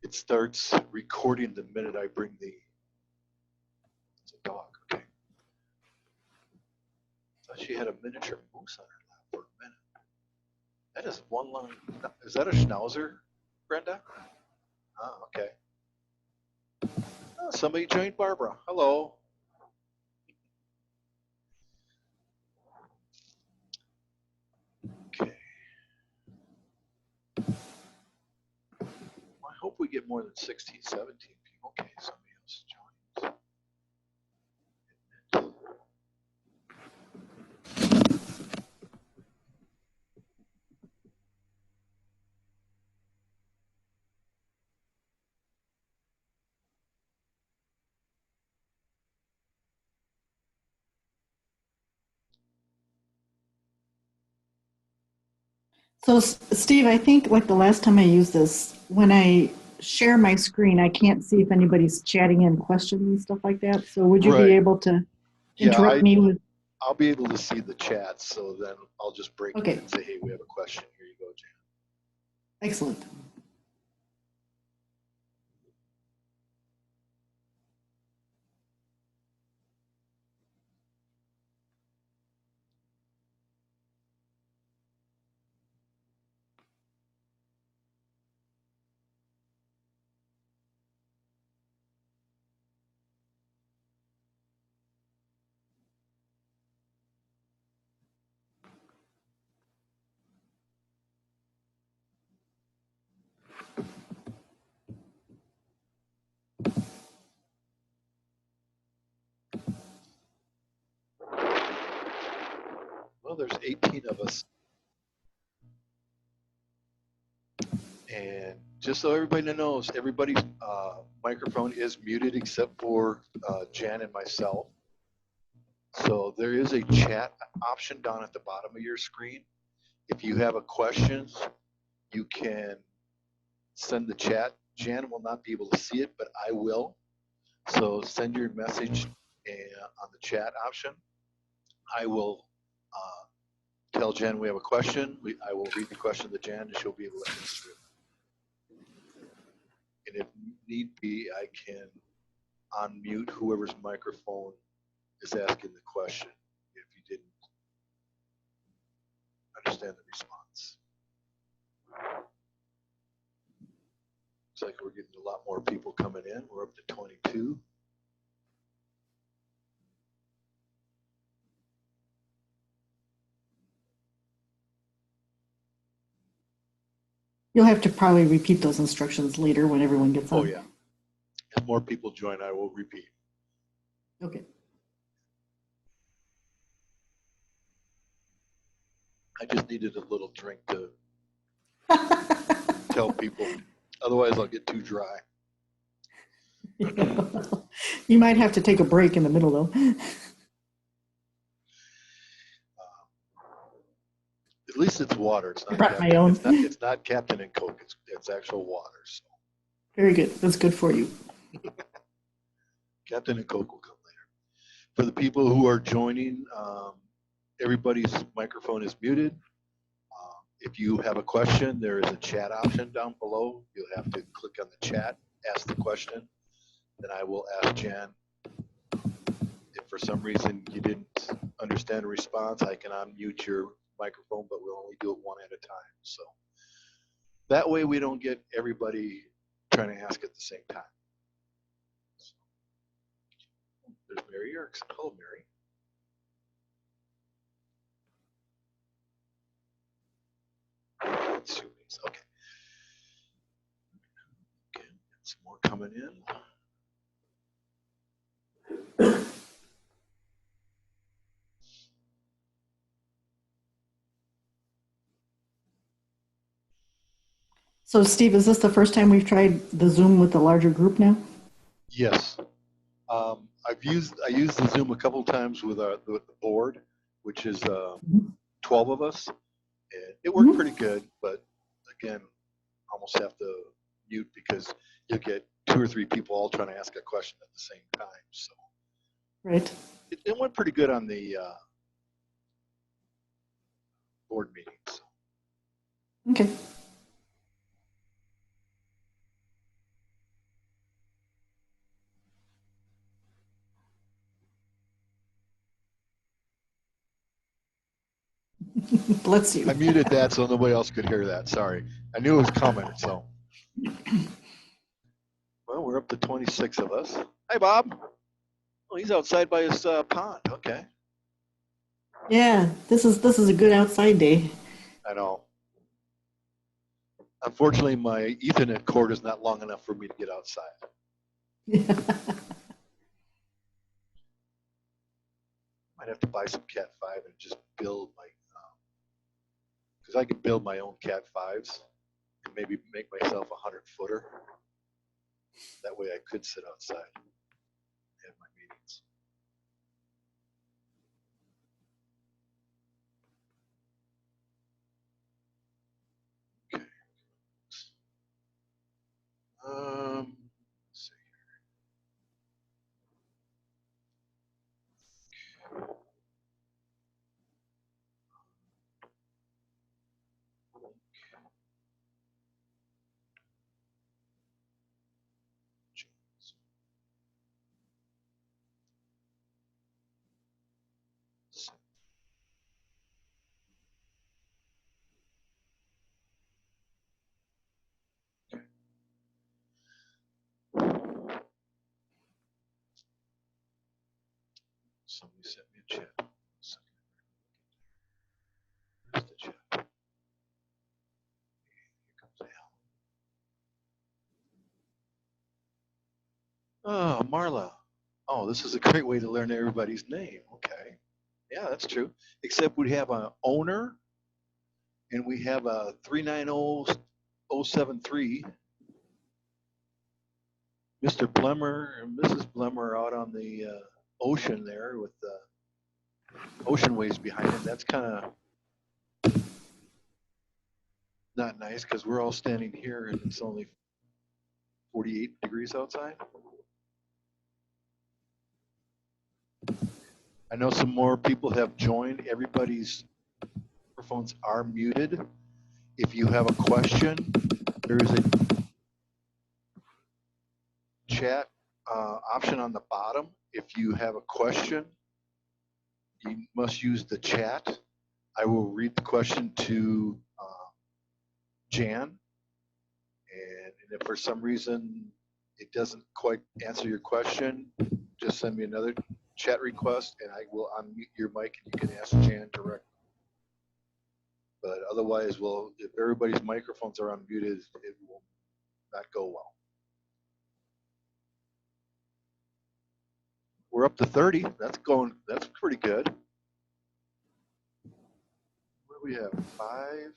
It starts recording the minute I bring the, it's a dog, okay. Thought she had a miniature moose on her lap for a minute. That is one long, is that a schnauzer, Brenda? Oh, okay. Oh, somebody joined Barbara. Hello. Okay. I hope we get more than 16, 17 people. Okay, somebody else joins. So, Steve, I think like the last time I used this, when I share my screen, I can't see if anybody's chatting in questions and stuff like that. So, would you be Right. able to Yeah, interrupt me with? I'll be able to see the chat, so then I'll just break in Okay, and say, hey, we have a question. Here you go, Jan. excellent. Well, there's 18 of us. And just so everybody knows, everybody's microphone is muted except for Jan and myself. So there is a chat option down at the bottom of your screen. If you have a question, you can send the chat. Jan will not be able to see it, but I will. So send your message on the chat option. I will tell Jan we have a question. I will read the question to Jan, and she'll be able to answer it. And if need be, I can unmute whoever's microphone is asking the question if you didn't understand the response. Looks like we're getting a lot more people coming in. We're up to 22. You'll have to probably repeat those instructions later when everyone gets on. Oh, yeah. As more people join, I will repeat. Okay. I just needed a little drink to tell people. Otherwise, I'll get too dry. Yeah. You might have to take a break in the middle, though. At least it's water. It's I not brought my Captain. own. It's not Captain and Coke. It's actual water. So Very good. That's good for you. Captain and Coke will come later. For the people who are joining, everybody's microphone is muted. If you have a question, there is a chat option down below. You'll have to click on the chat, ask the question, then I will ask Jan. If for some reason you didn't understand a response, I can unmute your microphone, but we'll only do it one at a time. So that way we don't get everybody trying to ask at the same time. So, there's Mary Yerkes. Hello, Mary. Okay. Okay, some more coming in. So, Steve, is this the first time we've tried the Zoom with a larger group now? Yes. I used the Zoom a couple times with the board, which is 12 of us, and it worked pretty good. But again, almost have to mute because you'll get 2 or 3 people all trying to ask a question at the same time. So Right. it went pretty good on the board meetings. So. Okay. Bless you. I muted that so nobody else could hear that. Sorry. I knew it was coming, so. Well, we're up to 26 of us. Hi, Bob. Oh, he's outside by his pond. Okay. Yeah, this is a good outside day. I know. Unfortunately, my Ethernet cord is not long enough for me to get outside. Might have to buy some Cat 5 and just build my, because I could build my own Cat 5s and maybe make myself a 100-footer. That way I could sit outside and have my meetings. Okay. Let's see here. Somebody sent me a chat. Where's the chat? Here comes Al. Oh, Marla. Oh, this is a great way to learn everybody's name. Okay. Yeah, that's true. Except we have an owner and we have a 390073. Mr. Blemmer and Mrs. Blemmer out on the ocean there with the ocean waves behind it. That's kind of not nice because we're all standing here and it's only 48 degrees outside. I know some more people have joined. Everybody's microphones are muted. If you have a question, there is a chat option on the bottom. If you have a question, you must use the chat. I will read the question to Jan, and if for some reason it doesn't quite answer your question, just send me another chat request and I will unmute your mic and you can ask Jan directly. But otherwise, well, if everybody's microphones are unmuted, it will not go well. We're up to 30. That's pretty good. What do we have? 5.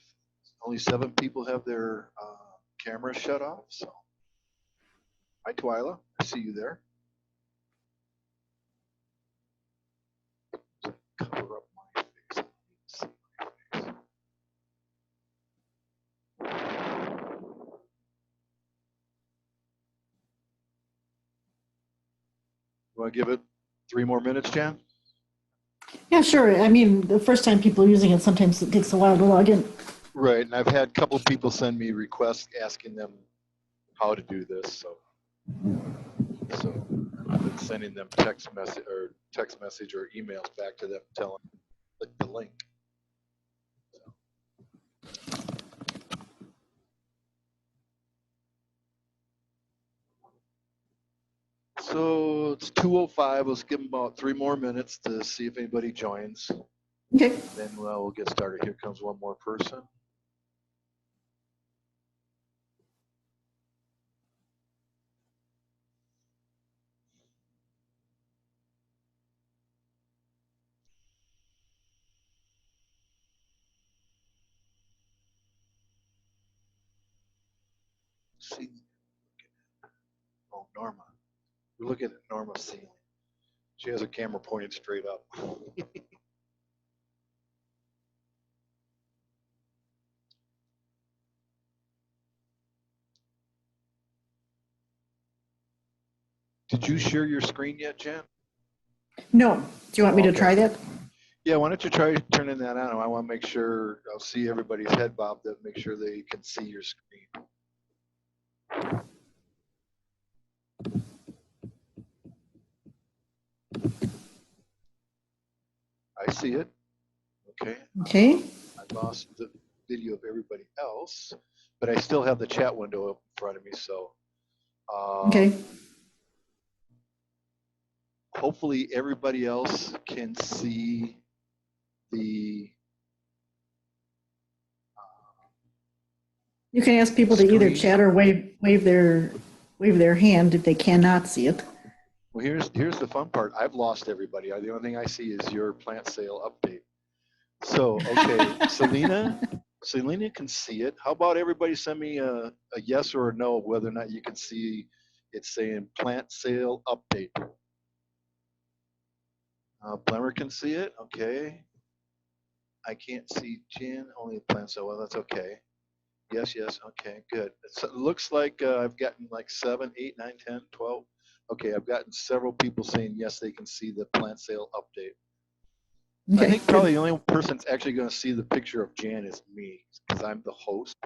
Only 7 people have their cameras shut off. So, hi, Twyla. I see you there. Cover up my face. I need to see my face. Want to give it 3 more minutes, Jan? Yeah, sure. I mean, the first time people are using it, sometimes it takes a while to log in. Right, and I've had a couple people send me requests asking them how to do this. So I've been sending them text message or emails back to them telling them click the link. So it's 2:05. Let's give them about 3 more minutes to see if anybody joins. Okay. Then we'll get started. Here comes one more person. Let's see. Oh, Norma. We're looking at Norma's ceiling. She has a camera pointed straight up. Did you share your screen yet, Jan? No. Do you want me to Okay. try that? Yeah, why don't you try turning that on? I want to make sure I'll see everybody's head bob to make sure they can see your screen. I see it. Okay. Okay. I lost the video of everybody else, but I still have the chat window up in front of me. So Okay. hopefully everybody else can see the You can ask people to either screen. chat or wave their hand if they cannot see it. Well, here's the fun part. I've lost everybody. The only thing I see is your plant sale update. So, okay, Selena can see it. How about everybody send me a yes or a no whether or not you can see it saying plant sale update. Blemmer can see it. Okay. I can't see Jan, only plant sale. Well, that's okay. Yes, yes. Okay, good. It looks like I've gotten like 7, 8, 9, 10, 12. Okay, I've gotten several people saying yes, they can see the plant sale update. Okay, I think probably the only person that's actually going to see the picture of Jan is me because I'm the host.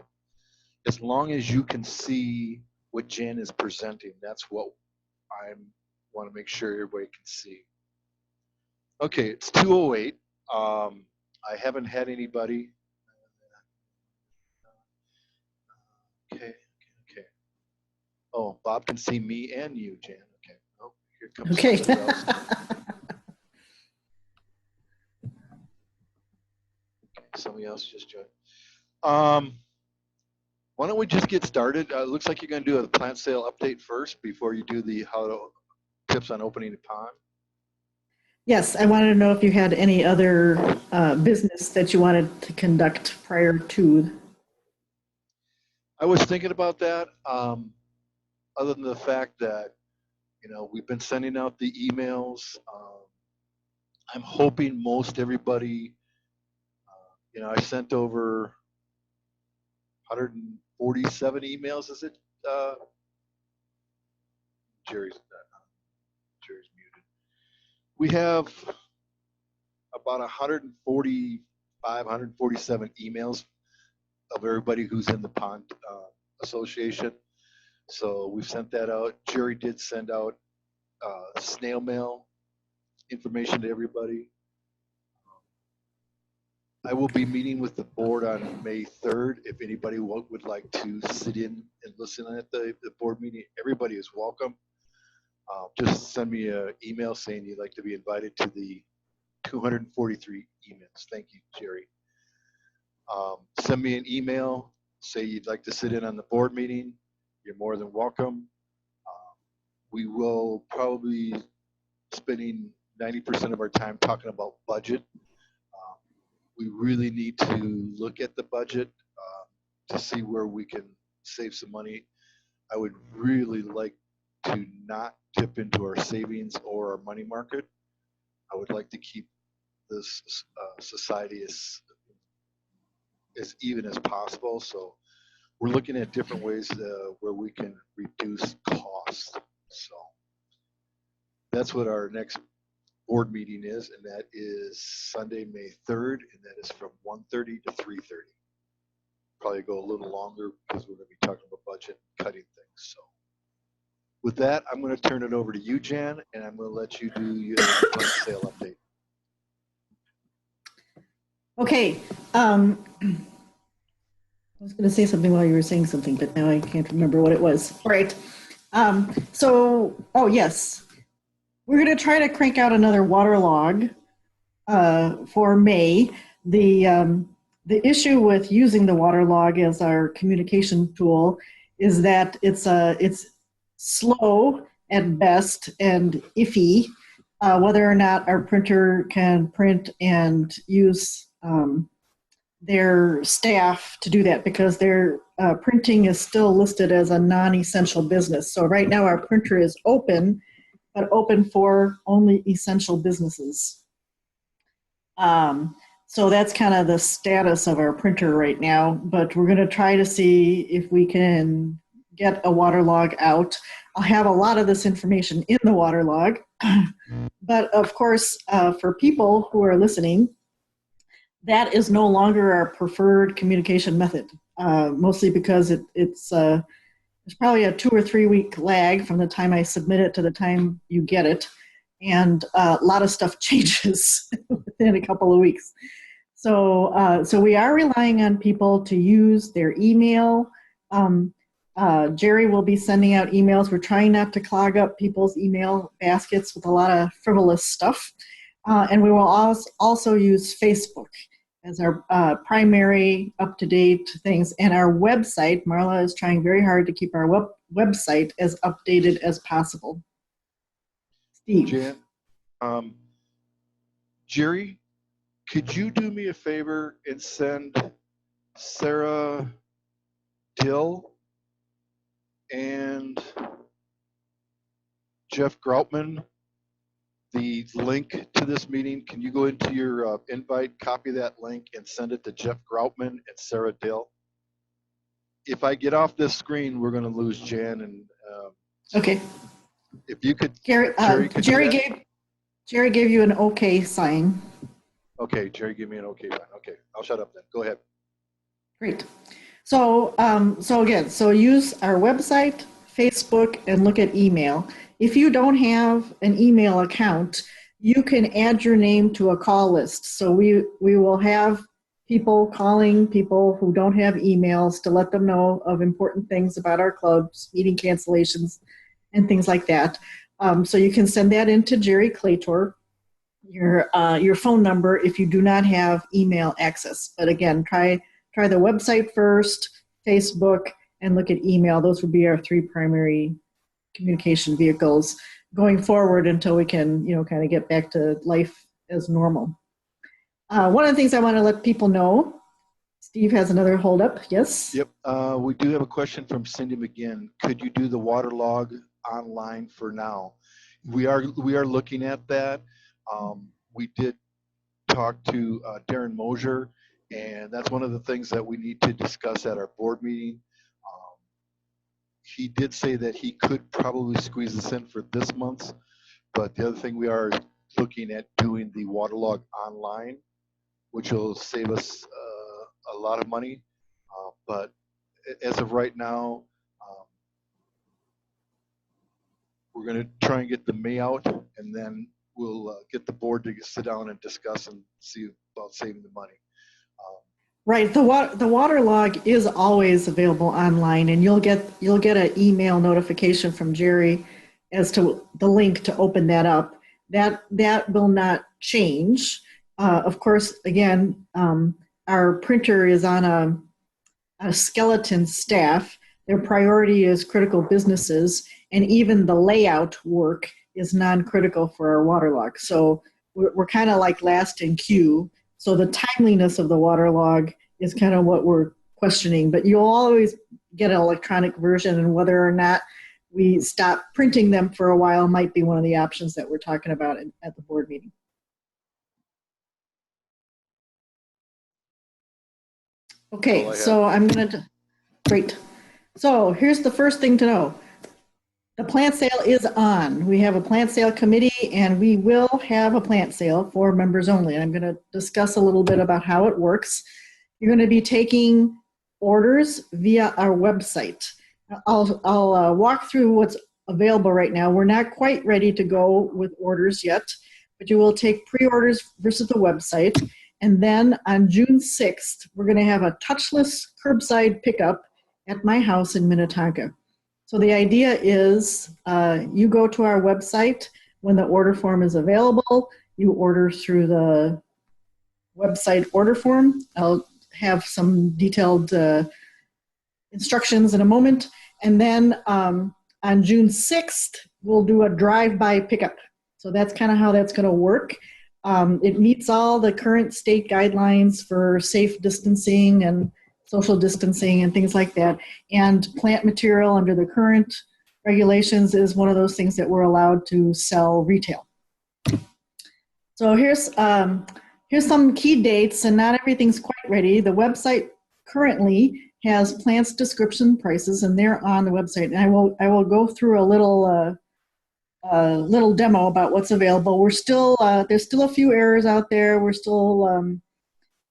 As long as you can see what Jan is presenting, that's what I want to make sure everybody can see. Okay, it's 2:08. I haven't had anybody. Okay. Oh, Bob can see me and you, Jan. Okay. Oh, here comes Okay. somebody else. Okay, somebody else just joined. Why don't we just get started? It looks like you're going to do a plant sale update first before you do the tips on opening a pond. Yes, I wanted to know if you had any other business that you wanted to conduct prior to. I was thinking about that. Other than the fact that we've been sending out the emails. I'm hoping most everybody. I sent over 147 emails. Is it? Jerry's muted. We have about 145, 147 emails of everybody who's in the pond association. So we sent that out. Jerry did send out snail mail information to everybody. I will be meeting with the board on May 3rd. If anybody would like to sit in and listen at the board meeting, everybody is welcome. Just send me an email saying you'd like to be invited to the 243 emails. Thank you, Jerry. Send me an email, say you'd like to sit in on the board meeting. You're more than welcome. We will probably be spending 90% of our time talking about budget. We really need to look at the budget to see where we can save some money. I would really like to not dip into our savings or our money market. I would like to keep this society as even as possible. So we're looking at different ways where we can reduce costs. So that's what our next board meeting is, and that is Sunday, May 3rd, and that is from 1:30 to 3:30. Probably go a little longer because we're going to be talking about budget and cutting things. So with that, I'm going to turn it over to you, Jan, and I'm going to let you do your plant sale update. Okay. I was going to say something while you were saying something, but now I can't remember what it was. All right. Yes. We're going to try to crank out another water log for May. The issue with using the water log as our communication tool is that it's slow at best and iffy whether or not our printer can print and use their staff to do that, because their printing is still listed as a non-essential business. So right now our printer is open, but open for only essential businesses. So that's kind of the status of our printer right now, but we're going to try to see if we can get a water log out. I'll have a lot of this information in the water log, but of course, for people who are listening, that is no longer our preferred communication method, mostly because it's probably a 2 or 3 week lag from the time I submit it to the time you get it. And a lot of stuff changes within a couple of weeks. So we are relying on people to use their email. Um, Jerry will be sending out emails. We're trying not to clog up people's email baskets with a lot of frivolous stuff. And we will also use Facebook as our primary up-to-date things. And our website, Marla is trying very hard to keep our website as updated as possible. Steve. Jan, Jerry, could you do me a favor and send Sarah Dill and Jeff Groutman the link to this meeting? Can you go into your invite, copy that link, and send it to Jeff Groutman and Sarah Dill? If I get off this screen, we're going to lose Jan. And okay. If you could, Jerry gave you an okay sign. Okay, Jerry gave me an okay sign. Okay, I'll shut up then. Go ahead. Great. So use our website, Facebook, and look at email. If you don't have an email account, you can add your name to a call list. So we will have people calling people who don't have emails to let them know of important things about our clubs, meeting cancellations, and things like that. So you can send that into Jerry Claytor, your phone number, if you do not have email access. But again, try the website first, Facebook, and look at email. Those would be our three primary communication vehicles going forward until we can, kind of get back to life as normal. One of the things I want to let people know, Steve has another hold up. Yes? Yep. We do have a question from Cindy McGinn. Could you do the water log online for now? We are looking at that. We did talk to Darren Mosier, and that's one of the things that we need to discuss at our board meeting. He did say that he could probably squeeze this in for this month, but the other thing we are looking at doing the water log online, which will save us a lot of money. But as of right now, we're going to try and get the May out, and then we'll get the board to sit down and discuss and see about saving the money. Right. The water log is always available online, and you'll get an email notification from Jerry as to the link to open that up. That will not change. Of course, again, our printer is on a skeleton staff. Their priority is critical businesses, and even the layout work is non-critical for our water log. So we're kind of like last in queue. So the timeliness of the water log is kind of what we're questioning, but you'll always get an electronic version, and whether or not we stop printing them for a while might be one of the options that we're talking about at the board meeting. Okay, so great. So here's the first thing to know. The plant sale is on. We have a plant sale committee, and we will have a plant sale for members only. I'm going to discuss a little bit about how it works. You're going to be taking orders via our website. I'll walk through what's available right now. We're not quite ready to go with orders yet, but you will take pre-orders versus the website. And then on June 6th, we're going to have a touchless curbside pickup at my house in Minnetonka. So the idea is you go to our website when the order form is available. You order through the website order form. I'll have some detailed instructions in a moment. And then on June 6th, we'll do a drive-by pickup. So that's kind of how that's going to work. It meets all the current state guidelines for safe distancing and social distancing and things like that. And plant material under the current regulations is one of those things that we're allowed to sell retail. So here's some key dates, and not everything's quite ready. The website currently has plants description prices, and they're on the website. And I will go through a little demo about what's available. We're still there's still a few errors out there. We're still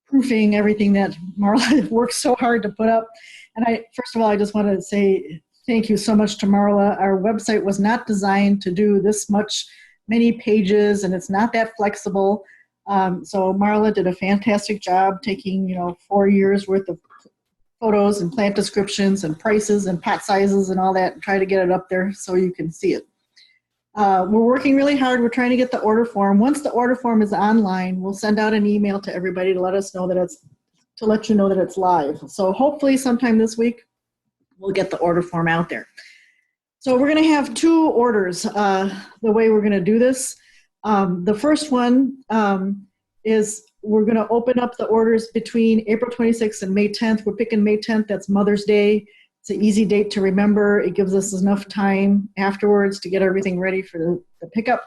proofing everything that Marla worked so hard to put up. And first of all, I just want to say thank you so much to Marla. Our website was not designed to do many pages, and it's not that flexible. So Marla did a fantastic job taking, 4 years worth of photos and plant descriptions and prices and pot sizes and all that, and try to get it up there so you can see it. We're working really hard. We're trying to get the order form. Once the order form is online, we'll send out an email to everybody to let you know that it's live. So hopefully sometime this week, we'll get the order form out there. So we're going to have 2 orders, the way we're going to do this. The first one is we're going to open up the orders between April 26th and May 10th. We're picking May 10th. That's Mother's Day. It's an easy date to remember. It gives us enough time afterwards to get everything ready for the pickup.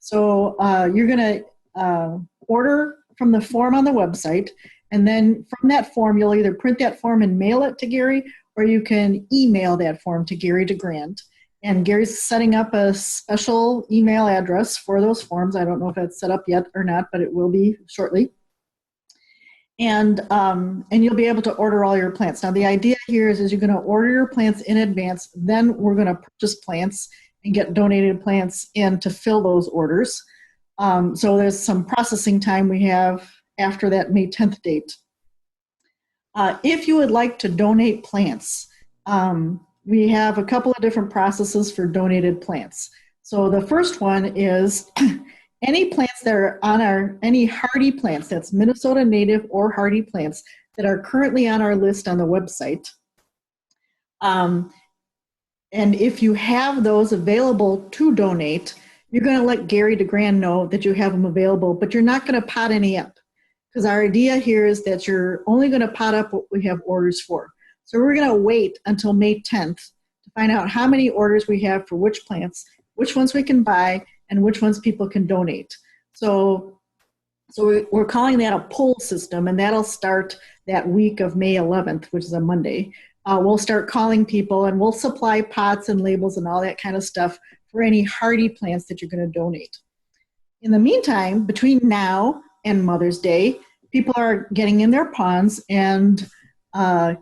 So you're going to order from the form on the website, and then from that form, you'll either print that form and mail it to Gary, or you can email that form to Gary DeGrand. And Gary's setting up a special email address for those forms. I don't know if that's set up yet or not, but it will be shortly. And you'll be able to order all your plants. Now, the idea here is you're going to order your plants in advance. Then we're going to purchase plants and get donated plants in to fill those orders. So there's some processing time we have after that May 10th date. If you would like to donate plants, we have a couple of different processes for donated plants. So the first one is any plants that are any hardy plants, that's Minnesota native or hardy plants, that are currently on our list on the website. And if you have those available to donate, you're going to let Gary DeGrand know that you have them available, but you're not going to pot any up. Because our idea here is that you're only going to pot up what we have orders for. So we're going to wait until May 10th to find out how many orders we have for which plants, which ones we can buy, and which ones people can donate. So we're calling that a pull system, and that'll start that week of May 11th, which is a Monday. We'll start calling people, and we'll supply pots and labels and all that kind of stuff for any hardy plants that you're going to donate. In the meantime, between now and Mother's Day, people are getting in their ponds and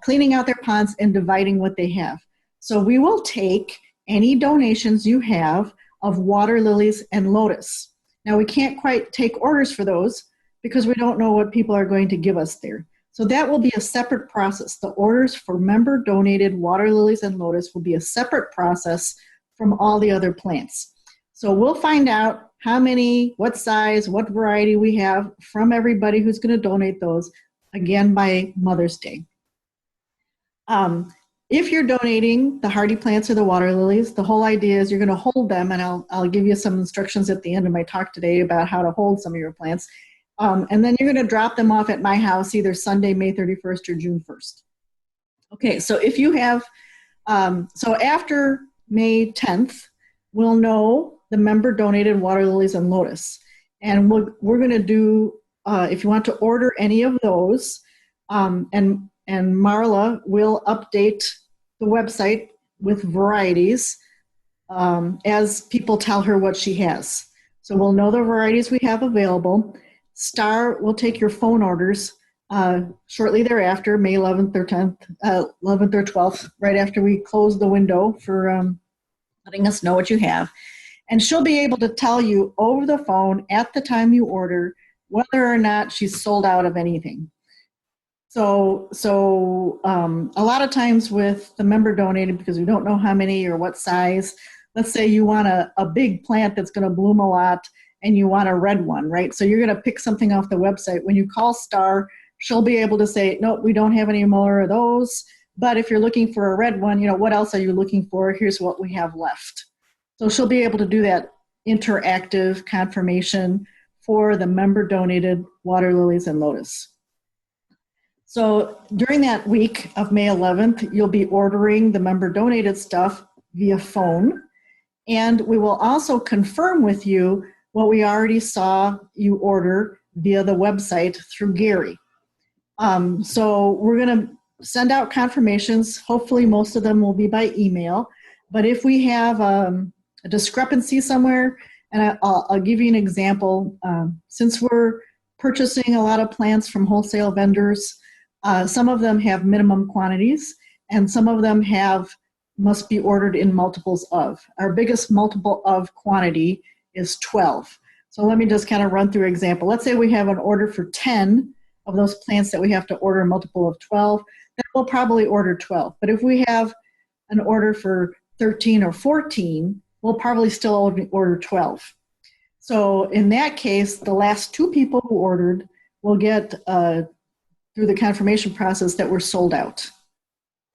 cleaning out their ponds and dividing what they have. So we will take any donations you have of water lilies and lotus. Now, we can't quite take orders for those because we don't know what people are going to give us there. So that will be a separate process. The orders for member donated water lilies and lotus will be a separate process from all the other plants. So we'll find out how many, what size, what variety we have from everybody who's going to donate those, again, by Mother's Day. If you're donating the hardy plants or the water lilies, the whole idea is you're going to hold them, and I'll give you some instructions at the end of my talk today about how to hold some of your plants. And then you're going to drop them off at my house either Sunday, May 31st or June 1st. Okay, so if you have, so after May 10th, we'll know the member donated water lilies and lotus. And we're going to do, if you want to order any of those, and Marla will update the website with varieties as people tell her what she has. So we'll know the varieties we have available. Star will take your phone orders shortly thereafter, May 11th or 10th, 11th or 12th, right after we close the window for letting us know what you have. And she'll be able to tell you over the phone at the time you order whether or not she's sold out of anything. So a lot of times with the member donated, because we don't know how many or what size, let's say you want a big plant that's going to bloom a lot and you want a red one, right? So you're going to pick something off the website. When you call Star, she'll be able to say, nope, we don't have any more of those. But if you're looking for a red one, what else are you looking for? Here's what we have left. So she'll be able to do that interactive confirmation for the member donated water lilies and lotus. So during that week of May 11th, you'll be ordering the member donated stuff via phone. And we will also confirm with you what we already saw you order via the website through Gary. So we're going to send out confirmations. Hopefully most of them will be by email. But if we have a discrepancy somewhere, and I'll give you an example. Since we're purchasing a lot of plants from wholesale vendors, some of them have minimum quantities, and some of them must be ordered in multiples of. Our biggest multiple of quantity is 12. So let me just kind of run through an example. Let's say we have an order for 10 of those plants that we have to order a multiple of 12, then we'll probably order 12. But if we have an order for 13 or 14, we'll probably still only order 12. So in that case, the last 2 people who ordered will get through the confirmation process that we're sold out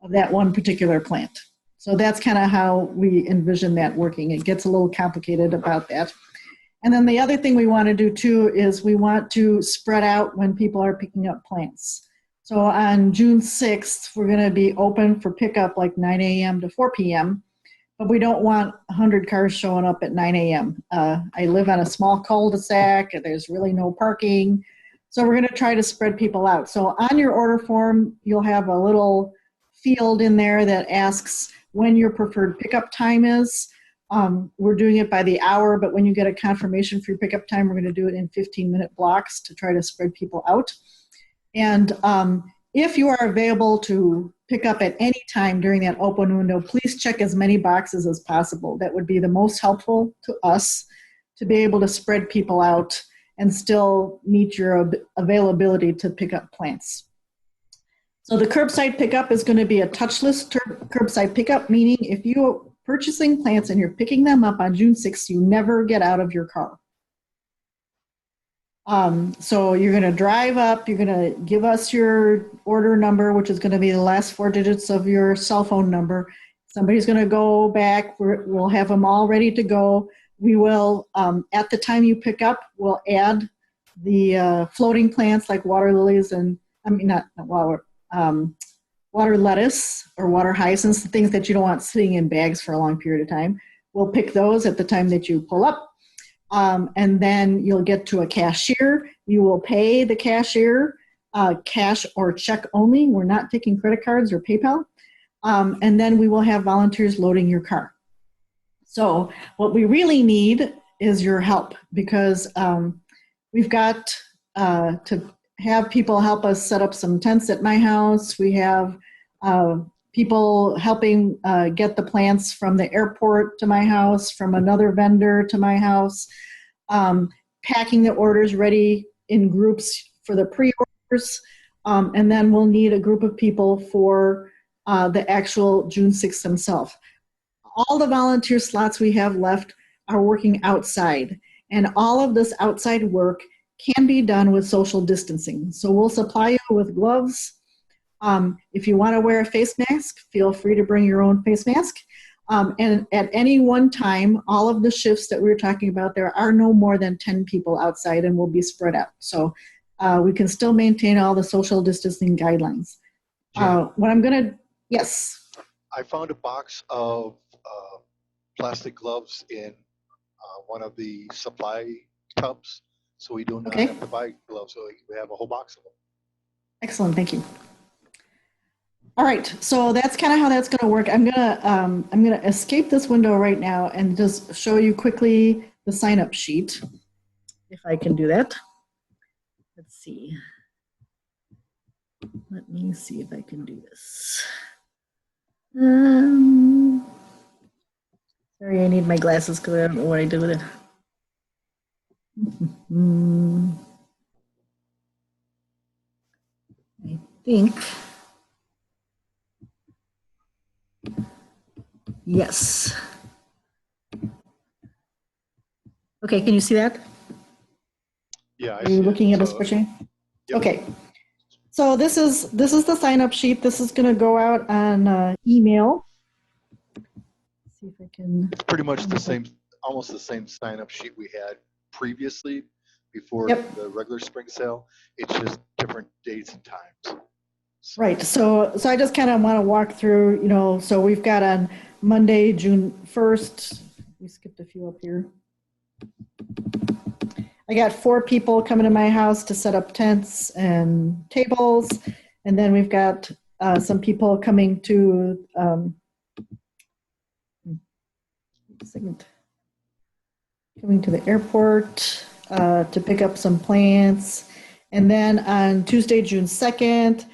of that one particular plant. So that's kind of how we envision that working. It gets a little complicated about that. And then the other thing we want to do too is we want to spread out when people are picking up plants. So on June 6th, we're going to be open for pickup like 9 a.m. to 4 p.m., but we don't want 100 cars showing up at 9 a.m. I live on a small cul-de-sac, and there's really no parking. So we're going to try to spread people out. So on your order form, you'll have a little field in there that asks when your preferred pickup time is. We're doing it by the hour, but when you get a confirmation for your pickup time, we're going to do it in 15-minute blocks to try to spread people out. And if you are available to pick up at any time during that open window, please check as many boxes as possible. That would be the most helpful to us to be able to spread people out and still meet your availability to pick up plants. So the curbside pickup is going to be a touchless curbside pickup, meaning if you're purchasing plants and you're picking them up on June 6th, you never get out of your car. So you're going to drive up, you're going to give us your order number, which is going to be the last 4 digits of your cell phone number. Somebody's going to go back, we'll have them all ready to go. We will, at the time you pick up, we'll add the floating plants like water lilies and, water lettuce or water hyacinths, the things that you don't want sitting in bags for a long period of time. We'll pick those at the time that you pull up. And then you'll get to a cashier. You will pay the cashier cash or check only. We're not taking credit cards or PayPal. And then we will have volunteers loading your car. So what we really need is your help, because we've got to have people help us set up some tents at my house. We have people helping get the plants from the airport to my house, from another vendor to my house, packing the orders ready in groups for the pre-orders, and then we'll need a group of people for the actual June 6th themselves. All the volunteer slots we have left are working outside, and all of this outside work can be done with social distancing. So we'll supply you with gloves. If you want to wear a face mask, feel free to bring your own face mask. And at any one time, all of the shifts that we were talking about, there are no more than 10 people outside and will be spread out. So we can still maintain all the social distancing guidelines. What I'm going to, yes. I found a box of plastic gloves in one of the supply tubs, so we do not have to buy gloves. So we have a whole box of them. Excellent, thank you. All right, so that's kind of how that's going to work. I'm gonna escape this window right now and just show you quickly the sign-up sheet, if I can do that. Let's see. Let me see if I can do this. Sorry, I need my glasses because I don't know what I did with it. I think. Yes. Okay, can you see that? Yeah. Are you looking at a spreadsheet? Yep. Okay. So this is the sign-up sheet. This is going to go out on email. Let's see if I can. It's pretty much the same, almost the same sign-up sheet we had previously before the regular spring sale. It's just different dates and times. So. Right. So I just kind of want to walk through, so we've got on Monday, June 1st. We skipped a few up here. I got 4 people coming to my house to set up tents and tables. And then we've got some people coming to, coming to the airport to pick up some plants. And then on Tuesday, June 2nd,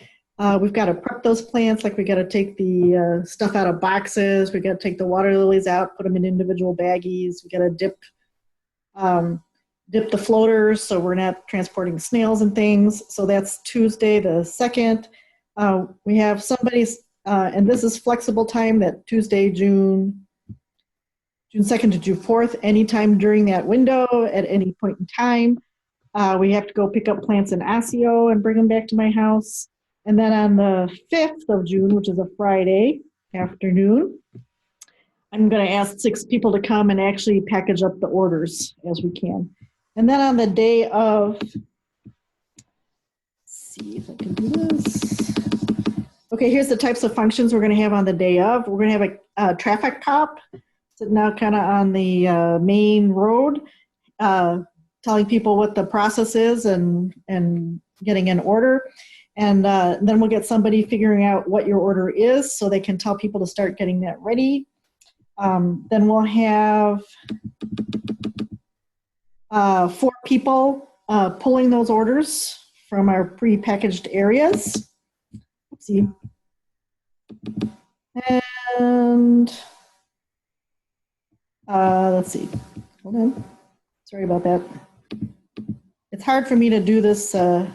we've got to prep those plants. Like we got to take the stuff out of boxes. We got to take the water lilies out, put them in individual baggies. We got to dip dip the floaters so we're not transporting snails and things. So that's Tuesday the 2nd. We have somebody's, and this is flexible time, that Tuesday, June 2nd to June 4th, anytime during that window at any point in time. We have to go pick up plants in Osseo and bring them back to my house. And then on the 5th of June, which is a Friday afternoon, I'm going to ask 6 people to come and actually package up the orders as we can. And then on the day of, let's see if I can do this. Okay, here's the types of functions we're going to have on the day of. We're going to have a traffic cop sitting out kind of on the main road, telling people what the process is and getting an order. And then we'll get somebody figuring out what your order is so they can tell people to start getting that ready. Then we'll have 4 people pulling those orders from our pre-packaged areas. Let's see. And let's see. Hold on. Sorry about that. It's hard for me to do this. Try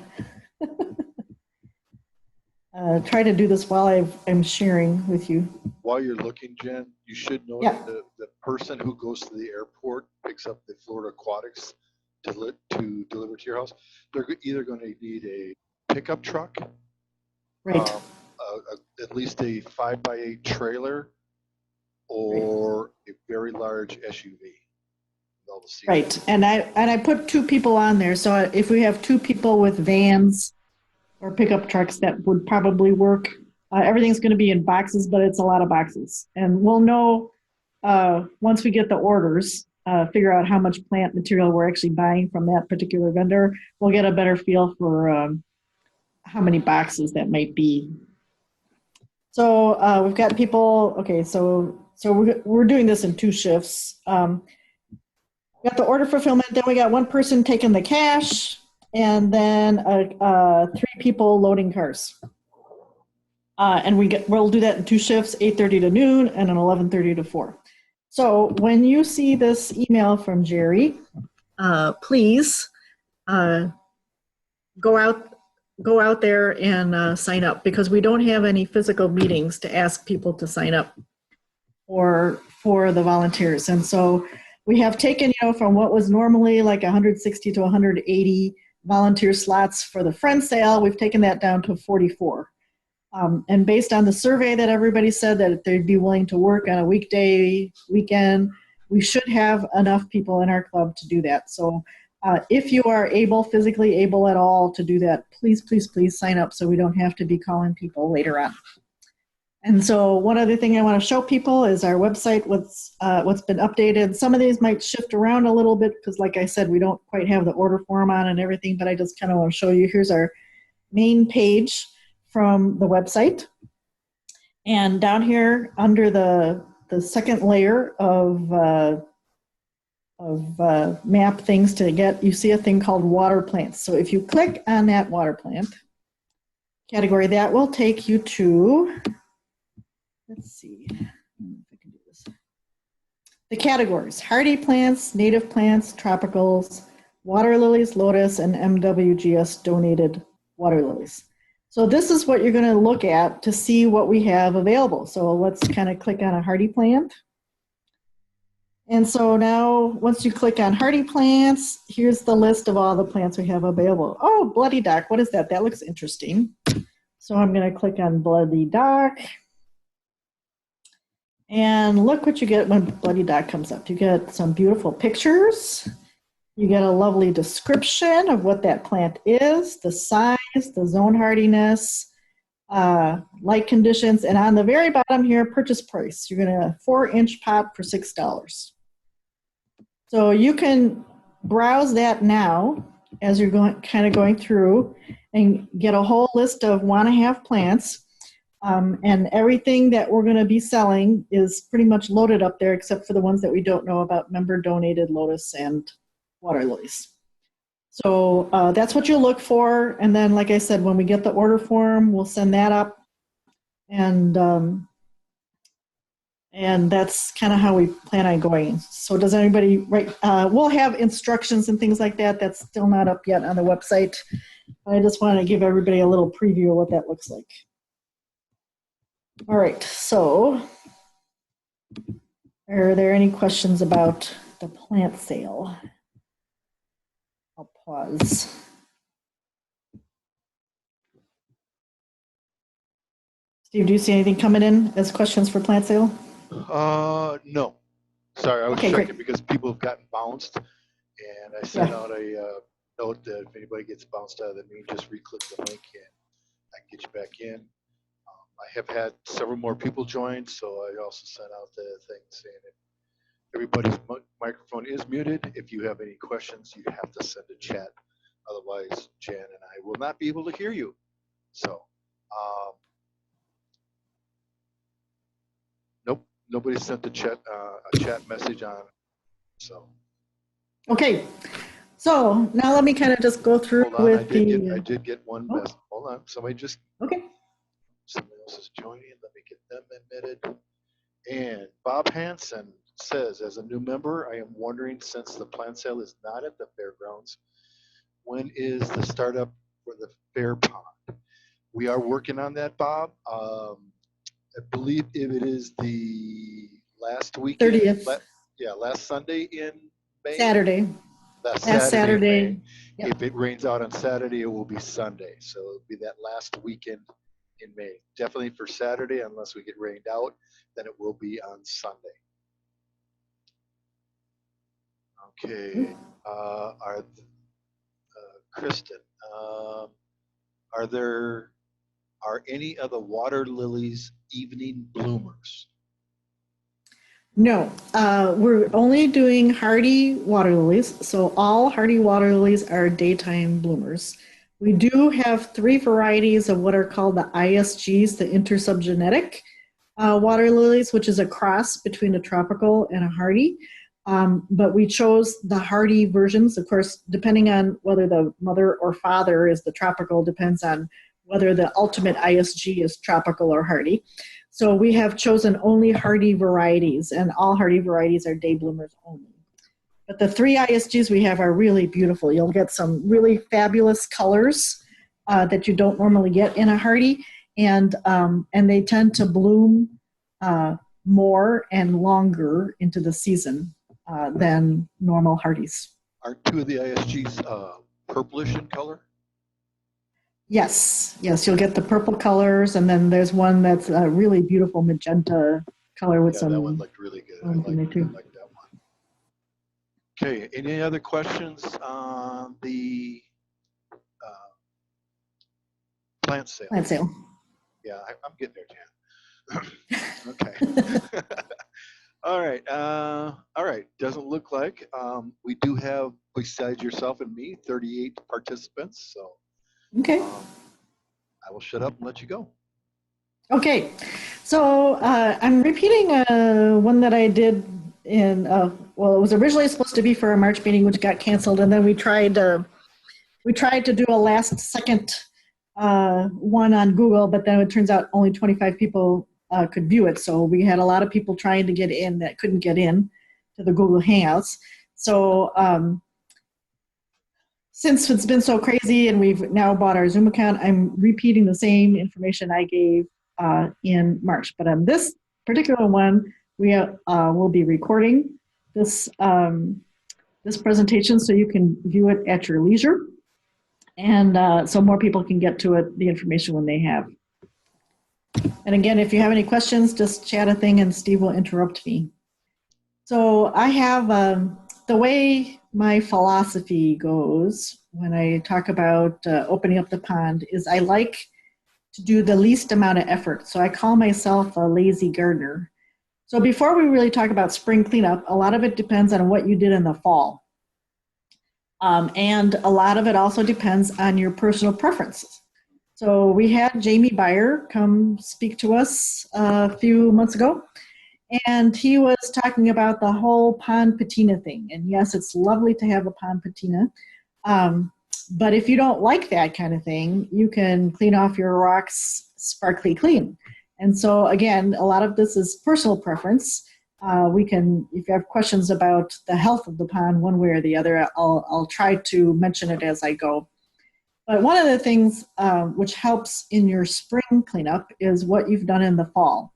to do this while I'm sharing with you. While you're looking, Jen, you should know that the person who goes to the airport picks up the Florida Aquatics to deliver to your house. They're either going to need a pickup truck, right? At least a 5x8 trailer, or a very large SUV. Right, and I put 2 people on there. So if we have 2 people with vans or pickup trucks, that would probably work. Everything's going to be in boxes, but it's a lot of boxes. And we'll know once we get the orders, figure out how much plant material we're actually buying from that particular vendor. We'll get a better feel for how many boxes that might be. So we've got people, okay, so we're doing this in 2 shifts. We got the order fulfillment, then we got 1 person taking the cash, and then 3 people loading cars. And we'll do that in 2 shifts, 8:30 to noon and an 11:30 to 4. So when you see this email from Jerry, please go out there and sign up, because we don't have any physical meetings to ask people to sign up for the volunteers. And so we have taken, from what was normally like 160 to 180 volunteer slots for the Friend Sale, we've taken that down to 44. And based on the survey that everybody said that they'd be willing to work on a weekday, weekend, we should have enough people in our club to do that. So if you are physically able at all to do that, please, please, please sign up so we don't have to be calling people later on. And so one other thing I want to show people is our website, what's been updated. Some of these might shift around a little bit because, like I said, we don't quite have the order form on and everything, but I just kind of want to show you. Here's our main page from the website. And down here under the second layer of map things to get, you see a thing called water plants. So if you click on that water plant category, that will take you to, let's see if I can do this. The categories: hardy plants, native plants, tropicals, water lilies, lotus, and MWGS donated water lilies. So this is what you're going to look at to see what we have available. So let's kind of click on a hardy plant. And so now once you click on hardy plants, here's the list of all the plants we have available. Oh, bloody dock, what is that? That looks interesting. So I'm going to click on bloody dock. And look what you get when bloody dock comes up. You get some beautiful pictures. You get a lovely description of what that plant is, the size, the zone hardiness, light conditions, and on the very bottom here, purchase price. You're going to 4-inch pot for $6. So you can browse that now as you're going through and get a whole list of want-to-have plants. And everything that we're going to be selling is pretty much loaded up there, except for the ones that we don't know about: member-donated lotus and water lilies. So that's what you'll look for. And then, like I said, when we get the order form, we'll send that up. And And that's kind of how we plan on going. So does anybody, we'll have instructions and things like that. That's still not up yet on the website. I just want to give everybody a little preview of what that looks like. All right, so are there any questions about the plant sale? I'll pause. Steve, do you see anything coming in as questions for plant sale? No. Sorry, I was Okay, checking great. because people have gotten bounced, and I sent out a note that if anybody gets bounced out of the meeting, just re-click the link and I can get you back in. I have had several more people join, so I also sent out the thing saying that everybody's microphone is muted. If you have any questions, you have to send a chat. Otherwise, Jan and I will not be able to hear you. So, nope, nobody sent a chat message on. So. Okay, so now let me kind of just go through Hold on, with I did get one oh. message. Hold on, somebody else is joining. Let me get them admitted. And Bob Hansen says, as a new member, I am wondering, since the plant sale is not at the fairgrounds, when is the startup for the fair pond? We are working on that, Bob. I believe if it is the last weekend, 30th. Last Sunday in May. Saturday. Last Saturday. In May. Yep. If it rains out on Saturday, it will be Sunday. So it'll be that last weekend in May. Definitely for Saturday, unless we get rained out, then it will be on Sunday. Okay. Kristen, are any of the water lilies evening bloomers? No, we're only doing hardy water lilies. So all hardy water lilies are daytime bloomers. We do have 3 varieties of what are called the ISGs, the intersubgenetic water lilies, which is a cross between a tropical and a hardy. But we chose the hardy versions. Of course, depending on whether the mother or father is the tropical, depends on whether the ultimate ISG is tropical or hardy. So we have chosen only hardy varieties, and all hardy varieties are day bloomers only. But the 3 ISGs we have are really beautiful. You'll get some really fabulous colors that you don't normally get in a hardy, and they tend to bloom more and longer into the season than normal hardies. Aren't 2 of the ISGs purplish in color? Yes, you'll get the purple colors, and then there's one that's a really beautiful magenta color with some. That one looked really good. I like that one. Okay, any other questions on the plant sale? Plant sale. Yeah, I'm getting there, Jan. Okay. All right. Doesn't look like we do have, besides yourself and me, 38 participants. So. Okay. I will shut up and let you go. Okay. So I'm repeating one that I did in, well, it was originally supposed to be for a March meeting, which got canceled. And then we tried to do a last second one on Google, but then it turns out only 25 people could view it. So we had a lot of people trying to get in that couldn't get in to the Google Hangouts. So since it's been so crazy and we've now bought our Zoom account, I'm repeating the same information I gave in March. But on this particular one, we will be recording this this presentation so you can view it at your leisure, and so more people can get to it, the information when they have. And again, if you have any questions, just chat a thing and Steve will interrupt me. So I have the way my philosophy goes when I talk about opening up the pond is I like to do the least amount of effort. So I call myself a lazy gardener. So before we really talk about spring cleanup, a lot of it depends on what you did in the fall. And a lot of it also depends on your personal preferences. So we had Jamie Beyer come speak to us a few months ago, and he was talking about the whole pond patina thing. And yes, it's lovely to have a pond patina. But if you don't like that kind of thing, you can clean off your rocks sparkly clean. And so again, a lot of this is personal preference. If you have questions about the health of the pond one way or the other, I'll try to mention it as I go. But one of the things which helps in your spring cleanup is what you've done in the fall.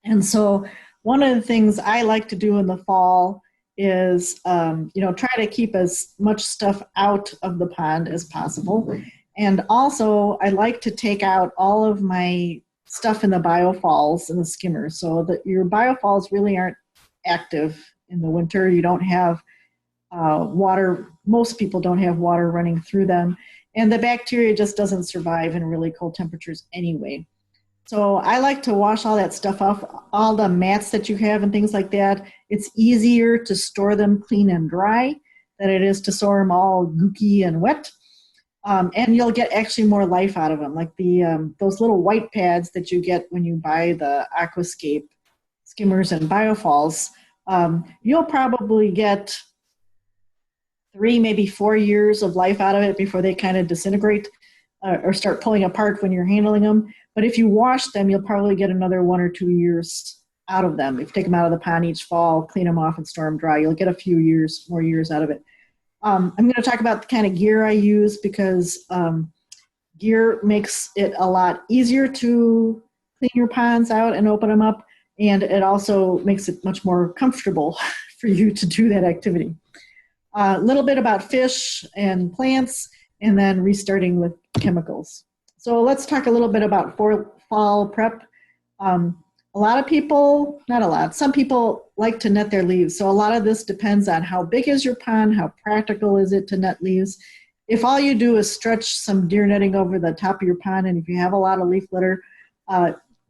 And so one of the things I like to do in the fall is, try to keep as much stuff out of the pond as possible. And also, I like to take out all of my stuff in the biofalls and the skimmers so that your biofalls really aren't active in the winter. You don't have water. Most people don't have water running through them. And the bacteria just doesn't survive in really cold temperatures anyway. So I like to wash all that stuff off, all the mats that you have and things like that. It's easier to store them clean and dry than it is to store them all gooky and wet. And you'll get actually more life out of them, like those little white pads that you get when you buy the Aquascape skimmers and biofalls. You'll probably get 3, maybe 4 years of life out of it before they kind of disintegrate or start pulling apart when you're handling them. But if you wash them, you'll probably get another 1 or 2 years out of them. If you take them out of the pond each fall, clean them off and store them dry, you'll get a few more years out of it. I'm going to talk about the kind of gear I use because gear makes it a lot easier to clean your ponds out and open them up, and it also makes it much more comfortable for you to do that activity. A little bit about fish and plants, and then restarting with chemicals. So let's talk a little bit about fall prep. A lot of people, not a lot, some people like to net their leaves. So a lot of this depends on how big is your pond, how practical is it to net leaves. If all you do is stretch some deer netting over the top of your pond, and if you have a lot of leaf litter,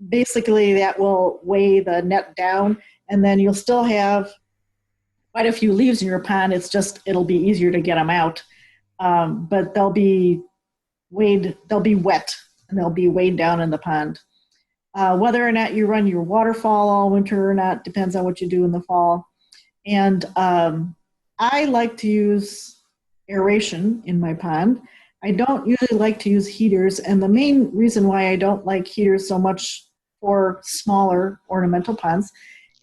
basically that will weigh the net down, and then you'll still have quite a few leaves in your pond. It'll be easier to get them out, but they'll be wet, and they'll be weighed down in the pond. Whether or not you run your waterfall all winter or not depends on what you do in the fall. And I like to use aeration in my pond. I don't usually like to use heaters, and the main reason why I don't like heaters so much for smaller ornamental ponds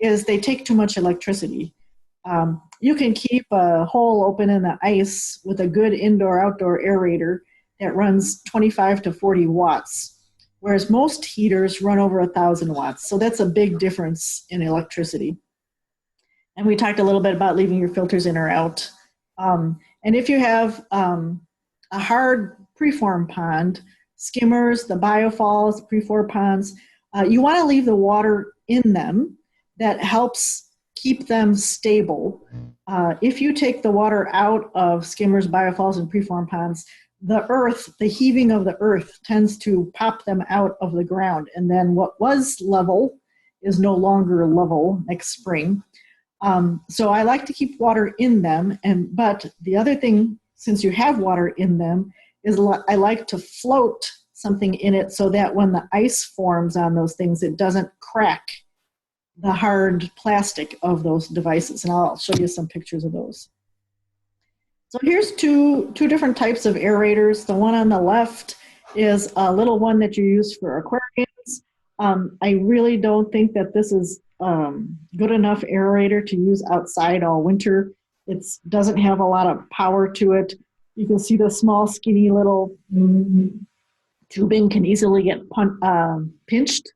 is they take too much electricity. You can keep a hole open in the ice with a good indoor-outdoor aerator that runs 25 to 40 watts. Whereas most heaters run over 1,000 watts. So that's a big difference in electricity. And we talked a little bit about leaving your filters in or out. And if you have a hard preform pond, skimmers, the biofalls, preform ponds, you want to leave the water in them. That helps keep them stable. If you take the water out of skimmers, biofalls, and preform ponds, the heaving of the earth tends to pop them out of the ground. And then what was level is no longer level next spring. So I like to keep water in them. But the other thing, since you have water in them, is I like to float something in it so that when the ice forms on those things, it doesn't crack the hard plastic of those devices. And I'll show you some pictures of those. So here's two different types of aerators. The one on the left is a little one that you use for aquariums. I really don't think that this is good enough aerator to use outside all winter. It doesn't have a lot of power to it. You can see the small, skinny little tubing can easily get pinched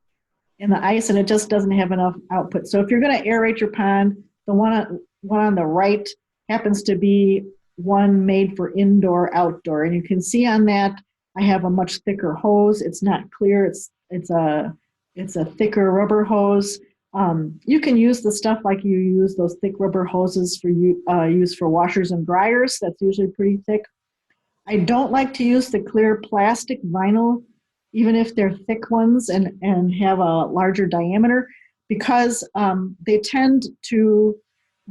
in the ice, and it just doesn't have enough output. So if you're going to aerate your pond, the one on the right happens to be one made for indoor outdoor, and you can see on that I have a much thicker hose. It's not clear. It's a thicker rubber hose. You can use the stuff like you use those thick rubber hoses for use for washers and dryers. That's usually pretty thick. I don't like to use the clear plastic vinyl, even if they're thick ones and have a larger diameter, because they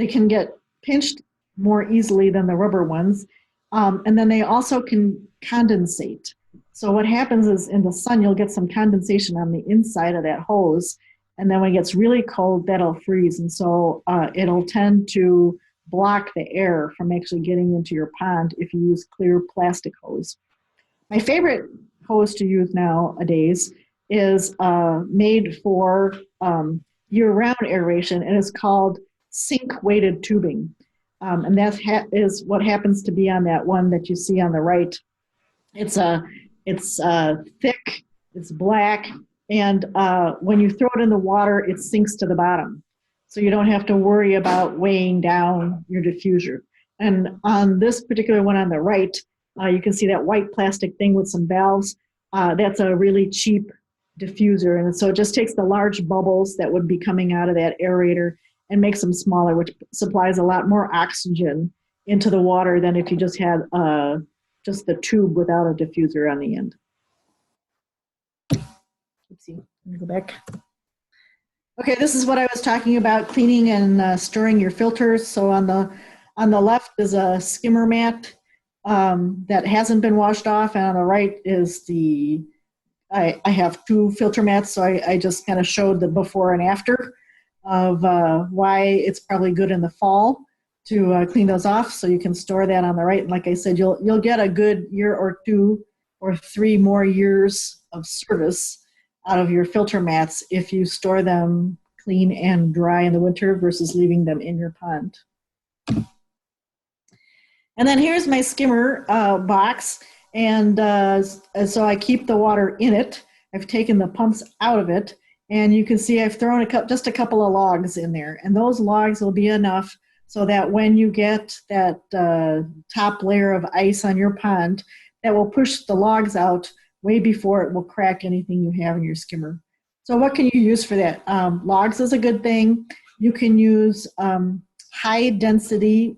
can get pinched more easily than the rubber ones. And then they also can condensate. So what happens is in the sun, you'll get some condensation on the inside of that hose. And then when it gets really cold, that'll freeze. And so it'll tend to block the air from actually getting into your pond if you use clear plastic hose. My favorite hose to use nowadays is made for year-round aeration, and it's called sink-weighted tubing. And that is what happens to be on that one that you see on the right. It's thick, it's black, and when you throw it in the water, it sinks to the bottom. So you don't have to worry about weighing down your diffuser. And on this particular one on the right, you can see that white plastic thing with some valves. That's a really cheap diffuser. And so it just takes the large bubbles that would be coming out of that aerator and makes them smaller, which supplies a lot more oxygen into the water than if you just had just the tube without a diffuser on the end. Oopsie, let me go back. Okay, this is what I was talking about, cleaning and storing your filters. So on the left is a skimmer mat that hasn't been washed off, and on the right is I have two filter mats, so I just kind of showed the before and after of why it's probably good in the fall to clean those off, so you can store that on the right. And like I said, you'll get a good year or 2 or 3 more years of service out of your filter mats if you store them clean and dry in the winter versus leaving them in your pond. And then here's my skimmer box, and so I keep the water in it. I've taken the pumps out of it, and you can see I've thrown just a couple of logs in there, and those logs will be enough so that when you get that top layer of ice on your pond, that will push the logs out way before it will crack anything you have in your skimmer. So what can you use for that? Logs is a good thing. You can use high density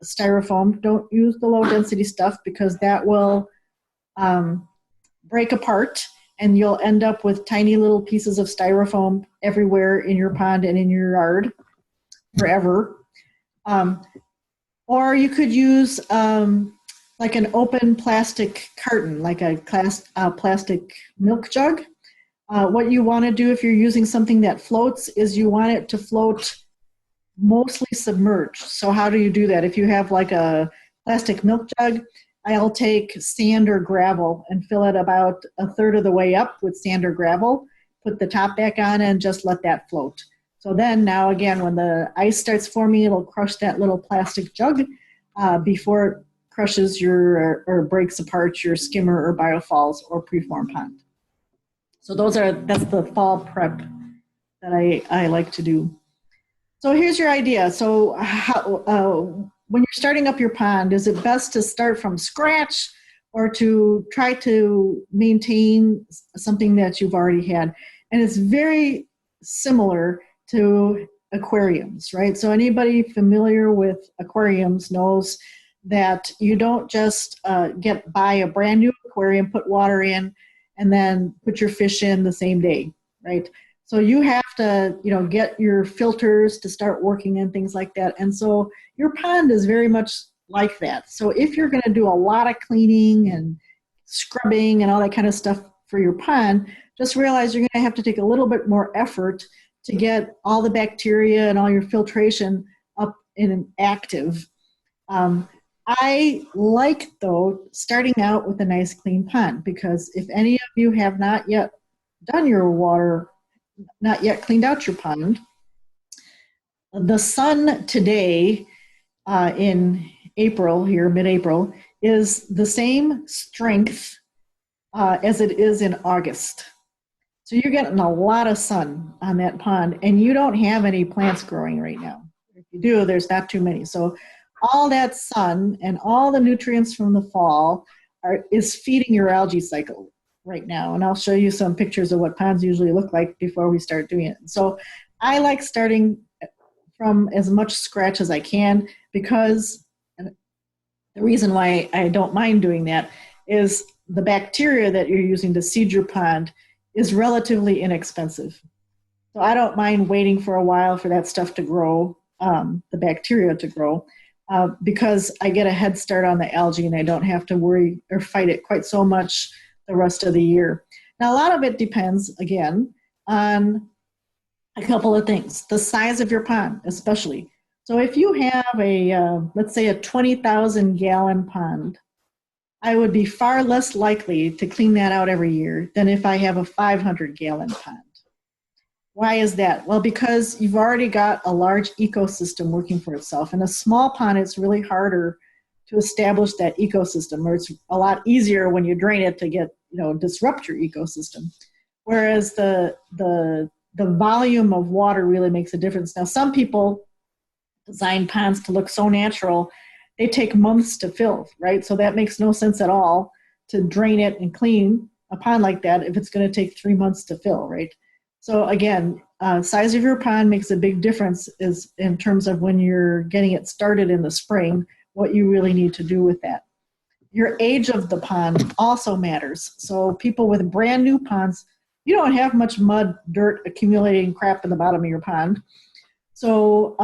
styrofoam. Don't use the low density stuff because that will break apart and you'll end up with tiny little pieces of styrofoam everywhere in your pond and in your yard forever. Or you could use like an open plastic carton, like a plastic milk jug. What you want to do if you're using something that floats is you want it to float mostly submerged. So how do you do that? If you have like a plastic milk jug, I'll take sand or gravel and fill it about a third of the way up with sand or gravel, put the top back on and just let that float. So then now again, when the ice starts forming, it'll crush that little plastic jug before it crushes or breaks apart your skimmer or biofalls or preform pond. So that's the fall prep that I like to do. So here's your idea. So when you're starting up your pond, is it best to start from scratch or to try to maintain something that you've already had? And it's very similar to aquariums, right? So anybody familiar with aquariums knows that you don't just buy a brand new aquarium, put water in, and then put your fish in the same day, right? So you have to, get your filters to start working and things like that. And so your pond is very much like that. So if you're going to do a lot of cleaning and scrubbing and all that kind of stuff for your pond, just realize you're going to have to take a little bit more effort to get all the bacteria and all your filtration up and active. I like, though, starting out with a nice clean pond, because if any of you have not yet done your water, not yet cleaned out your pond, the sun today in April, here, mid-April, is the same strength as it is in August. So you're getting a lot of sun on that pond, and you don't have any plants growing right now. If you do, there's not too many. So all that sun and all the nutrients from the fall is feeding your algae cycle right now. And I'll show you some pictures of what ponds usually look like before we start doing it. So I like starting from as much scratch as I can, because the reason why I don't mind doing that is the bacteria that you're using to seed your pond is relatively inexpensive. So I don't mind waiting for a while for that stuff to grow, the bacteria to grow, because I get a head start on the algae and I don't have to worry or fight it quite so much the rest of the year. Now, a lot of it depends, again, on a couple of things. The size of your pond, especially. So if you have let's say a 20,000 gallon pond, I would be far less likely to clean that out every year than if I have a 500-gallon pond. Why is that? Well, because you've already got a large ecosystem working for itself. In a small pond, it's really harder to establish that ecosystem, or it's a lot easier when you drain it to get, disrupt your ecosystem. Whereas the volume of water really makes a difference. Now, some people design ponds to look so natural, they take months to fill, right? So that makes no sense at all to drain it and clean a pond like that if it's going to take 3 months to fill, right? So again, size of your pond makes a big difference is in terms of when you're getting it started in the spring, what you really need to do with that. Your age of the pond also matters. So people with brand new ponds, you don't have much mud, dirt, accumulating crap in the bottom of your pond. So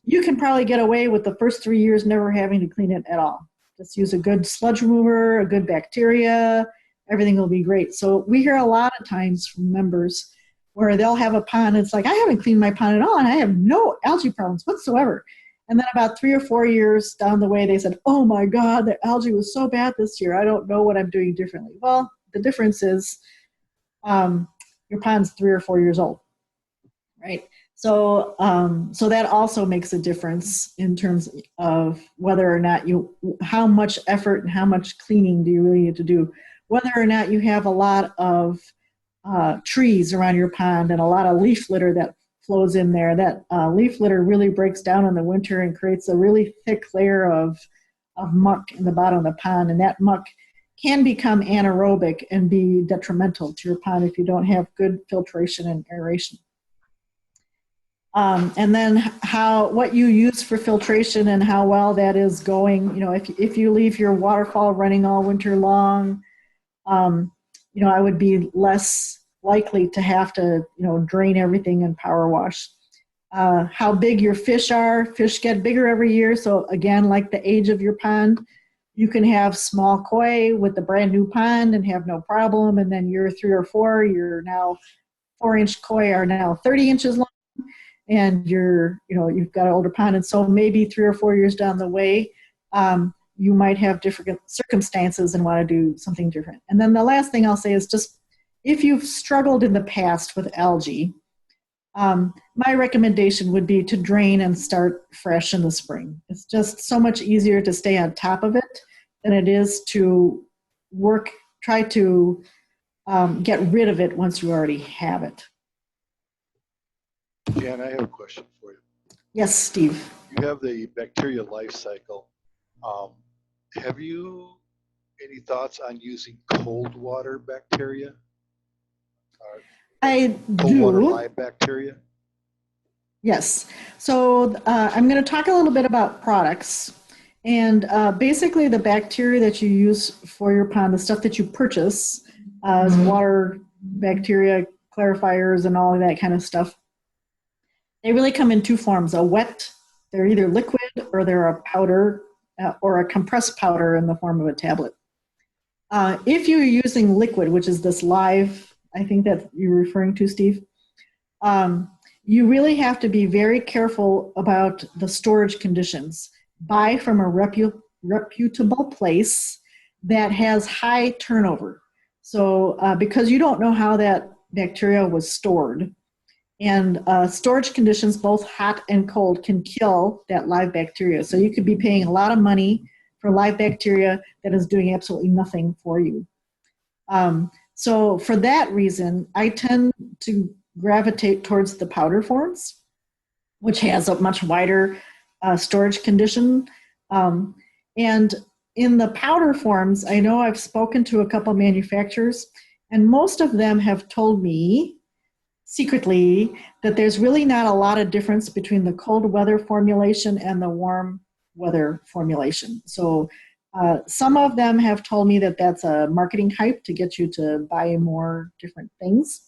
you can probably get away with the first 3 years never having to clean it at all. Just use a good sludge remover, a good bacteria, everything will be great. So we hear a lot of times from members where they'll have a pond, it's like, I haven't cleaned my pond at all, and I have no algae problems whatsoever. And then about 3 or 4 years down the way, they said, oh my God, the algae was so bad this year. I don't know what I'm doing differently. Well, the difference is your pond's 3 or 4 years old, right? So that also makes a difference in terms of whether or not how much effort and how much cleaning do you really need to do. Whether or not you have a lot of trees around your pond and a lot of leaf litter that flows in there. That leaf litter really breaks down in the winter and creates a really thick layer of muck in the bottom of the pond, and that muck can become anaerobic and be detrimental to your pond if you don't have good filtration and aeration. And then what you use for filtration and how well that is going. If you leave your waterfall running all winter long, I would be less likely to have to, drain everything and power wash. How big your fish are. Fish get bigger every year. So again, like the age of your pond, you can have small koi with a brand new pond and have no problem. And then year 3 or 4, you're now 4-inch koi are now 30 inches long, and you've got an older pond. And so maybe 3 or 4 years down the way, you might have different circumstances and want to do something different. And then the last thing I'll say is just, if you've struggled in the past with algae, my recommendation would be to drain and start fresh in the spring. It's just so much easier to stay on top of it than it is to try to get rid of it once you already have it. Jan, I have a question for you. Yes, Steve. You have the bacteria life cycle. Have you any thoughts on using cold water bacteria? I cold do. Water live bacteria? Yes. So I'm going to talk a little bit about products. And basically the bacteria that you use for your pond, the stuff that you purchase, water bacteria, clarifiers, and all of that kind of stuff, they really come in 2 forms. They're either liquid or they're a powder or a compressed powder in the form of a tablet. If you're using liquid, which is this live, I think that you're referring to, Steve, you really have to be very careful about the storage conditions. Buy from a reputable place that has high turnover. So because you don't know how that bacteria was stored, and storage conditions, both hot and cold, can kill that live bacteria. So you could be paying a lot of money for live bacteria that is doing absolutely nothing for you. So for that reason, I tend to gravitate towards the powder forms, which has a much wider storage condition. And in the powder forms, I know I've spoken to a couple manufacturers, and most of them have told me secretly that there's really not a lot of difference between the cold weather formulation and the warm weather formulation. So some of them have told me that that's a marketing hype to get you to buy more different things.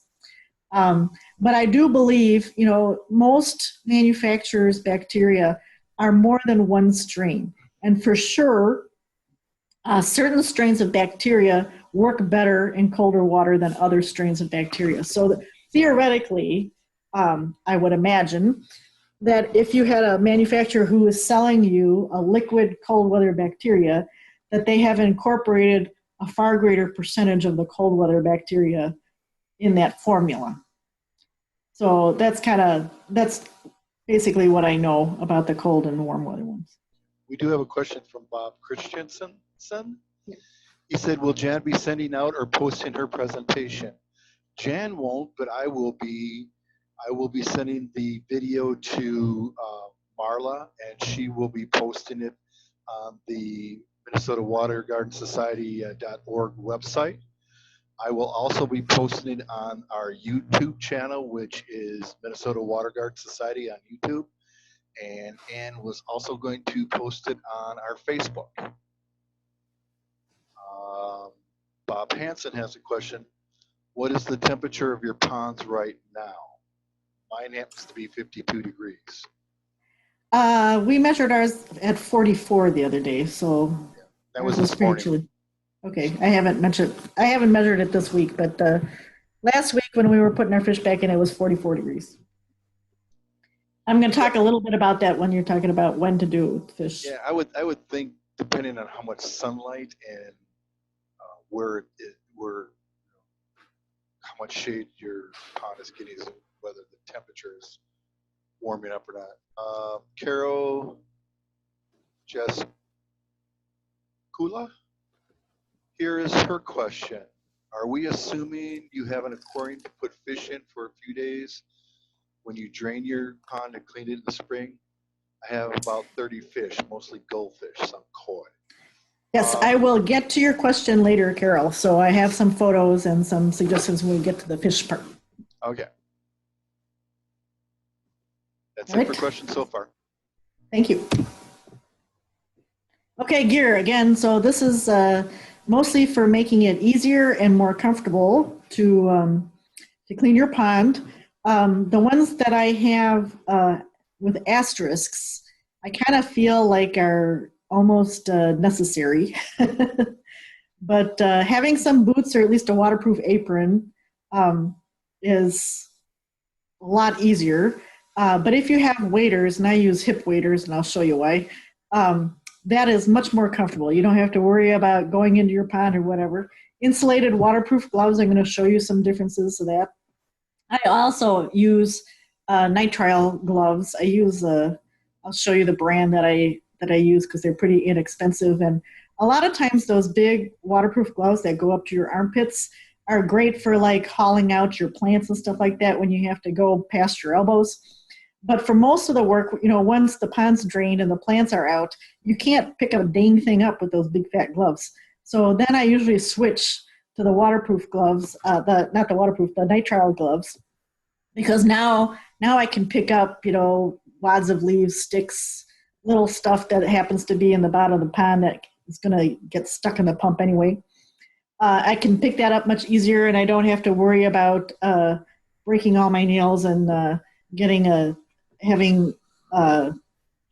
But I do believe, most manufacturers' bacteria are more than one strain. And for sure, certain strains of bacteria work better in colder water than other strains of bacteria. So theoretically, I would imagine that if you had a manufacturer who was selling you a liquid cold weather bacteria, that they have incorporated a far greater percentage of the cold weather bacteria in that formula. So that's basically what I know about the cold and warm weather ones. We do have a question from Bob Christensen. He said, will Jan be sending out or posting her presentation? Jan won't, but I will be sending the video to Marla, and she will be posting it on the Minnesota Water Garden Society.org website. I will also be posting it on our YouTube channel, which is Minnesota Water Garden Society on YouTube. And Ann was also going to post it on our Facebook. Bob Hansen has a question. What is the temperature of your ponds right now? Mine happens to be 52 degrees. We measured ours at 44 the other day, so yeah, that was this morning. Chilly. Okay, I haven't measured it this week, but last week when we were putting our fish back in, it was 44 degrees. I'm going to talk a little bit about that when you're talking about when to do it with fish. Yeah, I would think depending on how much sunlight and how much shade your pond is getting, whether the temperature is warming up or not. Carol Jeskula, here is her question. Are we assuming you have an aquarium to put fish in for a few days when you drain your pond and clean it in the spring? I have about 30 fish, mostly goldfish, some koi. Yes, I will get to your question later, Carol. So I have some photos and some suggestions when we get to the fish part. Okay. That's it for questions so far. Thank you. Okay, gear again. So this is mostly for making it easier and more comfortable to clean your pond. The ones that I have with asterisks, I kind of feel like are almost necessary. But having some boots or at least a waterproof apron is a lot easier. But if you have waders, and I use hip waders, and I'll show you why, that is much more comfortable. You don't have to worry about going into your pond or whatever. Insulated waterproof gloves, I'm going to show you some differences of that. I also use nitrile gloves. I'll show you the brand that I use because they're pretty inexpensive. And a lot of times those big waterproof gloves that go up to your armpits are great for like hauling out your plants and stuff like that when you have to go past your elbows. But for most of the work, once the pond's drained and the plants are out, you can't pick a dang thing up with those big fat gloves. So then I usually switch to the waterproof gloves, the nitrile gloves, because now I can pick up, wads of leaves, sticks, little stuff that happens to be in the bottom of the pond that is going to get stuck in the pump anyway. I can pick that up much easier, and I don't have to worry about breaking all my nails and having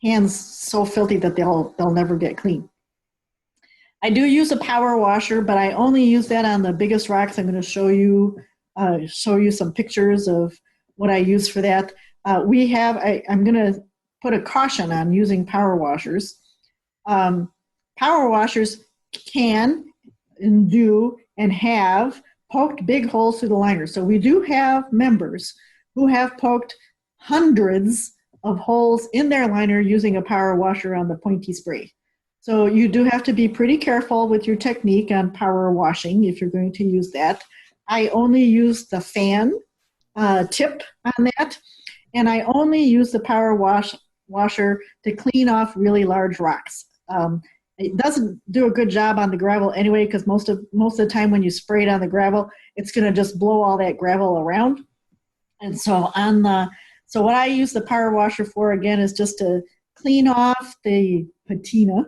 hands so filthy that they'll never get clean. I do use a power washer, but I only use that on the biggest rocks. I'm going to show you some pictures of what I use for that. I'm going to put a caution on using power washers. Power washers can and do and have poked big holes through the liner. So we do have members who have poked hundreds of holes in their liner using a power washer on the pointy spray. So you do have to be pretty careful with your technique on power washing if you're going to use that. I only use the fan tip on that, and I only use the power washer to clean off really large rocks. It doesn't do a good job on the gravel anyway, because most of the time when you spray it on the gravel, it's going to just blow all that gravel around. And so so what I use the power washer for, again, is just to clean off the patina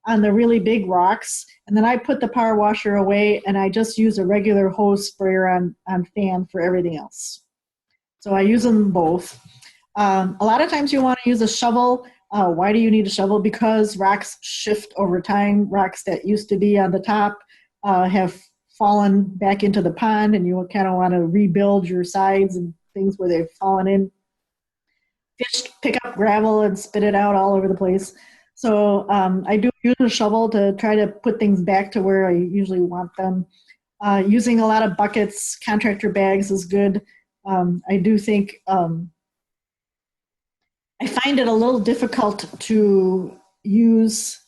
on the really big rocks. And then I put the power washer away, and I just use a regular hose sprayer on fan for everything else. So I use them both. A lot of times you want to use a shovel. Why do you need a shovel? Because rocks shift over time. Rocks that used to be on the top have fallen back into the pond, and you kind of want to rebuild your sides and things where they've fallen in. Fish pick up gravel and spit it out all over the place. So I do use a shovel to try to put things back to where I usually want them. Using a lot of buckets, contractor bags is good. I do think I find it a little difficult to use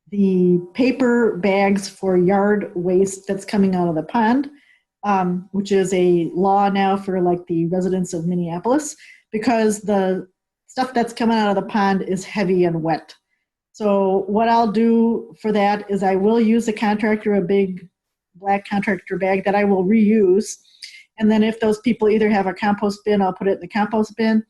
the paper bags for yard waste that's coming out of the pond, which is a law now for like the residents of Minneapolis, because the stuff that's coming out of the pond is heavy and wet. So what I'll do for that is I will use a big black contractor bag that I will reuse. And then if those people either have a compost bin, I'll put it in the compost bin,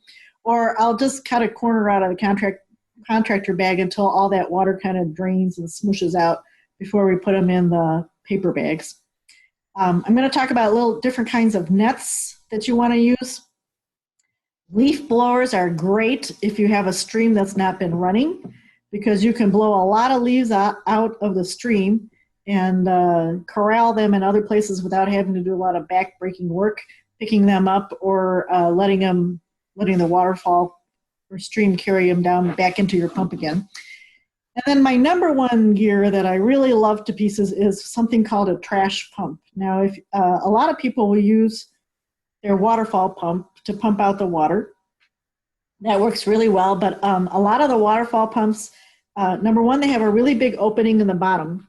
or I'll just cut a corner out of the contractor bag until all that water kind of drains and smooshes out before we put them in the paper bags. I'm going to talk about little different kinds of nets that you want to use. Leaf blowers are great if you have a stream that's not been running, because you can blow a lot of leaves out of the stream and corral them in other places without having to do a lot of back-breaking work, picking them up or letting the waterfall or stream carry them down back into your pump again. And then my number one gear that I really love to pieces is something called a trash pump. Now, if a lot of people will use their waterfall pump to pump out the water. That works really well, but a lot of the waterfall pumps, number one, they have a really big opening in the bottom.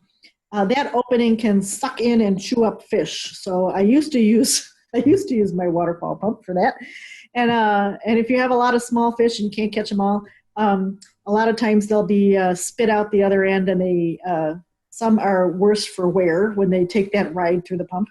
That opening can suck in and chew up fish. So I used to use my waterfall pump for that. And if you have a lot of small fish and you can't catch them all, a lot of times they'll be spit out the other end, and they some are worse for wear when they take that ride through the pump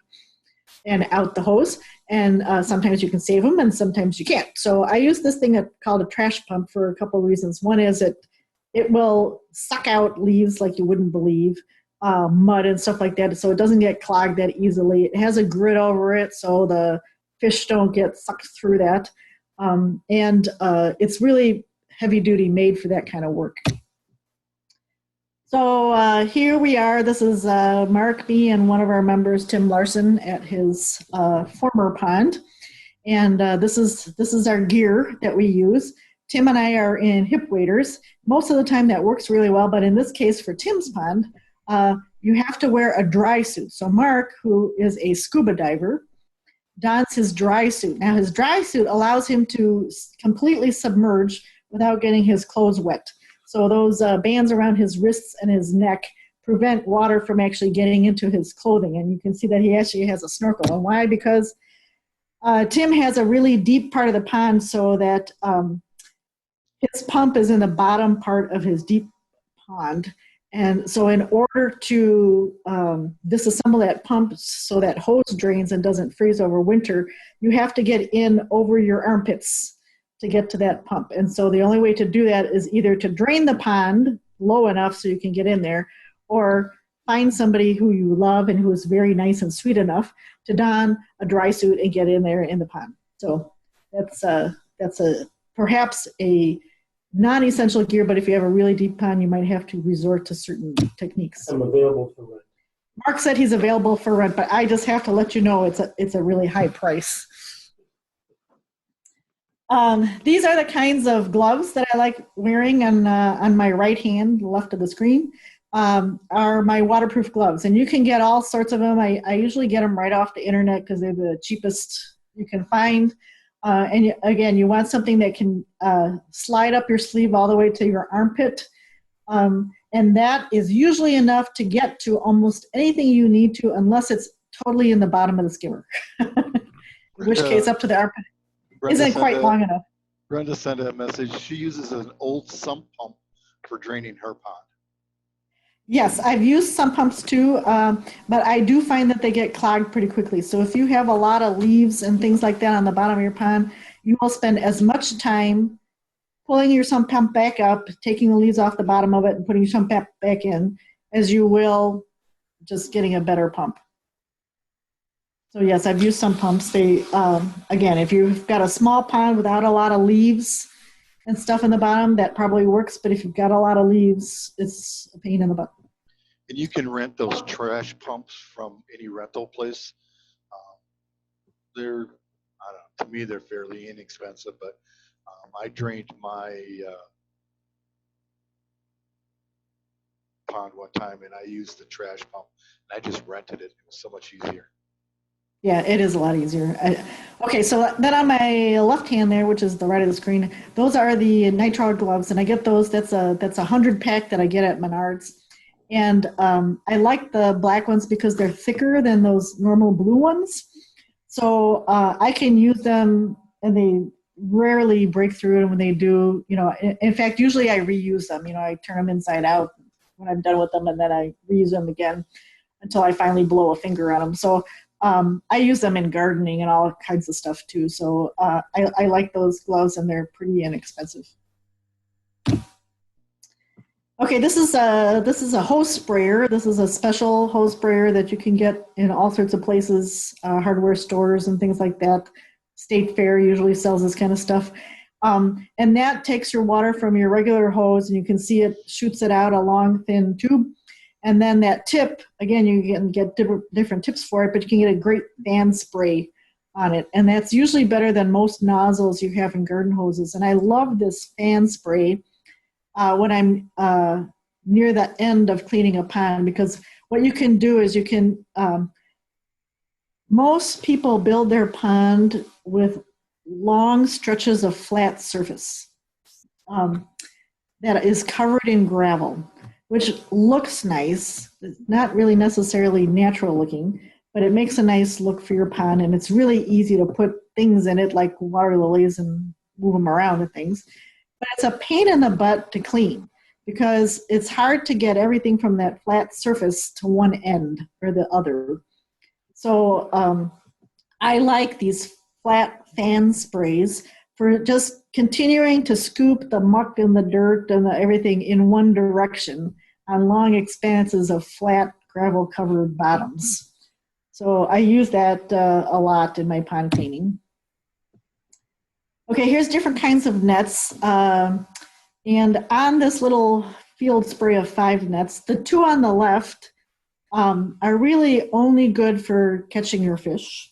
and out the hose. And sometimes you can save them and sometimes you can't. So I use this thing called a trash pump for a couple of reasons. One is it will suck out leaves like you wouldn't believe, mud and stuff like that, so it doesn't get clogged that easily. It has a grid over it so the fish don't get sucked through that. And it's really heavy duty, made for that kind of work. So here we are. This is Mark B. and one of our members, Tim Larson, at his former pond. And this is our gear that we use. Tim and I are in hip waders. Most of the time that works really well, but in this case for Tim's pond, you have to wear a dry suit. So Mark, who is a scuba diver, dons his dry suit. Now his dry suit allows him to completely submerge without getting his clothes wet. So those bands around his wrists and his neck prevent water from actually getting into his clothing. And you can see that he actually has a snorkel. And why? Because Tim has a really deep part of the pond, so that his pump is in the bottom part of his deep pond. And so in order to disassemble that pump so that hose drains and doesn't freeze over winter, you have to get in over your armpits to get to that pump. And so the only way to do that is either to drain the pond low enough so you can get in there, or find somebody who you love and who is very nice and sweet enough to don a dry suit and get in there in the pond. So that's perhaps a non-essential gear, but if you have a really deep pond, you might have to resort to certain techniques. I'm available for rent. Mark said he's available for rent, but I just have to let you know it's a really high price. These are the kinds of gloves that I like wearing on my right hand, left of the screen, are my waterproof gloves. And you can get all sorts of them. I usually get them right off the internet because they're the cheapest you can find. And again, you want something that can slide up your sleeve all the way to your armpit. And that is usually enough to get to almost anything you need to, unless it's totally in the bottom of the skimmer. In which case, up to the armpit isn't quite long enough. Brenda sent a message. She uses an old sump pump for draining her pond. Yes, I've used sump pumps too, but I do find that they get clogged pretty quickly. So if you have a lot of leaves and things like that on the bottom of your pond, you will spend as much time pulling your sump pump back up, taking the leaves off the bottom of it and putting your sump pump back in, as you will just getting a better pump. So yes, I've used sump pumps. They, again, if you've got a small pond without a lot of leaves and stuff in the bottom, that probably works. But if you've got a lot of leaves, it's a pain in the butt. And you can rent those trash pumps from any rental place. They're, I don't know, to me, they're fairly inexpensive, but I drained my pond one time, and I used the trash pump, and I just rented it. It was so much easier. Yeah, it is a lot easier. Okay, so then on my left hand there, which is the right of the screen, those are the nitrile gloves, and I get those. That's a 100 pack that I get at Menards, and I like the black ones because they're thicker than those normal blue ones. So I can use them, and they rarely break through. And when they do, in fact, usually I reuse them. I turn them inside out when I'm done with them, and then I reuse them again until I finally blow a finger on them. So I use them in gardening and all kinds of stuff too. So I like those gloves, and they're pretty inexpensive. Okay, this is a hose sprayer. This is a special hose sprayer that you can get in all sorts of places, hardware stores and things like that. State Fair usually sells this kind of stuff. And that takes your water from your regular hose, and you can see it shoots it out a long, thin tube. And then that tip, again, you can get different tips for it, but you can get a great fan spray on it. And that's usually better than most nozzles you have in garden hoses. And I love this fan spray when I'm near the end of cleaning a pond, because what you can do is most people build their pond with long stretches of flat surface that is covered in gravel, which looks nice. It's not really necessarily natural looking, but it makes a nice look for your pond, and it's really easy to put things in it like water lilies and move them around and things. But it's a pain in the butt to clean because it's hard to get everything from that flat surface to one end or the other. So I like these flat fan sprays for just continuing to scoop the muck and the dirt and everything in one direction on long expanses of flat gravel-covered bottoms. So I use that a lot in my pond cleaning. Okay, here's different kinds of nets. And on this little field spray of 5 nets, the 2 on the left are really only good for catching your fish.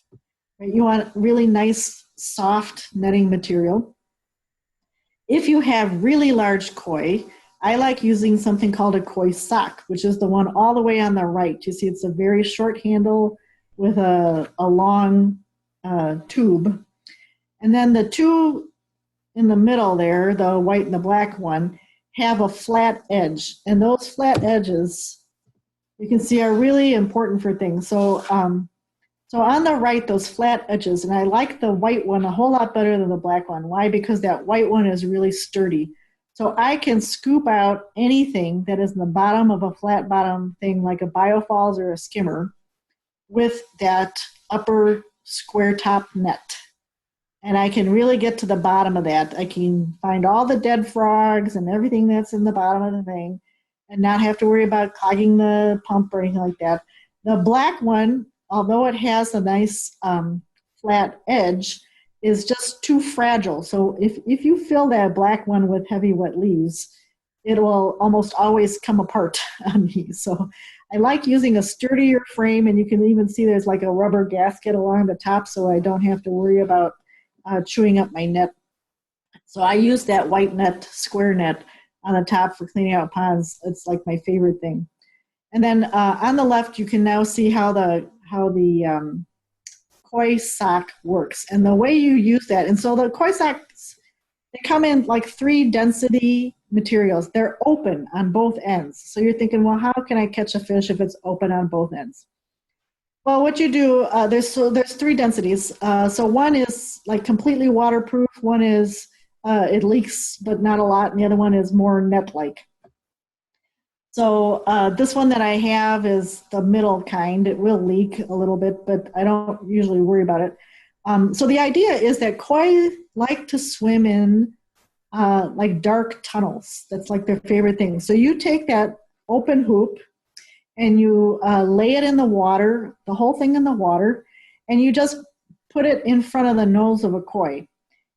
You want really nice, soft netting material. If you have really large koi, I like using something called a koi sock, which is the one all the way on the right. You see it's a very short handle with a long tube. And then the 2 in the middle there, the white and the black one, have a flat edge. And those flat edges, you can see, are really important for things. So on the right, those flat edges, and I like the white one a whole lot better than the black one. Why? Because that white one is really sturdy. So I can scoop out anything that is in the bottom of a flat bottom thing like a biofalls or a skimmer with that upper square top net. And I can really get to the bottom of that. I can find all the dead frogs and everything that's in the bottom of the thing and not have to worry about clogging the pump or anything like that. The black one, although it has a nice flat edge, is just too fragile. So if you fill that black one with heavy wet leaves, it will almost always come apart on me. So I like using a sturdier frame, and you can even see there's like a rubber gasket along the top, so I don't have to worry about chewing up my net. So I use that white net, square net, on the top for cleaning out ponds. It's like my favorite thing. And then on the left, you can now see how the koi sock works and the way you use that. And so the koi socks, they come in like 3 density materials. They're open on both ends. So you're thinking, well, how can I catch a fish if it's open on both ends? Well, what you do, there's 3 densities. So one is like completely waterproof. One is it leaks, but not a lot. And the other one is more net-like. So this one that I have is the middle kind. It will leak a little bit, but I don't usually worry about it. So the idea is that koi like to swim in like dark tunnels. That's like their favorite thing. So you take that open hoop and you lay it in the water, the whole thing in the water, and you just put it in front of the nose of a koi.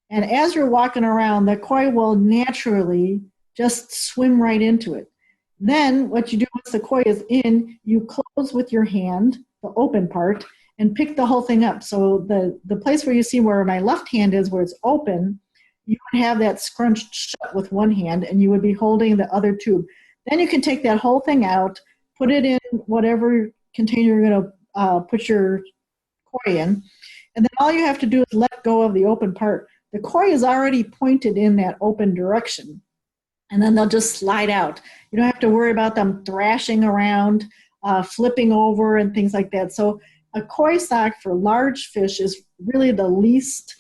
And as you're walking around, the koi will naturally just swim right into it. Then what you do once the koi is in, you close with your hand, the open part, and pick the whole thing up. So the place where you see where my left hand is, where it's open, you would have that scrunched shut with one hand, and you would be holding the other tube. Then you can take that whole thing out, put it in whatever container you're going to put your koi in, and then all you have to do is let go of the open part. The koi is already pointed in that open direction, and then they'll just slide out. You don't have to worry about them thrashing around, flipping over, and things like that. So a koi sock for large fish is really the least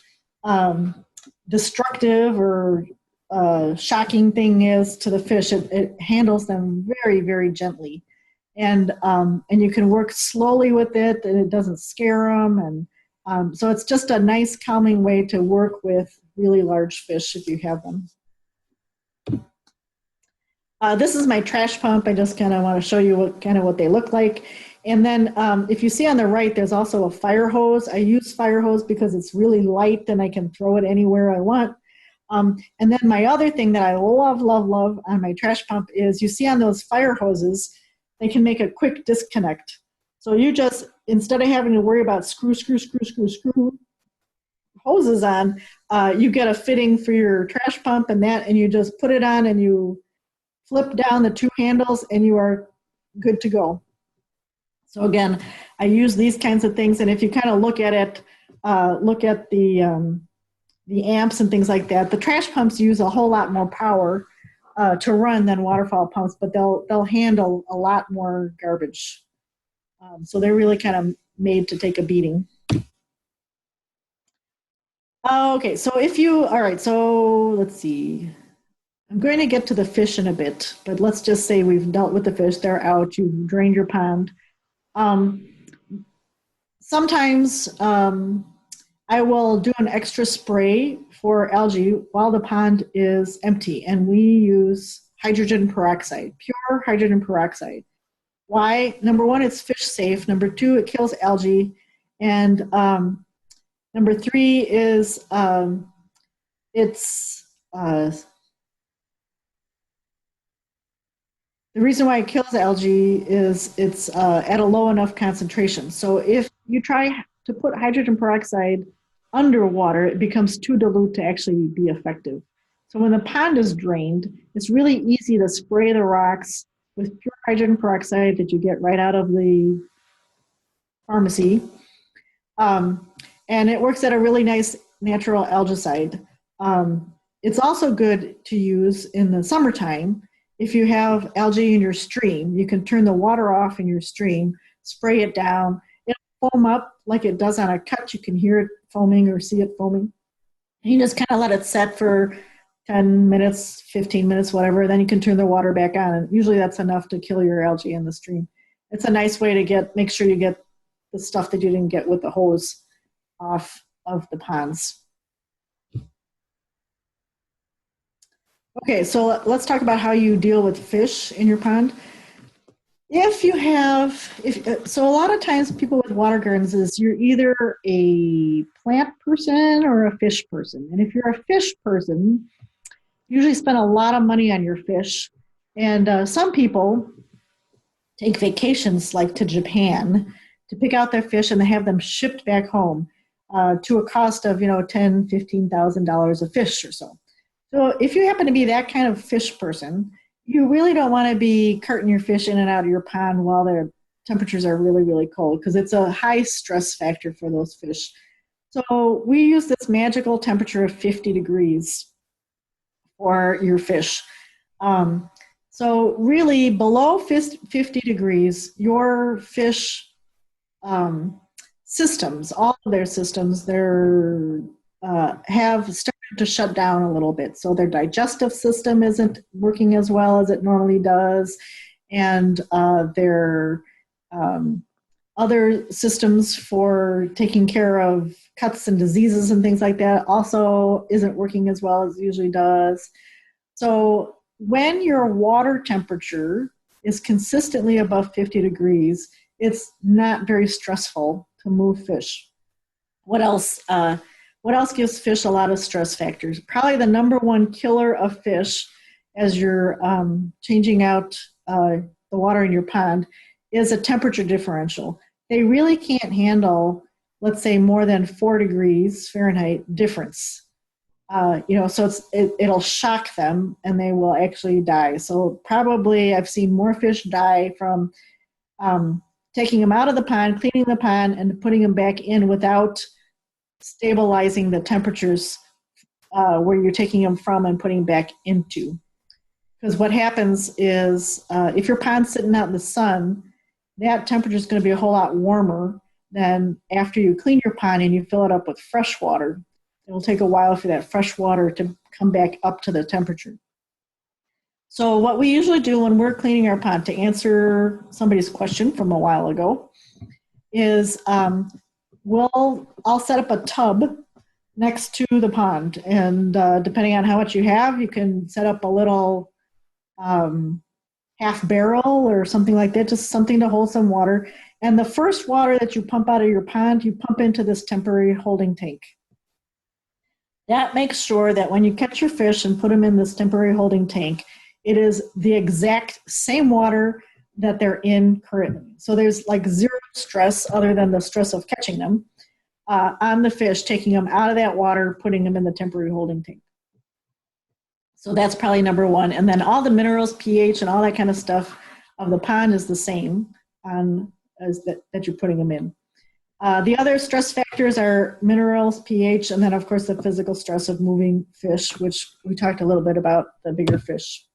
destructive or shocking thing is to the fish. It handles them very, very gently, and you can work slowly with it, and it doesn't scare them. And so it's just a nice calming way to work with really large fish if you have them. This is my trash pump. I just kind of want to show you what they look like. And then if you see on the right, there's also a fire hose. I use fire hose because it's really light and I can throw it anywhere I want. And then my other thing that I love, love, love on my trash pump is you see on those fire hoses, they can make a quick disconnect. So you just, instead of having to worry about screw hoses on, you get a fitting for your trash pump and you just put it on and you flip down the two handles and you are good to go. So again, I use these kinds of things, and if you kind of look at it, look at the amps and things like that, the trash pumps use a whole lot more power to run than waterfall pumps, but they'll handle a lot more garbage. So they're really kind of made to take a beating. Okay, so all right, so let's see. I'm going to get to the fish in a bit, but let's just say we've dealt with the fish. They're out. You've drained your pond. Sometimes I will do an extra spray for algae while the pond is empty, and we use hydrogen peroxide, pure hydrogen peroxide. Why? Number one, it's fish safe. Number two, it kills algae. And number three is the reason why it kills algae is it's at a low enough concentration. So if you try to put hydrogen peroxide underwater, it becomes too dilute to actually be effective. So when the pond is drained, it's really easy to spray the rocks with pure hydrogen peroxide that you get right out of the pharmacy. And it works at a really nice natural algicide. It's also good to use in the summertime. If you have algae in your stream, you can turn the water off in your stream, spray it down. It'll foam up like it does on a cut. You can hear it foaming or see it foaming. And you just kind of let it set for 10 minutes, 15 minutes, whatever. Then you can turn the water back on. And usually that's enough to kill your algae in the stream. It's a nice way to make sure you get the stuff that you didn't get with the hose off of the ponds. Okay, so let's talk about how you deal with fish in your pond. So a lot of times people with water gardens is you're either a plant person or a fish person. And if you're a fish person, you usually spend a lot of money on your fish. And some people take vacations like to Japan to pick out their fish and they have them shipped back home to a cost of, $10,000, $15,000 a fish or so. So if you happen to be that kind of fish person, you really don't want to be carting your fish in and out of your pond while their temperatures are really, really cold because it's a high stress factor for those fish. So we use this magical temperature of 50 degrees for your fish. So really below 50 degrees, your fish systems, all of their systems, have started to shut down a little bit. So their digestive system isn't working as well as it normally does. And their other systems for taking care of cuts and diseases and things like that also isn't working as well as it usually does. So when your water temperature is consistently above 50 degrees, it's not very stressful to move fish. What else gives fish a lot of stress factors? Probably the number one killer of fish as you're changing out the water in your pond is a temperature differential. They really can't handle, let's say, more than 4 degrees Fahrenheit difference. So it'll shock them and they will actually die. So probably I've seen more fish die from taking them out of the pond, cleaning the pond, and putting them back in without stabilizing the temperatures where you're taking them from and putting back into. Because what happens is if your pond's sitting out in the sun, that temperature is going to be a whole lot warmer than after you clean your pond and you fill it up with fresh water. It will take a while for that fresh water to come back up to the temperature. So what we usually do when we're cleaning our pond, to answer somebody's question from a while ago, is I'll set up a tub next to the pond, and depending on how much you have, you can set up a little half barrel or something like that, just something to hold some water. And the first water that you pump out of your pond, you pump into this temporary holding tank. That makes sure that when you catch your fish and put them in this temporary holding tank, it is the exact same water that they're in currently. So there's like zero stress other than the stress of catching them on the fish, taking them out of that water, putting them in the temporary holding tank. So that's probably number one. And then all the minerals, pH, and all that kind of stuff of the pond is the same as that you're putting them in. The other stress factors are minerals, pH, and then, of course, the physical stress of moving fish, which we talked a little bit about, the bigger fish.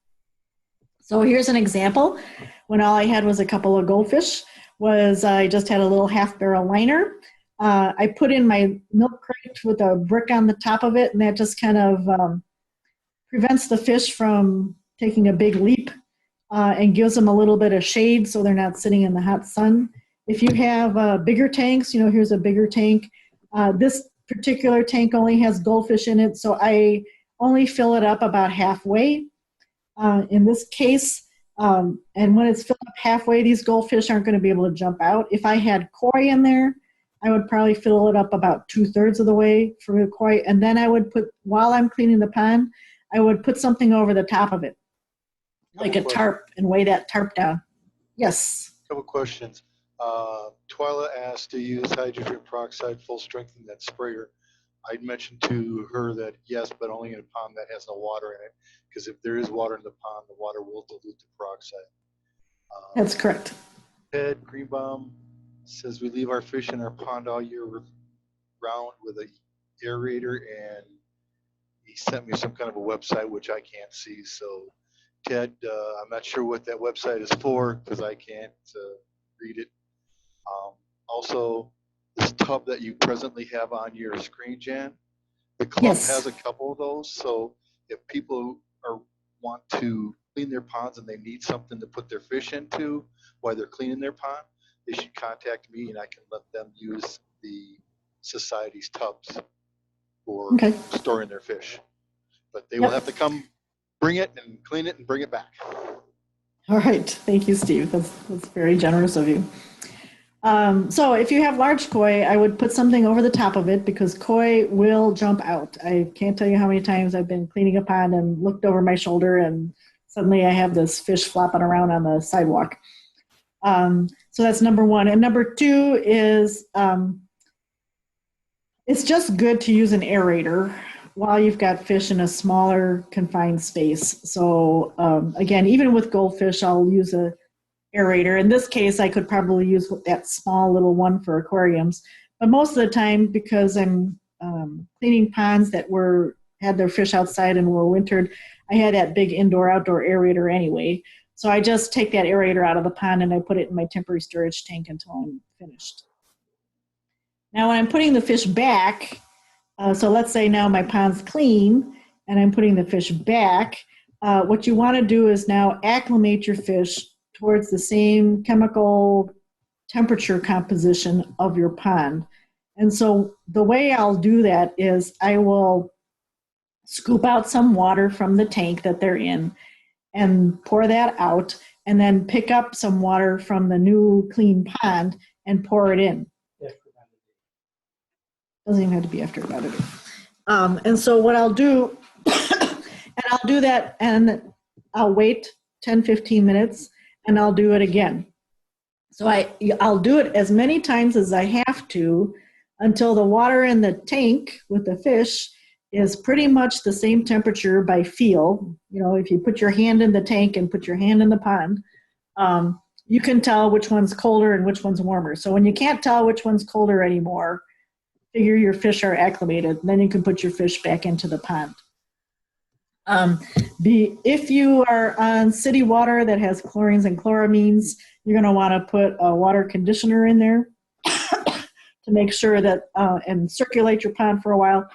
So here's an example. When all I had was a couple of goldfish, I just had a little half-barrel liner. I put in my milk crate with a brick on the top of it, and that just kind of prevents the fish from taking a big leap and gives them a little bit of shade so they're not sitting in the hot sun. If you have bigger tanks, here's a bigger tank. This particular tank only has goldfish in it, so I only fill it up about halfway. In this case, and when it's filled up halfway, these goldfish aren't going to be able to jump out. If I had koi in there, I would probably fill it up about 2/3 of the way for the koi, and then I would while I'm cleaning the pond, I would put something over the top of it, like a tarp, and weigh that tarp down. Yes? Couple questions. Twyla asked to use hydrogen peroxide full strength in that sprayer. I'd mentioned to her that yes, but only in a pond that has no water in it, because if there is water in the pond, the water will dilute the peroxide. That's correct. Ted Greenbaum says we leave our fish in our pond all year round with a aerator, and he sent me some kind of a website which I can't see. So Ted, I'm not sure what that website is for because I can't read it. Also, this tub that you presently have on your screen, Jan, the club has a couple of those. So if people want to clean their ponds and they need something to put their fish into while they're cleaning their pond, they should contact me and I can let them use the society's tubs for storing their fish. But they will have to come bring it and clean it and bring it back. All right. Thank you, Steve. That's very generous of you. So if you have large koi, I would put something over the top of it because koi will jump out. I can't tell you how many times I've been cleaning a pond and looked over my shoulder and suddenly I have this fish flopping around on the sidewalk. So that's number one. And number two is it's just good to use an aerator while you've got fish in a smaller confined space. So again, even with goldfish, I'll use a aerator. In this case, I could probably use that small little one for aquariums. But most of the time, because I'm cleaning ponds that had their fish outside and were wintered, I had that big indoor-outdoor aerator anyway. So I just take that aerator out of the pond and I put it in my temporary storage tank until I'm finished. Now when I'm putting the fish back, so let's say now my pond's clean and I'm putting the fish back, what you want to do is now acclimate your fish towards the same chemical temperature composition of your pond. And so the way I'll do that is I will scoop out some water from the tank that they're in and pour that out, and then pick up some water from the new clean pond and pour it in. Doesn't even have to be after about a day. And so what I'll do, and I'll do that, and I'll wait 10, 15 minutes, and I'll do it again. So I'll do it as many times as I have to until the water in the tank with the fish is pretty much the same temperature by feel. You know, if you put your hand in the tank and put your hand in the pond, you can tell which one's colder and which one's warmer. So when you can't tell which one's colder anymore, figure your fish are acclimated, and then you can put your fish back into the pond. If you are on city water that has chlorines and chloramines, you're going to want to put a water conditioner in there to make sure that, and circulate your pond for a while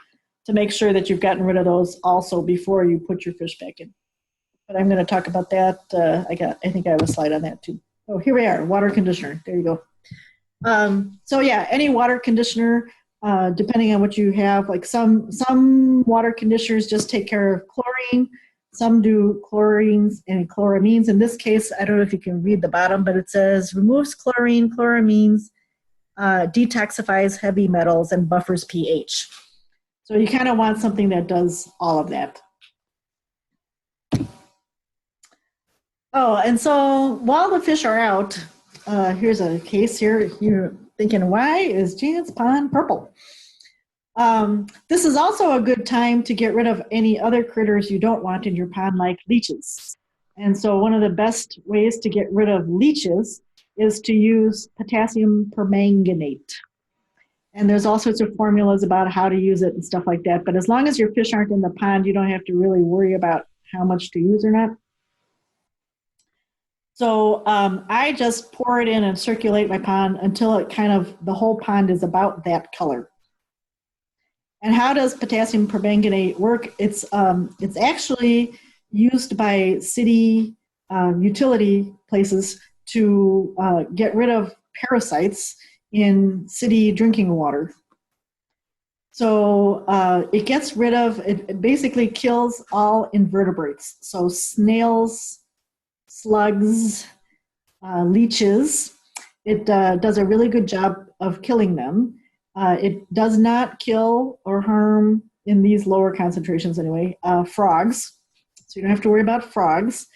to make sure that you've gotten rid of those also before you put your fish back in. But I'm going to talk about that. I think I have a slide on that too. Oh, here we are, water conditioner. There you go. So yeah, any water conditioner, depending on what you have, like some water conditioners just take care of chlorine, some do chlorines and chloramines. In this case, I don't know if you can read the bottom, but it says removes chlorine, chloramines, detoxifies heavy metals, and buffers pH. So you kind of want something that does all of that. Oh, and so while the fish are out, here's a case here. You're thinking, why is Jan's pond purple? This is also a good time to get rid of any other critters you don't want in your pond, like leeches. And so one of the best ways to get rid of leeches is to use potassium permanganate. And there's all sorts of formulas about how to use it and stuff like that. But as long as your fish aren't in the pond, you don't have to really worry about how much to use or not. So I just pour it in and circulate my pond until it the whole pond is about that color. And how does potassium permanganate work? It's actually used by city utility places to get rid of parasites in city drinking water. So it basically kills all invertebrates. So snails, slugs, leeches. It does a really good job of killing them. It does not kill or harm, in these lower concentrations anyway, frogs. So you don't have to worry about frogs.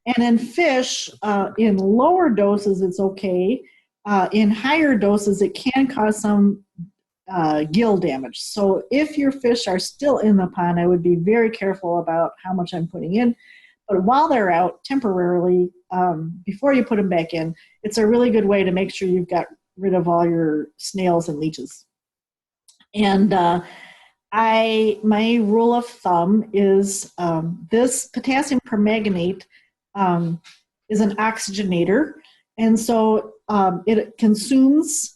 And in fish, in lower doses, it's okay. In higher doses, it can cause some gill damage. So if your fish are still in the pond, I would be very careful about how much I'm putting in. But while they're out temporarily, before you put them back in, it's a really good way to make sure you've got rid of all your snails and leeches. And my rule of thumb is this potassium permanganate is an oxygenator. And so it consumes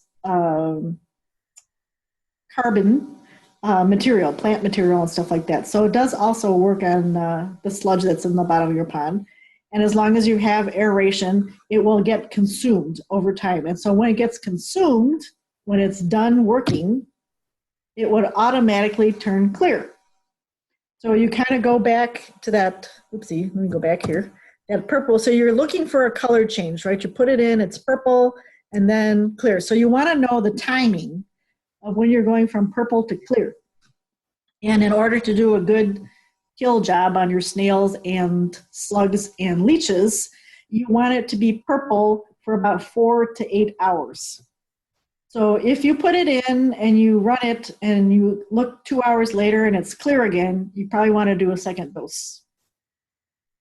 carbon material, plant material and stuff like that. So it does also work on the sludge that's in the bottom of your pond. And as long as you have aeration, it will get consumed over time. And so when it gets consumed, when it's done working, it would automatically turn clear. So you kind of go back to that, oopsie, let me go back here, that purple. So you're looking for a color change, right? You put it in, it's purple, and then clear. So you want to know the timing of when you're going from purple to clear. And in order to do a good kill job on your snails and slugs and leeches, you want it to be purple for about 4 to 8 hours. So if you put it in and you run it and you look 2 hours later and it's clear again, you probably want to do a second dose.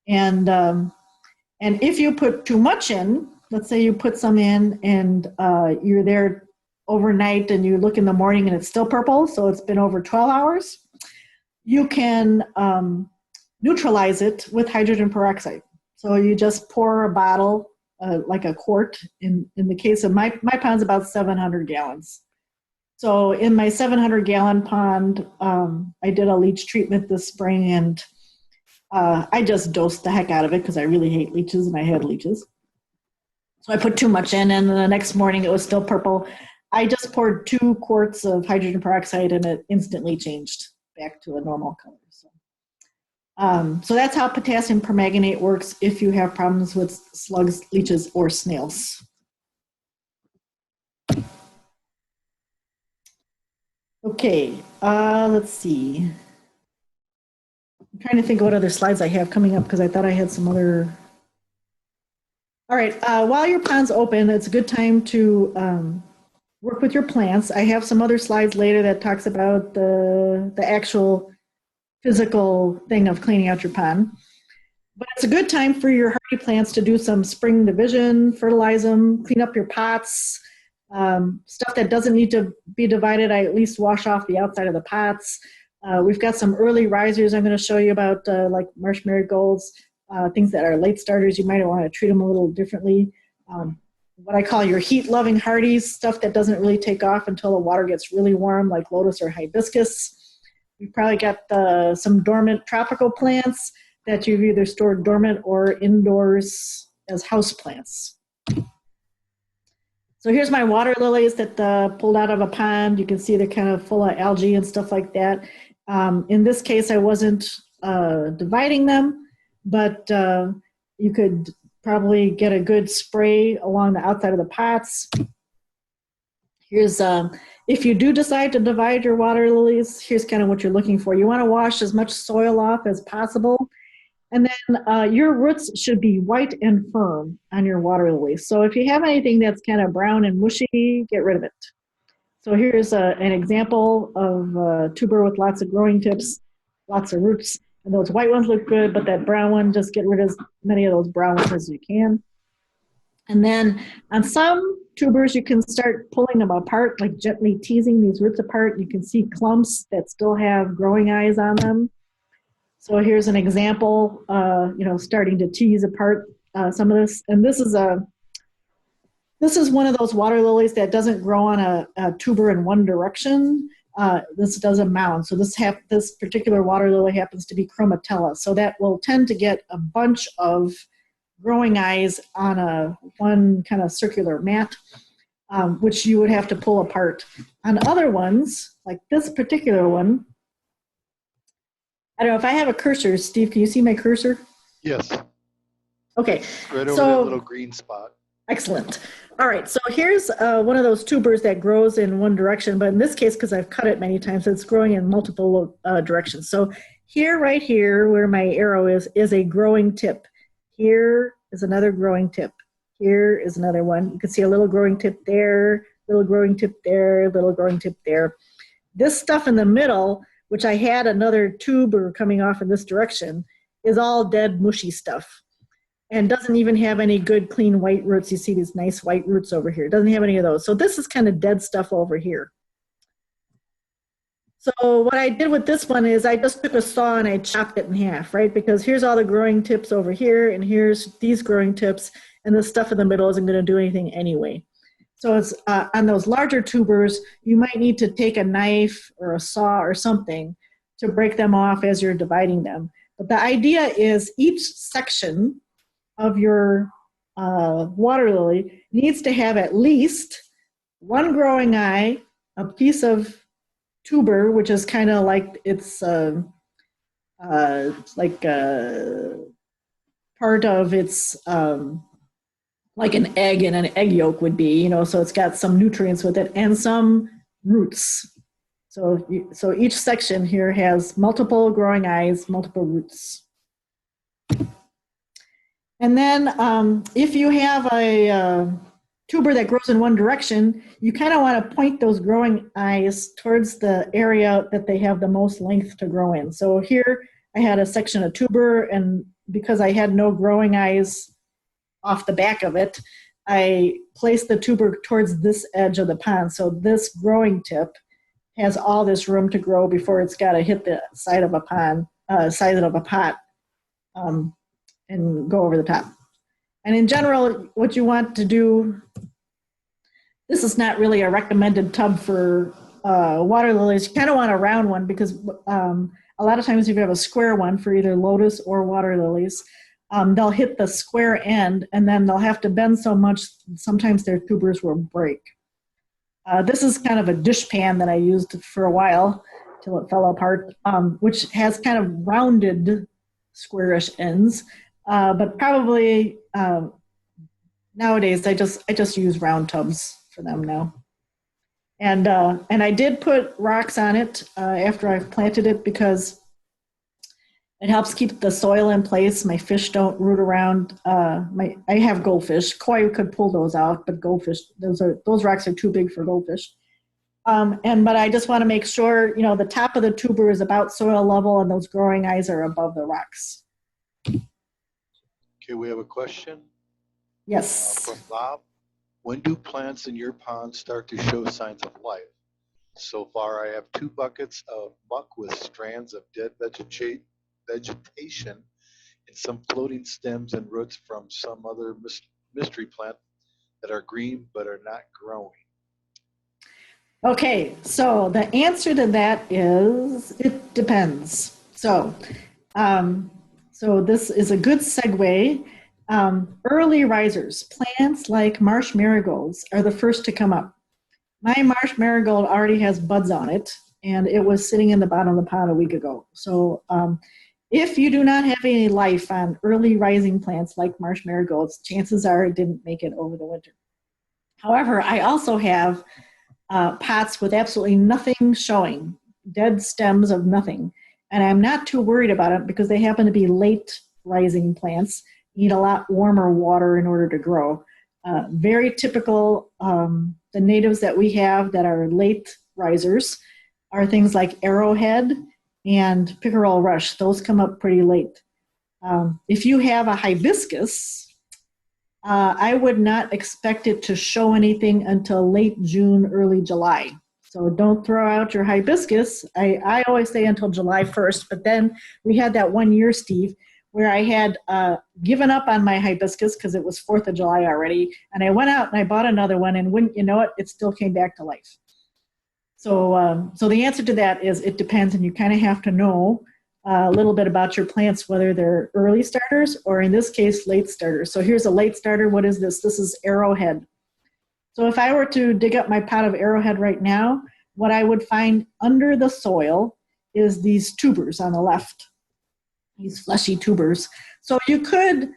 And if you put too much in, let's say you put some in and you're there overnight and you look in the morning and it's still purple, so it's been over 12 hours, you can neutralize it with hydrogen peroxide. So you just pour a bottle, like a quart, in the case of my pond's about 700 gallons. So in my 700-gallon pond, I did a leech treatment this spring, and I just dosed the heck out of it because I really hate leeches and I had leeches. So I put too much in, and then the next morning it was still purple. I just poured 2 quarts of hydrogen peroxide and it instantly changed back to a normal color. So that's how potassium permanganate works if you have problems with slugs, leeches, or snails. Okay, let's see. I'm trying to think of what other slides I have coming up because I thought I had some other. All right, while your pond's open, it's a good time to work with your plants. I have some other slides later that talks about the actual physical thing of cleaning out your pond. But it's a good time for your hardy plants to do some spring division, fertilize them, clean up your pots. Stuff that doesn't need to be divided, I at least wash off the outside of the pots. We've got some early risers I'm going to show you about, like marsh marigolds, things that are late starters. You might want to treat them a little differently. What I call your heat-loving hardies, stuff that doesn't really take off until the water gets really warm, like lotus or hibiscus. We've probably got some dormant tropical plants that you've either stored dormant or indoors as house plants. So here's my water lilies that pulled out of a pond. You can see they're kind of full of algae and stuff like that. In this case, I wasn't dividing them, but you could probably get a good spray along the outside of the pots. Here's, if you do decide to divide your water lilies, here's kind of what you're looking for. You want to wash as much soil off as possible. And then your roots should be white and firm on your water lilies. So if you have anything that's kind of brown and mushy, get rid of it. So here's an example of a tuber with lots of growing tips, lots of roots. And those white ones look good, but that brown one, just get rid of as many of those brown ones as you can. And then on some tubers, you can start pulling them apart, like gently teasing these roots apart. You can see clumps that still have growing eyes on them. So here's an example, starting to tease apart some of this. And this is one of those water lilies that doesn't grow on a tuber in one direction. This does a mound. So this particular water lily happens to be chromatella. So that will tend to get a bunch of growing eyes on one kind of circular mat, which you would have to pull apart. On other ones, like this particular one, I don't know if I have a cursor. Steve, can you see my cursor? Yes. Okay. Right over that little green spot. Excellent. All right. So here's one of those tubers that grows in one direction, but in this case, because I've cut it many times, it's growing in multiple directions. So here, right here, where my arrow is a growing tip. Here is another growing tip. Here is another one. You can see a little growing tip there, little growing tip there, little growing tip there. This stuff in the middle, which I had another tuber coming off in this direction, is all dead, mushy stuff and doesn't even have any good, clean white roots. You see these nice white roots over here. It doesn't have any of those. So this is kind of dead stuff over here. So what I did with this one is I just took a saw and I chopped it in half, right? Because here's all the growing tips over here, and here's these growing tips, and the stuff in the middle isn't going to do anything anyway. So it's on those larger tubers, you might need to take a knife or a saw or something to break them off as you're dividing them. But the idea is each section of your water lily needs to have at least one growing eye, a piece of tuber, which is kind of like it's part of its like an egg and an egg yolk would be, so it's got some nutrients with it and some roots. So each section here has multiple growing eyes, multiple roots. And then if you have a tuber that grows in one direction, you kind of want to point those growing eyes towards the area that they have the most length to grow in. So here I had a section of tuber, and because I had no growing eyes off the back of it, I placed the tuber towards this edge of the pond. So this growing tip has all this room to grow before it's got to hit the side of a pond, side of a pot, and go over the top. And in general, what you want to do, this is not really a recommended tub for water lilies. You kind of want a round one because a lot of times if you have a square one for either lotus or water lilies, they'll hit the square end and then they'll have to bend so much, sometimes their tubers will break. This is kind of a dish pan that I used for a while till it fell apart, which has kind of rounded squarish ends. But probably nowadays I just use round tubs for them now. And I did put rocks on it after I've planted it because it helps keep the soil in place. My fish don't root around. I have goldfish. Koi could pull those out, but goldfish, those rocks are too big for goldfish. But I just want to make sure, the top of the tuber is about soil level and those growing eyes are above the rocks. Okay, we have a question Yes. from Bob. When do plants in your pond start to show signs of life? So far, I have 2 buckets of muck with strands of dead vegetation and some floating stems and roots from some other mystery plant that are green but are not growing. Okay, so the answer to that is it depends. So this is a good segue. Early risers, plants like marsh marigolds are the first to come up. My marsh marigold already has buds on it, and it was sitting in the bottom of the pond a week ago. So if you do not have any life on early rising plants like marsh marigolds, chances are it didn't make it over the winter. However, I also have pots with absolutely nothing showing, dead stems of nothing. And I'm not too worried about it because they happen to be late rising plants, need a lot warmer water in order to grow. Very typical, the natives that we have that are late risers are things like arrowhead and pickerel rush. Those come up pretty late. If you have a hibiscus, I would not expect it to show anything until late June, early July. So don't throw out your hibiscus. I always say until July 1st, but then we had that 1 year, Steve, where I had given up on my hibiscus because it was 4th of July already. And I went out and I bought another one, and wouldn't you know it, it still came back to life. So the answer to that is it depends, and you kind of have to know a little bit about your plants, whether they're early starters or in this case, late starters. So here's a late starter. What is this? This is arrowhead. So if I were to dig up my pot of arrowhead right now, what I would find under the soil is these tubers on the left, these fleshy tubers. So you could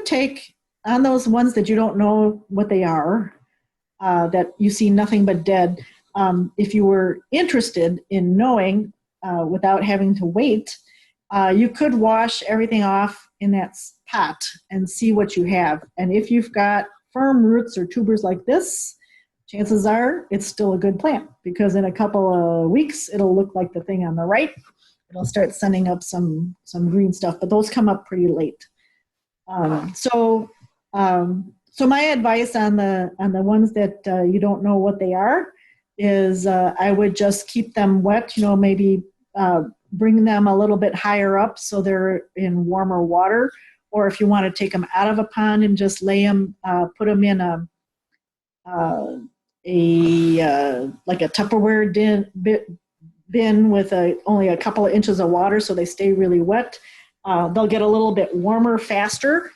take on those ones that you don't know what they are, that you see nothing but dead. If you were interested in knowing without having to wait, you could wash everything off in that pot and see what you have. And if you've got firm roots or tubers like this, chances are it's still a good plant because in a couple of weeks, it'll look like the thing on the right. It'll start sending up some green stuff, but those come up pretty late. So my advice on the ones that you don't know what they are is I would just keep them wet, maybe bring them a little bit higher up so they're in warmer water. Or if you want to take them out of a pond and just lay them, put them in like a Tupperware bin with only a couple of inches of water so they stay really wet. They'll get a little bit warmer faster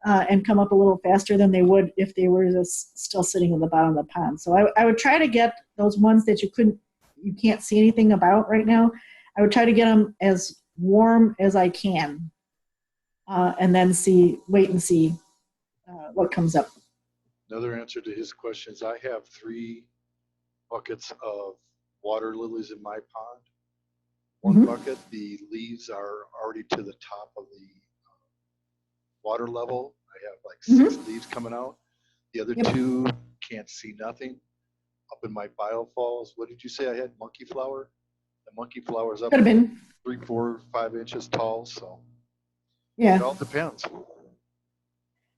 and come up a little faster than they would if they were just still sitting in the bottom of the pond. So I would try to get those ones that you can't see anything about right now. I would try to get them as warm as I can, and then wait and see what comes up. Another answer to his question is I have 3 buckets of water lilies in my pond. One bucket, the leaves are already to the top of the water level. I have like 6 leaves coming out. The other 2 can't see nothing. Up in my biofalls, what did you say I had? Monkey flower? The monkey flower is up 3, 4, 5 inches tall. So yeah, it all depends.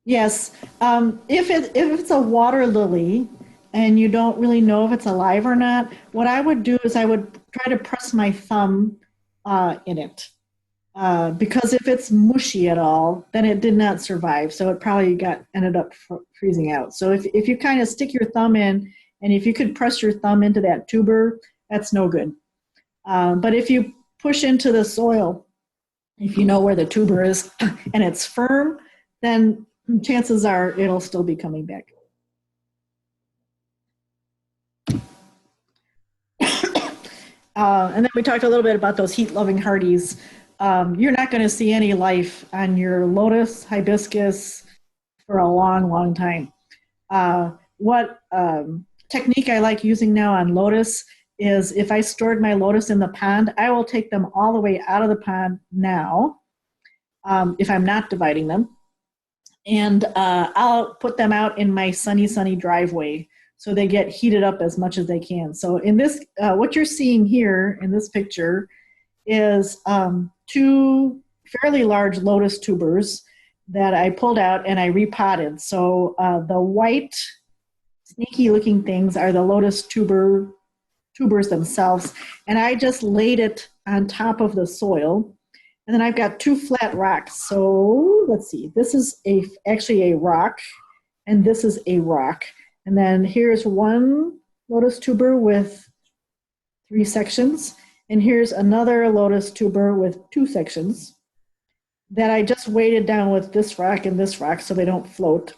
Yes. If it's a water lily and you don't really know if it's alive or not, what I would do is I would try to press my thumb in it. Because if it's mushy at all, then it did not survive. So it probably ended up freezing out. So if you kind of stick your thumb in, and if you could press your thumb into that tuber, that's no good. But if you push into the soil, if you know where the tuber is and it's firm, then chances are it'll still be coming back. And then we talked a little bit about those heat-loving hardies. You're not going to see any life on your lotus, hibiscus for a long, long time. What technique I like using now on lotus is if I stored my lotus in the pond, I will take them all the way out of the pond now, if I'm not dividing them. And I'll put them out in my sunny driveway. so they get heated up as much as they can. So in this, what you're seeing here in this picture is two fairly large lotus tubers that I pulled out and I repotted. So the white snaky looking things are the lotus tubers themselves, and I just laid it on top of the soil. And then I've got two flat rocks. So let's see, this is actually a rock, and this is a rock. And then here's one lotus tuber with 3 sections, and here's another lotus tuber with 2 sections that I just weighted down with this rock and this rock so they don't float.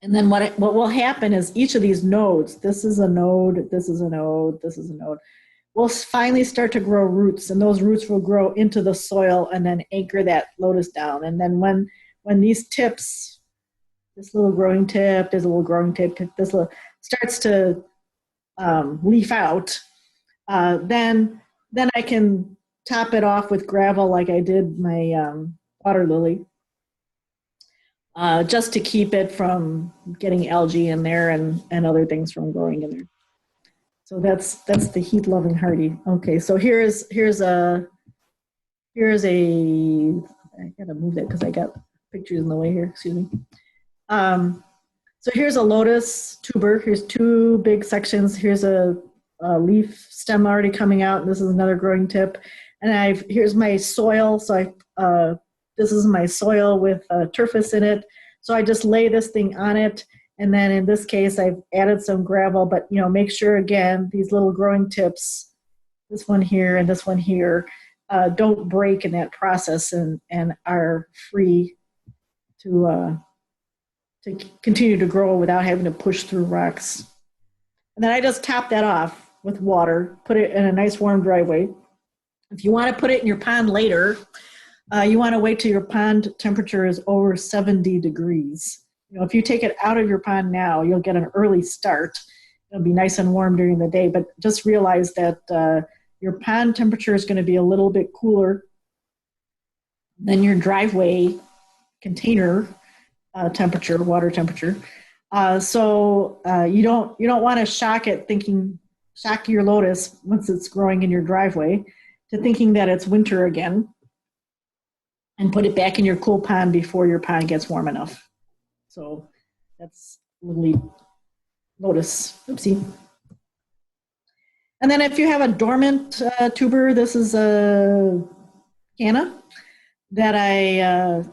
And then what will happen is each of these nodes, this is a node, this is a node, this is a node, will finally start to grow roots, and those roots will grow into the soil and then anchor that lotus down. And then when these tips, this little growing tip, there's a little growing tip, this little starts to leaf out, then I can top it off with gravel like I did my water lily, just to keep it from getting algae in there and other things from growing in there. So that's the heat loving hardy. Okay, so here's a I gotta move that because I got pictures in the way here. Excuse me. So here's a lotus tuber. Here's 2 big sections. Here's a leaf stem already coming out, and this is another growing tip. And here's my soil. So this is my soil with turfus in it. So I just lay this thing on it. And then in this case, I've added some gravel, but make sure again, these little growing tips, this one here and this one here, don't break in that process and are free to continue to grow without having to push through rocks. And then I just top that off with water, put it in a nice warm driveway. If you want to put it in your pond later, you want to wait till your pond temperature is over 70 degrees. If you take it out of your pond now, you'll get an early start. It'll be nice and warm during the day, but just realize that your pond temperature is going to be a little bit cooler than your driveway container temperature, water temperature. So you don't want to shock your lotus once it's growing in your driveway to thinking that it's winter again, and put it back in your cool pond before your pond gets warm enough. So that's lily lotus. Oopsie. And then if you have a dormant tuber, this is a canna that I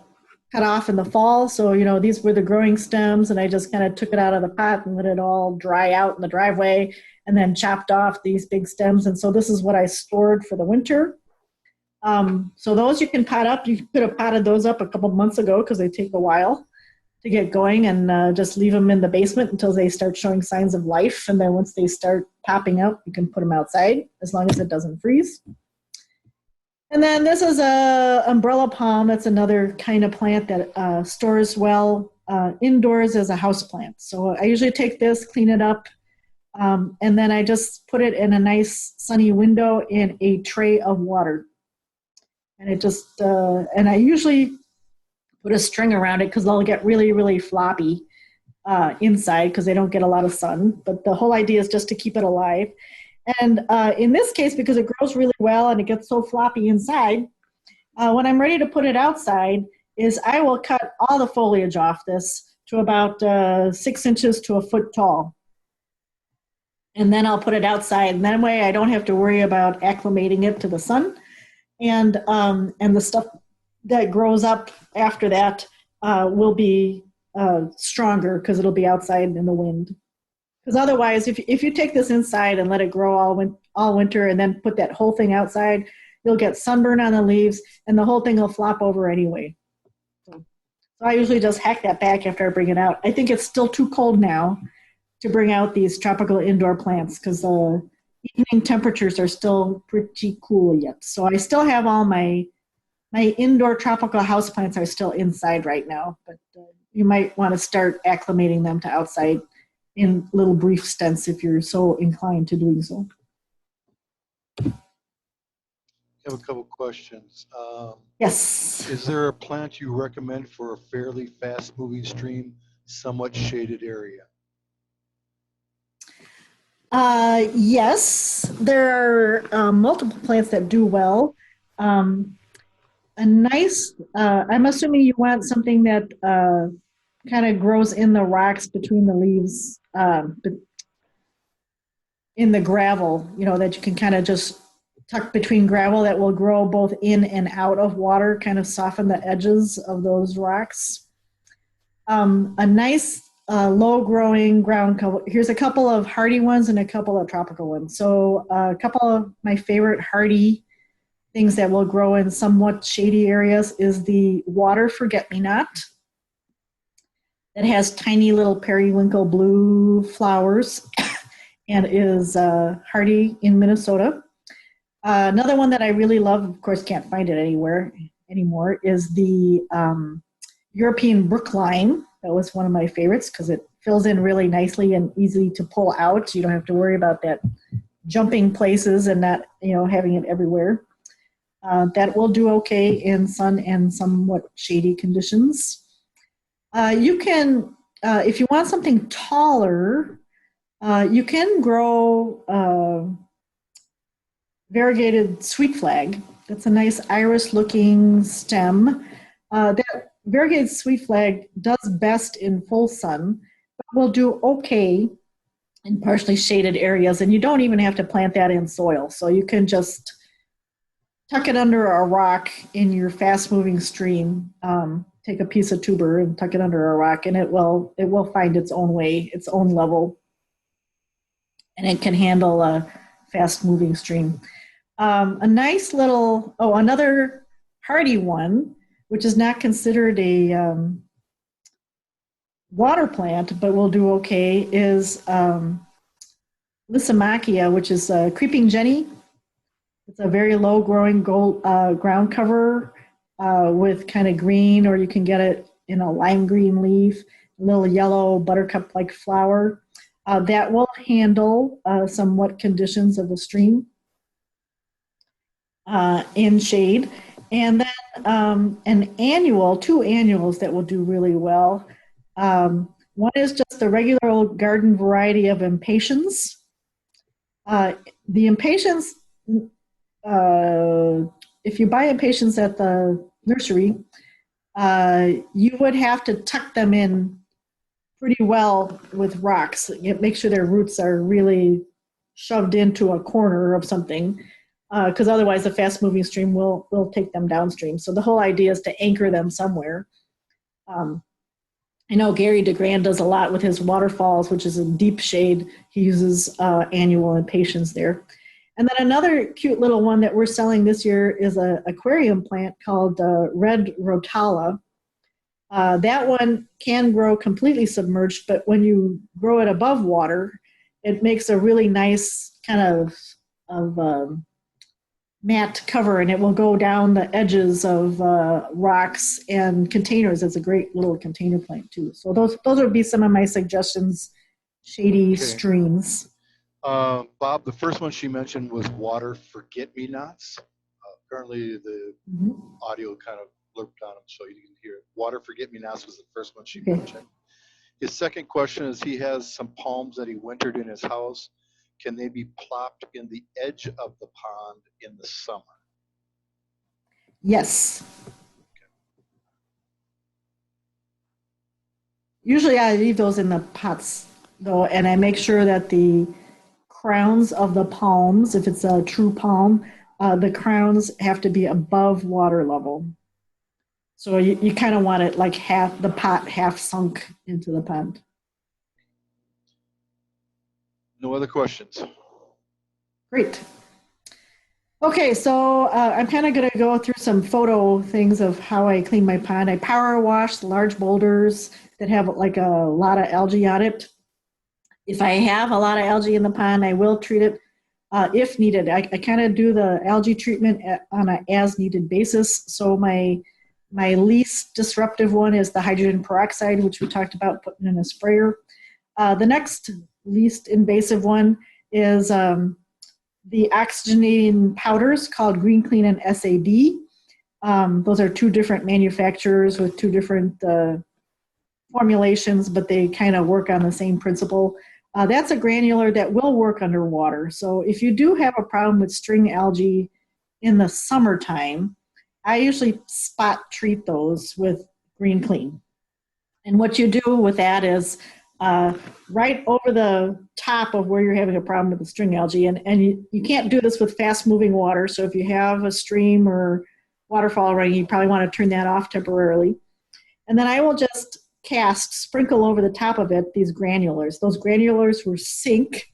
cut off in the fall. So, these were the growing stems, and I just kind of took it out of the pot and let it all dry out in the driveway, and then chopped off these big stems. And so this is what I stored for the winter. So those you can pot up. You could have potted those up a couple months ago because they take a while to get going, and just leave them in the basement until they start showing signs of life. And then once they start popping up, you can put them outside as long as it doesn't freeze. And then this is a umbrella palm. That's another kind of plant that stores well indoors as a house plant. So I usually take this, clean it up, and then I just put it in a nice sunny window in a tray of water. And it just, and I usually put a string around it because they'll get really, really floppy inside because they don't get a lot of sun. But the whole idea is just to keep it alive. And in this case, because it grows really well and it gets so floppy inside, when I'm ready to put it outside, is I will cut all the foliage off this to about 6 inches to a foot tall. And then I'll put it outside. And that way I don't have to worry about acclimating it to the sun. And the stuff that grows up after that will be stronger because it'll be outside in the wind. Because otherwise, if you take this inside and let it grow all winter and then put that whole thing outside, you'll get sunburn on the leaves and the whole thing will flop over anyway. So I usually just hack that back after I bring it out. I think it's still too cold now to bring out these tropical indoor plants because evening temperatures are still pretty cool yet. So I still have all my indoor tropical houseplants are still inside right now, but you might want to start acclimating them to outside in little brief stints if you're so inclined to doing so. I have a couple questions. Yes. Is there a plant you recommend for a fairly fast-moving stream, somewhat shaded area? Yes, there are multiple plants that do well. Um, I'm assuming you want something that kind of grows in the rocks between the leaves, in the gravel, that you can kind of just tuck between gravel that will grow both in and out of water, kind of soften the edges of those rocks. A nice low growing ground cover. Here's a couple of hardy ones and a couple of tropical ones. So a couple of my favorite hardy things that will grow in somewhat shady areas is the water forget-me-not. It has tiny little periwinkle blue flowers and is hardy in Minnesota. Another one that I really love, of course, can't find it anywhere anymore, is the European brookline. That was one of my favorites because it fills in really nicely and easy to pull out. You don't have to worry about that jumping places and not, having it everywhere. That will do okay in sun and somewhat shady conditions. You can, if you want something taller, you can grow variegated sweet flag. That's a nice iris-looking stem. That variegated sweet flag does best in full sun, but will do okay in partially shaded areas. And you don't even have to plant that in soil. So you can just tuck it under a rock in your fast-moving stream. Take a piece of tuber and tuck it under a rock, and it will find its own way, its own level, and it can handle a fast-moving stream. A nice little another hardy one, which is not considered a water plant, but will do okay, is Lysimachia, which is a creeping jenny. It's a very low growing ground cover with kind of green, or you can get it in a lime green leaf, a little yellow buttercup like flower. That will handle some wet conditions of a stream in shade. And then two annuals that will do really well. One is just the regular old garden variety of impatiens. The impatiens, if you buy impatiens at the nursery, you would have to tuck them in pretty well with rocks. Make sure their roots are really shoved into a corner of something, because otherwise the fast-moving stream will take them downstream. So the whole idea is to anchor them somewhere. I know Gary DeGrand does a lot with his waterfalls, which is in deep shade. He uses annual impatiens there. And then another cute little one that we're selling this year is an aquarium plant called red rotala. That one can grow completely submerged, but when you grow it above water, it makes a really nice kind of matte cover, and it will go down the edges of rocks and containers. It's a great little container plant too. So those would be some of my suggestions. Shady streams. Bob, the first one she mentioned was water forget-me-nots. Apparently the audio kind of blurped on him, so you didn't hear it. Water forget-me-nots was the first one she mentioned. His second question is he has some palms that he wintered in his house. Can they be plopped in the edge of the pond in the summer? Yes. Okay. Usually I leave those in the pots, though, and I make sure that the crowns of the palms, if it's a true palm, the crowns have to be above water level. So you kind of want it like the pot half sunk into the pond. No other questions. Great. Okay, so I'm kind of going to go through some photo things of how I clean my pond. I power wash large boulders that have like a lot of algae on it. If I have a lot of algae in the pond, I will treat it if needed. I kind of do the algae treatment on an as-needed basis. So my least disruptive one is the hydrogen peroxide, which we talked about putting in a sprayer. The next least invasive one is the oxygenating powders called Green Clean and SAD. Those are two different manufacturers with two different formulations, but they kind of work on the same principle. That's a granular that will work underwater. So if you do have a problem with string algae in the summertime, I usually spot treat those with Green Clean. And what you do with that is right over the top of where you're having a problem with the string algae, and you can't do this with fast moving water. So if you have a stream or waterfall running, you probably want to turn that off temporarily. And then I will just sprinkle over the top of it these granulars. Those granulars will sink,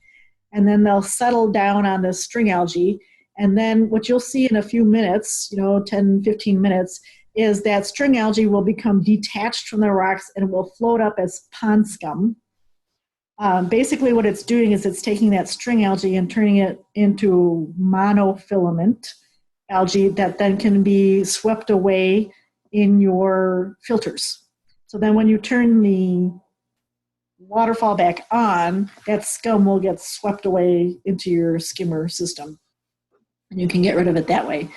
and then they'll settle down on the string algae. And then what you'll see in a few minutes, 10, 15 minutes, is that string algae will become detached from the rocks and will float up as pond scum. Basically what it's doing is it's taking that string algae and turning it into monofilament algae that then can be swept away in your filters. So then when you turn the waterfall back on, that scum will get swept away into your skimmer system. And you can get rid of it that way.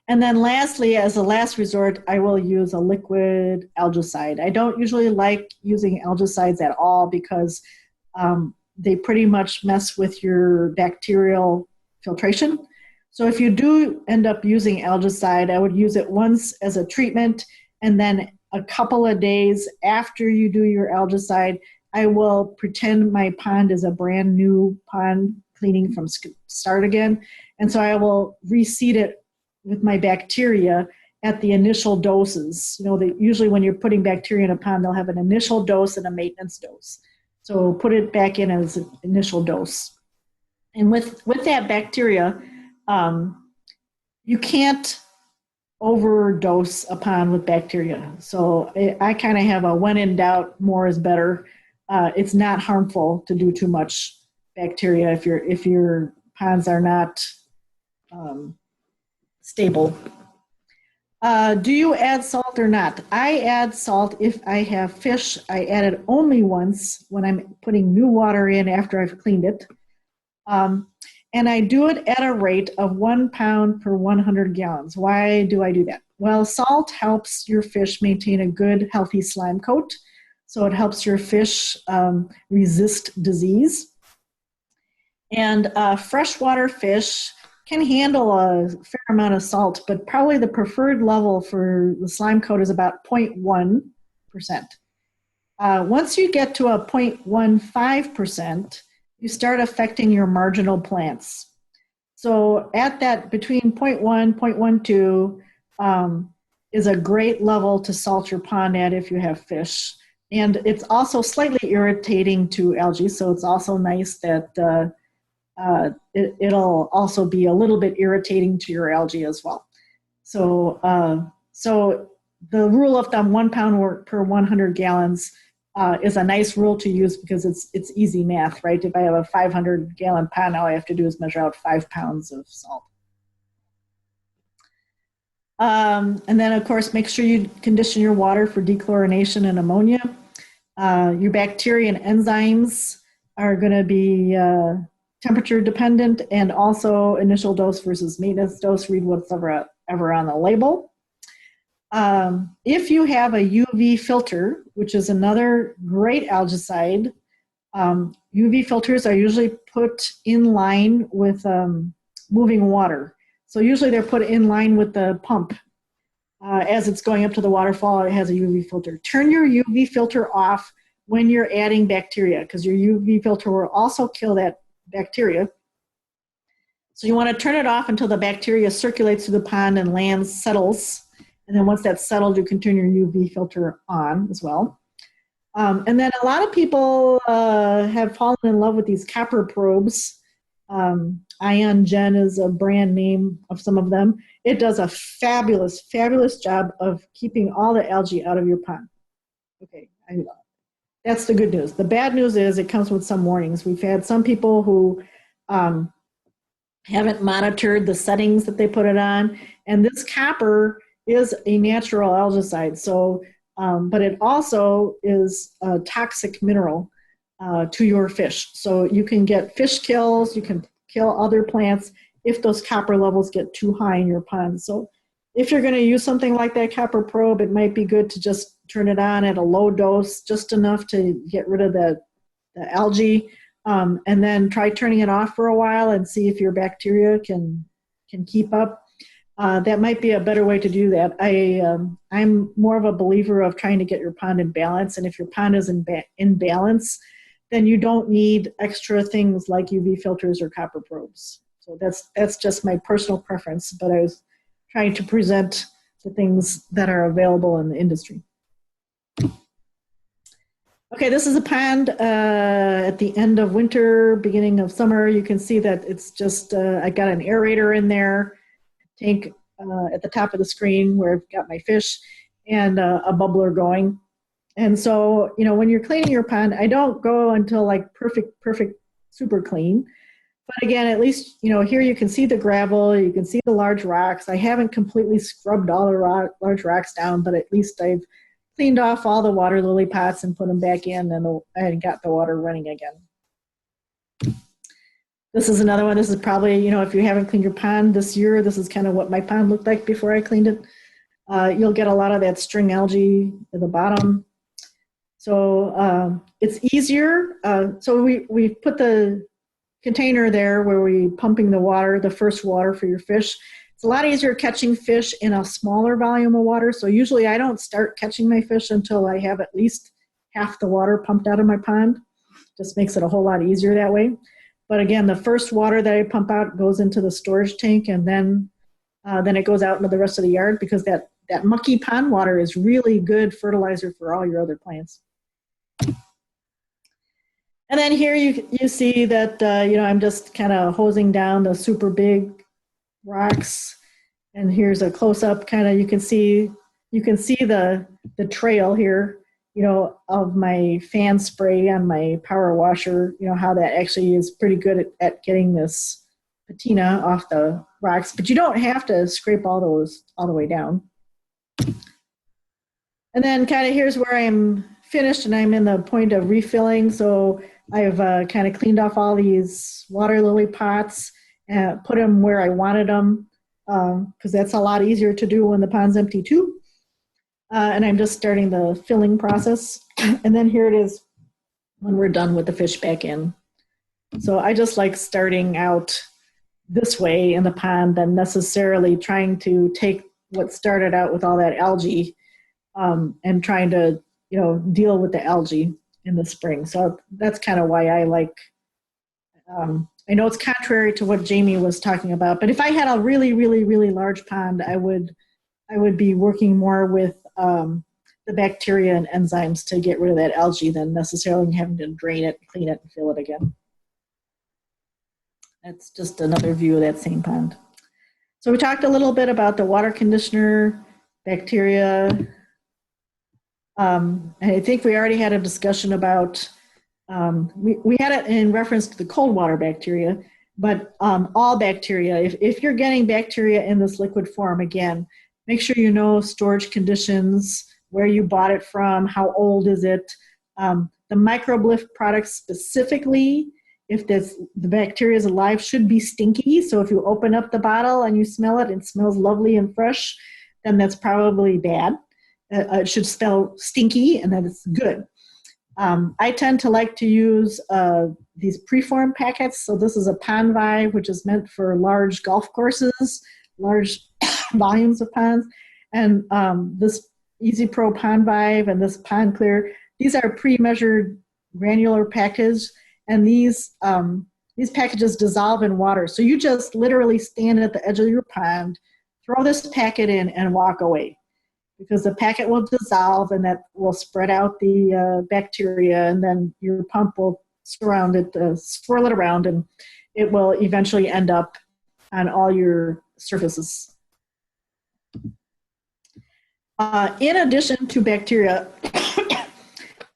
And then lastly, as a last resort, I will use a liquid algicide. I don't usually like using algicides at all because they pretty much mess with your bacterial filtration. So if you do end up using algicide, I would use it once as a treatment, and then a couple of days after you do your algicide, I will pretend my pond is a brand new pond, cleaning from start again. And so I will reseed it with my bacteria at the initial doses. Usually when you're putting bacteria in a pond, they'll have an initial dose and a maintenance dose. So put it back in as an initial dose. And with that bacteria, you can't overdose a pond with bacteria. So I kind of have a when in doubt, more is better. It's not harmful to do too much bacteria if your ponds are not stable. Do you add salt or not? I add salt if I have fish. I add it only once when I'm putting new water in after I've cleaned it. And I do it at a rate of 1 pound per 100 gallons. Why do I do that? Well, salt helps your fish maintain a good, healthy slime coat. So it helps your fish resist disease. And freshwater fish can handle a fair amount of salt, but probably the preferred level for the slime coat is about 0.1%. Once you get to a 0.15%, you start affecting your marginal plants. So at that, between 0.1, 0.12 is a great level to salt your pond at if you have fish. And it's also slightly irritating to algae, so it's also nice that it'll also be a little bit irritating to your algae as well. So the rule of thumb, 1 pound per 100 gallons is a nice rule to use because it's easy math, right? If I have a 500 gallon pond, all I have to do is measure out 5 pounds of salt. And then of course, make sure you condition your water for dechlorination and ammonia. Your bacteria and enzymes are going to be temperature dependent, and also initial dose versus maintenance dose. Read what's ever on the label. If you have a UV filter, which is another great algicide, UV filters are usually put in line with moving water. So usually they're put in line with the pump. As it's going up to the waterfall, it has a UV filter. Turn your UV filter off when you're adding bacteria, because your UV filter will also kill that bacteria. So you want to turn it off until the bacteria circulates through the pond and settles. And then once that's settled, you can turn your UV filter on as well. And then a lot of people have fallen in love with these copper probes. Ion Gen is a brand name of some of them. It does a fabulous, fabulous job of keeping all the algae out of your pond. Okay, that's the good news. The bad news is it comes with some warnings. We've had some people who haven't monitored the settings that they put it on, and this copper is a natural algicide. So, but it also is a toxic mineral to your fish. So you can get fish kills, you can kill other plants if those copper levels get too high in your pond. So if you're going to use something like that copper probe, it might be good to just turn it on at a low dose, just enough to get rid of the algae. and then try turning it off for a while and see if your bacteria can keep up. That might be a better way to do that. I'm more of a believer of trying to get your pond in balance, and if your pond is in balance, then you don't need extra things like UV filters or copper probes. So that's just my personal preference, but I was trying to present the things that are available in the industry. Okay, this is a pond at the end of winter, beginning of summer. You can see that it's just, I got an aerator in there, tank at the top of the screen where I've got my fish, and a bubbler going. And so, when you're cleaning your pond, I don't go until like perfect, super clean. But again, at least, here you can see the gravel, you can see the large rocks. I haven't completely scrubbed all the large rocks down, but at least I've cleaned off all the water lily pots and put them back in, and I got the water running again. This is another one. This is probably, if you haven't cleaned your pond this year, this is kind of what my pond looked like before I cleaned it. You'll get a lot of that string algae at the bottom. So it's easier. So we put the container there where we're pumping the water, the first water for your fish. It's a lot easier catching fish in a smaller volume of water. So usually I don't start catching my fish until I have at least half the water pumped out of my pond. Just makes it a whole lot easier that way. But again, the first water that I pump out goes into the storage tank, and then it goes out into the rest of the yard, because that mucky pond water is really good fertilizer for all your other plants. And then here you see that, I'm just kind of hosing down the super big rocks. And here's a close-up kind of, you can see the trail here, of my fan spray on my power washer, how that actually is pretty good at getting this patina off the rocks. But you don't have to scrape all those all the way down. And then kind of here's where I'm finished, and I'm in the point of refilling. So I've kind of cleaned off all these water lily pots and put them where I wanted them, because that's a lot easier to do when the pond's empty too. And I'm just starting the filling process. And then here it is when we're done with the fish back in. So I just like starting out this way in the pond than necessarily trying to take what started out with all that algae and trying to, deal with the algae in the spring. So that's kind of why I like, I know it's contrary to what Jamie was talking about, but if I had a really, really, really large pond, I would be working more with the bacteria and enzymes to get rid of that algae than necessarily having to drain it, clean it, and fill it again. That's just another view of that same pond. So we talked a little bit about the water conditioner, bacteria. And I think we already had a discussion about, we had it in reference to the cold water bacteria, but all bacteria, if you're getting bacteria in this liquid form, again, make sure you know storage conditions, where you bought it from, how old is it. The microblip products specifically, if the bacteria is alive, should be stinky. So if you open up the bottle and you smell it, it smells lovely and fresh, then that's probably bad. It should smell stinky, and then it's good. I tend to like to use these preformed packets. So this is a Pond Vibe, which is meant for large golf courses, large volumes of ponds. And this Easy Pro Pond Vibe and this Pond Clear, these are pre-measured granular packages, and these packages dissolve in water. So you just literally stand at the edge of your pond, throw this packet in, and walk away, because the packet will dissolve and that will spread out the bacteria, and then your pump will surround it, swirl it around, and it will eventually end up on all your surfaces. In addition to bacteria,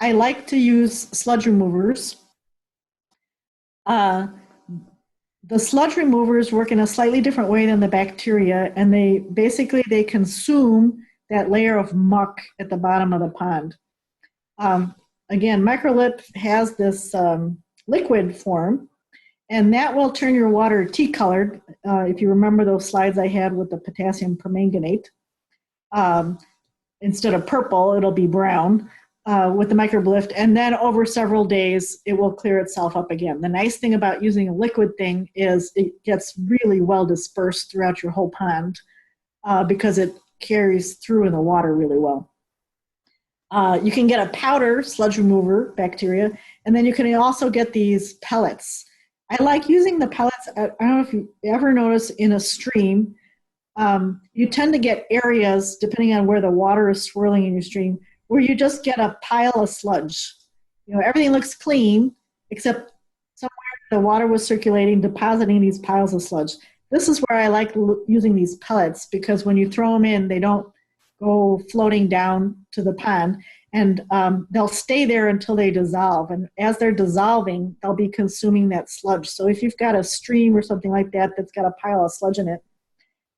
I like to use sludge removers. The sludge removers work in a slightly different way than the bacteria, and they consume that layer of muck at the bottom of the pond. Again, microlip has this liquid form, and that will turn your water tea-colored. If you remember those slides I had with the potassium permanganate, instead of purple, it'll be brown. with the microblift, and then over several days, it will clear itself up again. The nice thing about using a liquid thing is it gets really well dispersed throughout your whole pond because it carries through in the water really well. You can get a powder sludge remover bacteria, and then you can also get these pellets. I like using the pellets. I don't know if you ever notice in a stream, you tend to get areas, depending on where the water is swirling in your stream, where you just get a pile of sludge. You know, everything looks clean, except somewhere the water was circulating, depositing these piles of sludge. This is where I like using these pellets, because when you throw them in, they don't go floating down to the pond, and they'll stay there until they dissolve. And as they're dissolving, they'll be consuming that sludge. So if you've got a stream or something like that that's got a pile of sludge in it,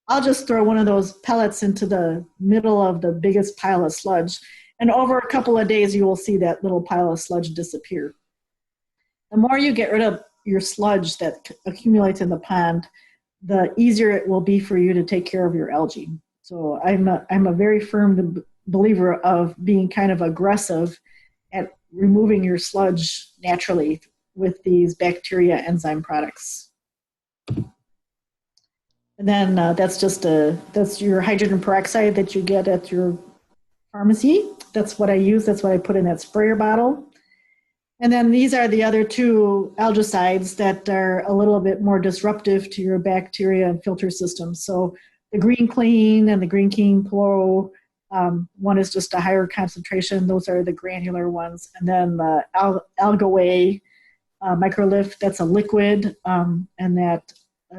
I'll just throw one of those pellets into the middle of the biggest pile of sludge. And over a couple of days, you will see that little pile of sludge disappear. The more you get rid of your sludge that accumulates in the pond, the easier it will be for you to take care of your algae. So I'm a very firm believer of being kind of aggressive at removing your sludge naturally with these bacteria enzyme products. And then that's your hydrogen peroxide that you get at your pharmacy. That's what I use. That's what I put in that sprayer bottle. And then these are the other two algicides that are a little bit more disruptive to your bacteria and filter system. So the Green Clean and the Green King Pro, one is just a higher concentration. Those are the granular ones. And then the Algaway Microlift, that's a liquid, and that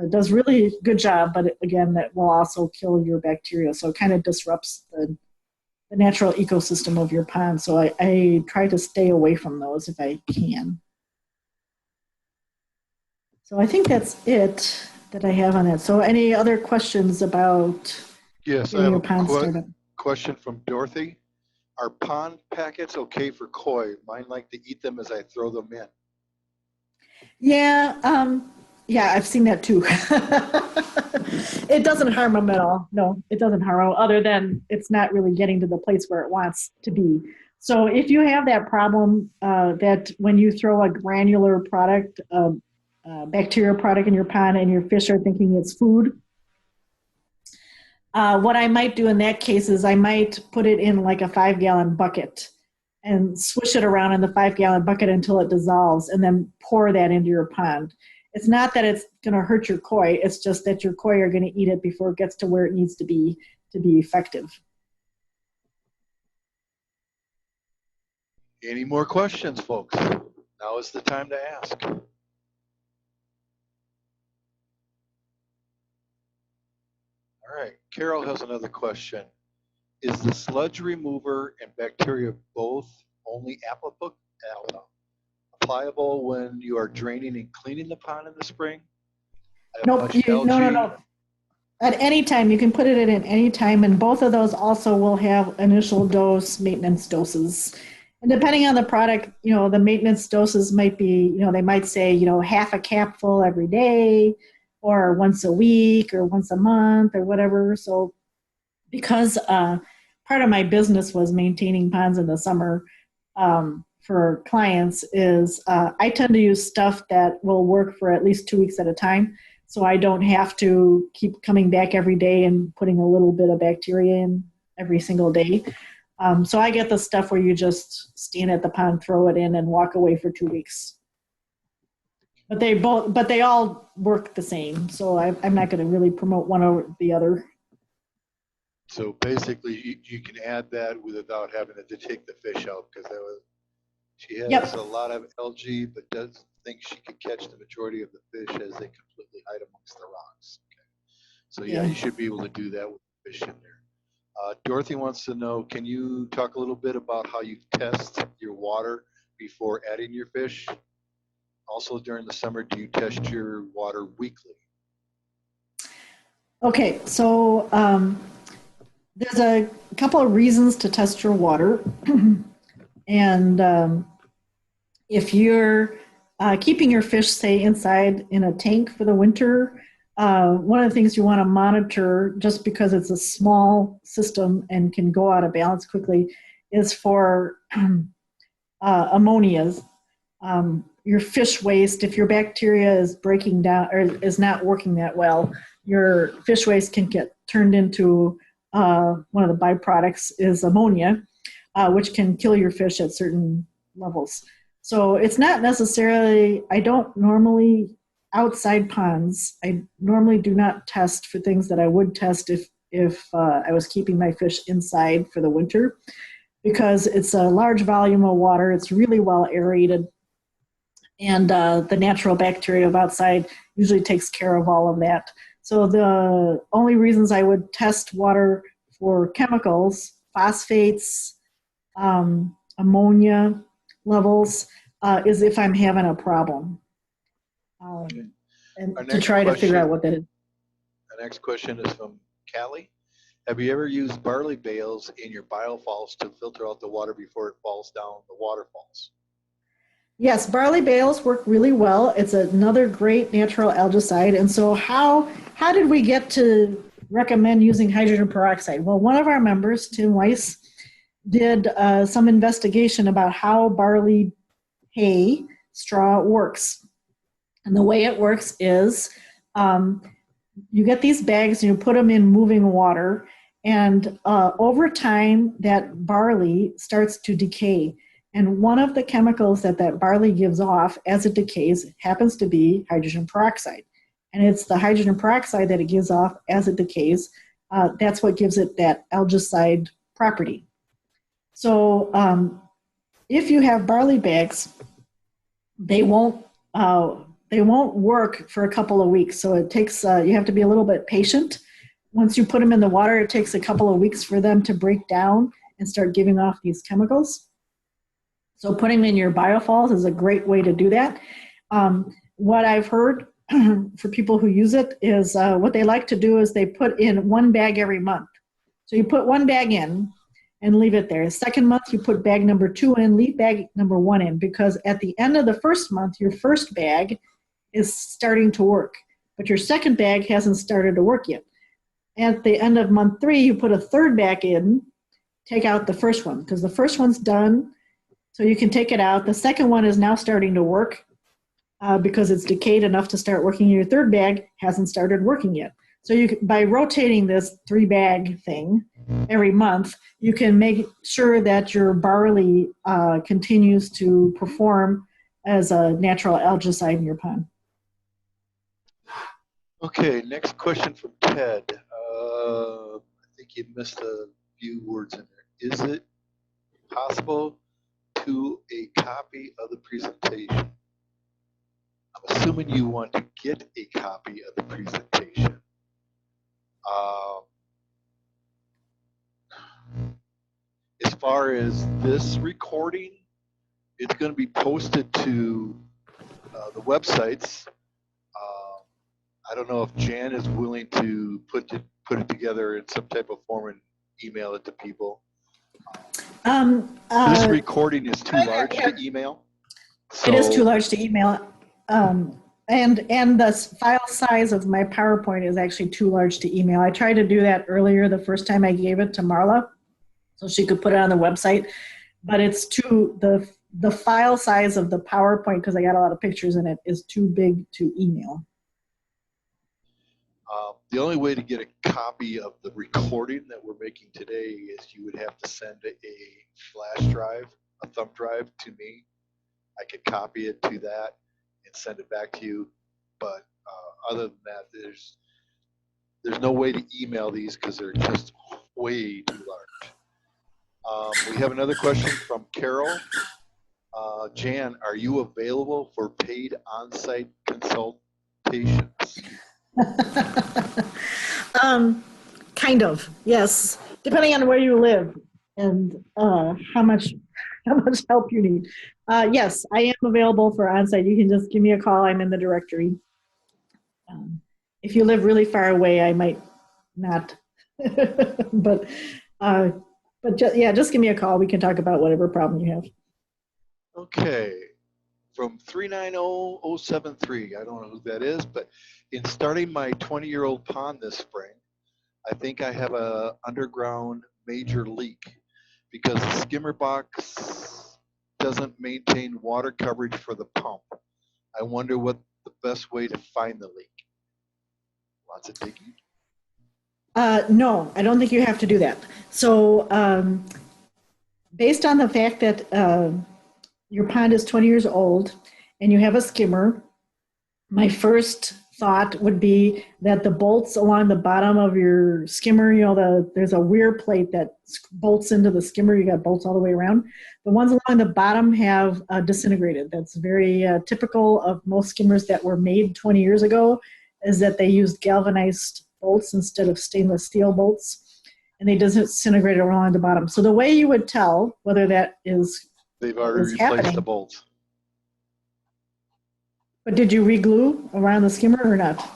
does really good job, but again, that will also kill your bacteria. So it kind of disrupts the natural ecosystem of your pond. So I try to stay away from those if I can. So I think that's it that I have on that. So any other questions about Yes, I getting have your a pond started? question from Dorothy. Are pond packets okay for koi? Mine like to eat them as I throw them in. Yeah, yeah, I've seen that too. It doesn't harm them at all. No, it doesn't harm them, other than it's not really getting to the place where it wants to be. So if you have that problem, that when you throw a granular product, bacteria product in your pond and your fish are thinking it's food, what I might do in that case is I might put it in like a 5-gallon bucket and swish it around in the 5-gallon bucket until it dissolves, and then pour that into your pond. It's not that it's going to hurt your koi. It's just that your koi are going to eat it before it gets to where it needs to be effective. Any more questions, folks? Now is the time to ask. All right, Carol has another question. Is the sludge remover and bacteria both only applicable when you are draining and cleaning the pond in the spring? Nope, no. At any time, you can put it in at any time, and both of those also will have initial dose maintenance doses. And depending on the product, the maintenance doses might be, they might say, half a capful every day, or once a week, or once a month, or whatever. So because part of my business was maintaining ponds in the summer for clients, is I tend to use stuff that will work for at least 2 weeks at a time. So I don't have to keep coming back every day and putting a little bit of bacteria in every single day. So I get the stuff where you just stand at the pond, throw it in, and walk away for 2 weeks. But they all work the same. So I'm not going to really promote one over the other. So basically, you can add that without having to take the fish out, because she has a lot of algae, but does think she can catch the majority of the fish as they completely hide amongst the rocks. Okay. So yeah, you should be able to do that with fish in there. Dorothy wants to know, can you talk a little bit about how you test your water before adding your fish? Also during the summer, do you test your water weekly? Okay, so there's a couple of reasons to test your water. And if you're keeping your fish, say, inside in a tank for the winter, one of the things you want to monitor, just because it's a small system and can go out of balance quickly, is for ammonias. Your fish waste, if your bacteria is breaking down or is not working that well, your fish waste can get turned into one of the byproducts is ammonia, which can kill your fish at certain levels. So it's not necessarily, I don't normally, outside ponds, I normally do not test for things that I would test if I was keeping my fish inside for the winter, because it's a large volume of water, it's really well aerated, and the natural bacteria of outside usually takes care of all of that. So the only reasons I would test water for chemicals, phosphates, ammonia levels, is if I'm having a problem. And to try to figure out what that is. Our next question is from Callie. Have you ever used barley bales in your biofalls to filter out the water before it falls down the waterfalls? Yes, barley bales work really well. It's another great natural algicide. And so how did we get to recommend using hydrogen peroxide? Well, one of our members, Tim Weiss, did some investigation about how barley hay straw works. And the way it works is you get these bags and you put them in moving water, and over time that barley starts to decay. And one of the chemicals that barley gives off as it decays happens to be hydrogen peroxide. And it's the hydrogen peroxide that it gives off as it decays. That's what gives it that algicide property. So if you have barley bags, they won't work for a couple of weeks. So it takes, you have to be a little bit patient. Once you put them in the water, it takes a couple of weeks for them to break down and start giving off these chemicals. So putting them in your biofalls is a great way to do that. What I've heard for people who use it is what they like to do is they put in one bag every month. So you put one bag in and leave it there. The second month, you put bag number 2 in, leave bag number 1 in, because at the end of the first month, your first bag is starting to work, but your second bag hasn't started to work yet. At the end of month 3, you put a third bag in, take out the first one, because the first one's done, so you can take it out. The second one is now starting to work because it's decayed enough to start working. Your third bag hasn't started working yet. So you can, by rotating this 3-bag thing every month, you can make sure that your barley continues to perform as a natural algicide in your pond. Okay, next question from Ted. I think you missed a few words in there. Is it possible to a copy of the presentation? I'm assuming you want to get a copy of the presentation. As far as this recording, it's going to be posted to the websites. I don't know if Jan is willing to put it together in some type of form and email it to people. This recording is too large to email. So, it is too large to email. And the file size of my PowerPoint is actually too large to email. I tried to do that earlier the first time I gave it to Marla so she could put it on the website, but it's too, the file size of the PowerPoint, because I got a lot of pictures in it, is too big to email. The only way to get a copy of the recording that we're making today is you would have to send a flash drive, a thumb drive to me. I could copy it to that and send it back to you. But other than that, there's no way to email these because they're just way too large. We have another question from Carol. Jan, are you available for paid on-site consultations? Kind of, yes, depending on where you live and how much help you need. Yes, I am available for on-site. You can just give me a call. I'm in the directory. If you live really far away, I might not, but just give me a call. We can talk about whatever problem you have. Okay. From 390073, I don't know who that is, but in starting my 20-year-old pond this spring, I think I have an underground major leak because the skimmer box doesn't maintain water coverage for the pump. I wonder what the best way to find the leak. Lots of digging. No, I don't think you have to do that. So, based on the fact that your pond is 20 years old and you have a skimmer, my first thought would be that the bolts along the bottom of your skimmer, there's a weir plate that bolts into the skimmer. You got bolts all the way around. The ones along the bottom have disintegrated. That's very typical of most skimmers that were made 20 years ago, is that they used galvanized bolts instead of stainless steel bolts, and they disintegrated along the bottom. So the way you would tell whether that is They've already replaced the bolts. But did you re-glue around the skimmer or not?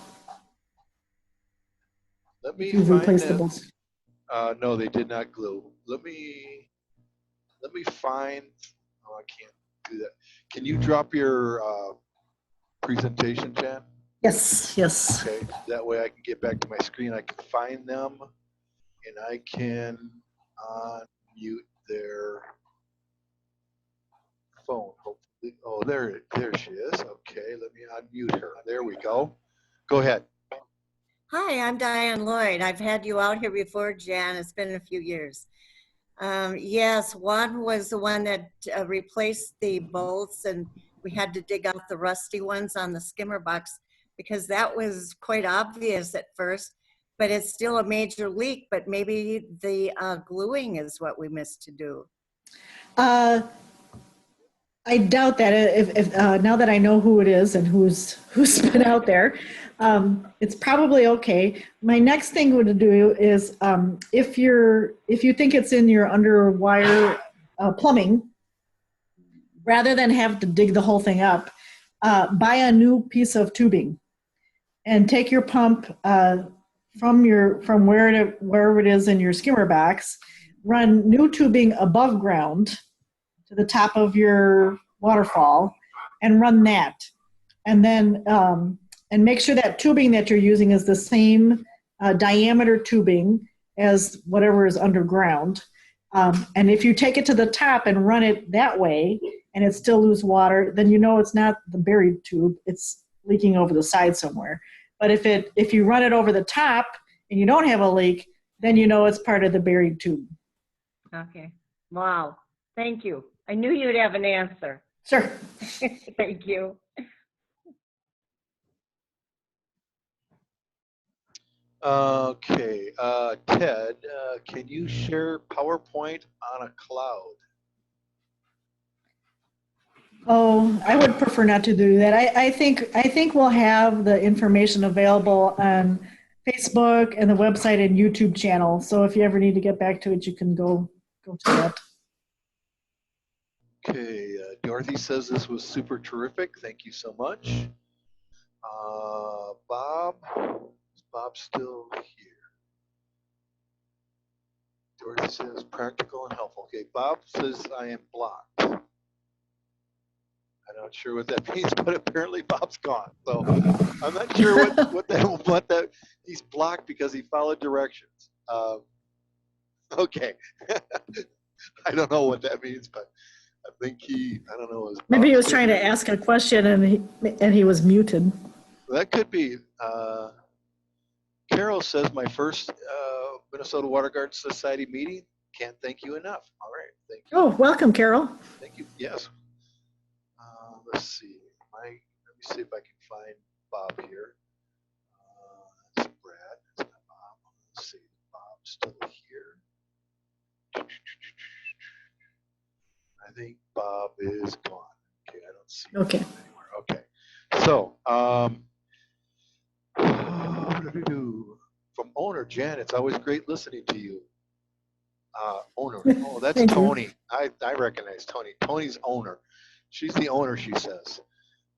Let me You've find replaced the that. bolts. No, they did not glue. Let me find. Oh, I can't do that. Can you drop your presentation, Jan? Yes. Okay, that way I can get back to my screen. I can find them, and I can unmute their phone. Hopefully, oh, there she is. Okay, let me unmute her. There we go. Go ahead. Hi, I'm Diane Lloyd. I've had you out here before, Jan. It's been a few years. Yes, one was the one that replaced the bolts, and we had to dig out the rusty ones on the skimmer box because that was quite obvious at first, but it's still a major leak, but maybe the gluing is what we missed to do. I doubt that. If now that I know who it is and who's been out there, it's probably okay. My next thing would do is if you think it's in your underwire plumbing, rather than have to dig the whole thing up, buy a new piece of tubing and take your pump from wherever it is in your skimmer box, run new tubing above ground to the top of your waterfall and run that. And then and make sure that tubing that you're using is the same diameter tubing as whatever is underground. And if you take it to the top and run it that way and it still loses water, then you know it's not the buried tube, it's leaking over the side somewhere. But if you run it over the top and you don't have a leak, then you know it's part of the buried tube. Okay. Wow. Thank you. I knew you'd have an answer. Sure. Thank you. Okay, Ted, can you share PowerPoint on a cloud? Oh, I would prefer not to do that. I think we'll have the information available on Facebook and the website and YouTube channel. So if you ever need to get back to it, you can go to that. Okay, Dorothy says this was super terrific. Thank you so much. Bob, is Bob still here? Dorothy says practical and helpful. Okay, Bob says I am blocked. I'm not sure what that means, but apparently Bob's gone. So I'm not sure what that he's blocked because he followed directions. Okay, I don't know what that means, but I think I don't know. Maybe he was trying to ask a question and he was muted. That could be. Carol says my first Minnesota Water Guard Society meeting. Can't thank you enough. All right, thank you. Oh, welcome, Carol. Thank you. Yes. Let's see. Let me see if I can find Bob here. That's Brad. That's not Bob. Let's see. Bob's still here. I think Bob is gone. Okay, I don't see Okay. him anywhere. Okay. So, from owner Jan, it's always great listening to you. Owner. Oh, that's Tony. I recognize Tony. Tony's owner. She's the owner, she says.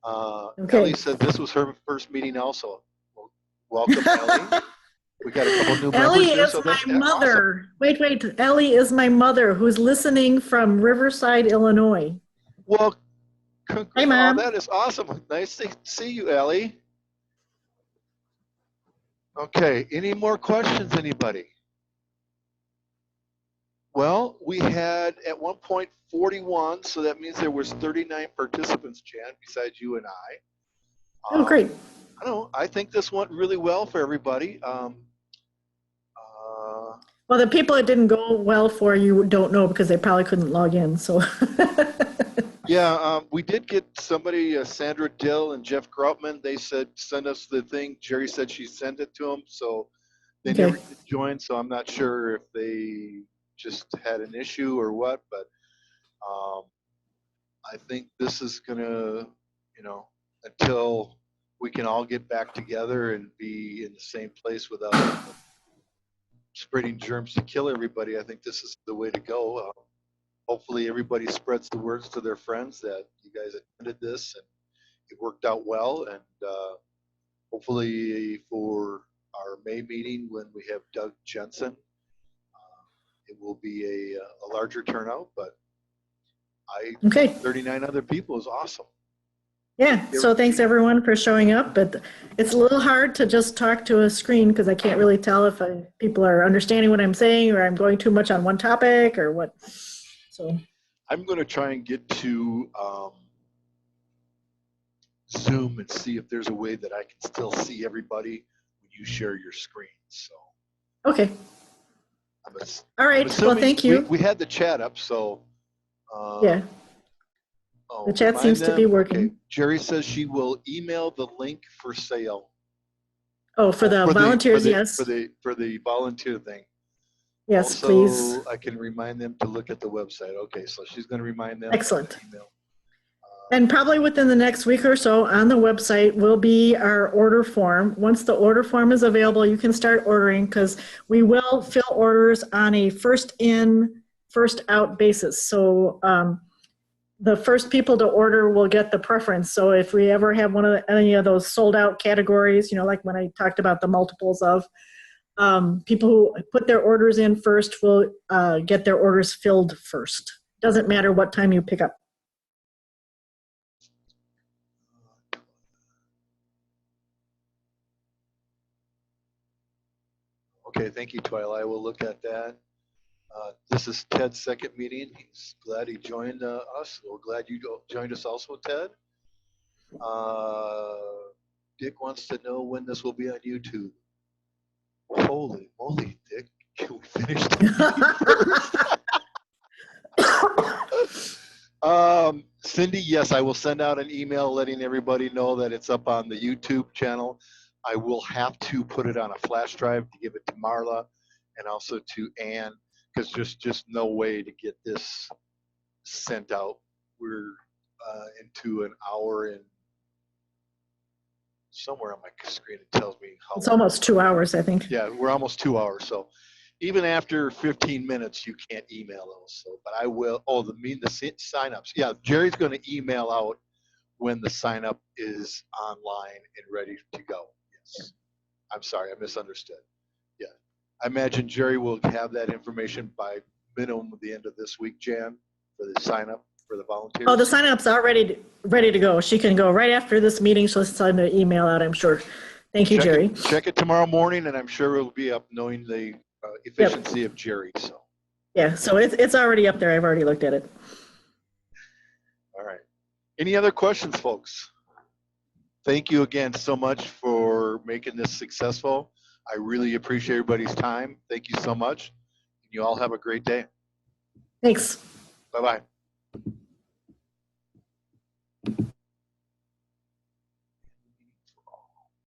Okay. Ellie said this was her first meeting also. Well, welcome, Ellie. We got a couple new Ellie members here. is So that's my mother. awesome. Wait. Ellie is my mother who's listening from Riverside, Illinois. Well, hey, Mom. that is awesome. Nice to see you, Ellie. Okay, any more questions, anybody? Well, we had at one point 41, so that means there was 39 participants, Jan, besides you and I. Oh, great. I don't know. I think this went really well for everybody. Well, the people it didn't go well for, you don't know because they probably couldn't log in. So, Yeah, we did get somebody, Sandra Dill and Jeff Groutman. They said send us the thing. Jerry said she sent it to them, so they okay. never did join. So I'm not sure if they just had an issue or what. But I think this is gonna, until we can all get back together and be in the same place without spreading germs to kill everybody. I think this is the way to go. Hopefully everybody spreads the words to their friends that you guys attended this and it worked out well. And hopefully for our May meeting when we have Doug Jensen, it will be a larger turnout, but Okay. 39 other people is awesome. Yeah. So thanks everyone for showing up. But it's a little hard to just talk to a screen because I can't really tell if people are understanding what I'm saying or I'm going too much on one topic or what. So I'm going to try and get to Zoom and see if there's a way that I can still see everybody when you share your screen. So okay. All right. Well, thank you. We had the chat up, so yeah. The chat seems to be working. Okay. Jerry says she will email the link for sale. Oh, for the volunteers, yes. For the volunteer thing. Yes, also, please. I can remind them to look at the website. Okay, so she's going to remind them. Excellent. And probably within the next week or so on the website will be our order form. Once the order form is available, you can start ordering because we will fill orders on a first in, first out basis. So the first people to order will get the preference. So if we ever have any of those sold out categories, like when I talked about the multiples of, people who put their orders in first will get their orders filled first. Doesn't matter what time you pick up. Okay, thank you, Twyla. I will look at that. This is Ted's second meeting. He's glad he joined us. We're glad you joined us also, Ted. Dick wants to know when this will be on YouTube. Holy moly, Dick. Can we finish the meeting first? Cindy, yes, I will send out an email letting everybody know that it's up on the YouTube channel. I will have to put it on a flash drive to give it to Marla and also to Ann because there's just no way to get this sent out. We're into an hour and somewhere on my screen it tells me how it's almost 2 hours, I think. Yeah, we're almost 2 hours. So even after 15 minutes, you can't email those. So, but I will. Oh, the signups. Yeah, Jerry's going to email out when the sign up is online and ready to go. Yes. I'm sorry, I misunderstood. Yeah, I imagine Jerry will have that information by minimum at the end of this week, Jan, for the sign up for the volunteers. Oh, the sign up's already ready to go. She can go right after this meeting. She'll send an email out, I'm sure. Thank you, Jerry. Check it tomorrow morning, and I'm sure it'll be up knowing the efficiency of Jerry. So. Yeah, so it's already up there. I've already looked at it. All right. Any other questions, folks? Thank you again so much for making this successful. I really appreciate everybody's time. Thank you so much. You all have a great day. Thanks. Bye-bye.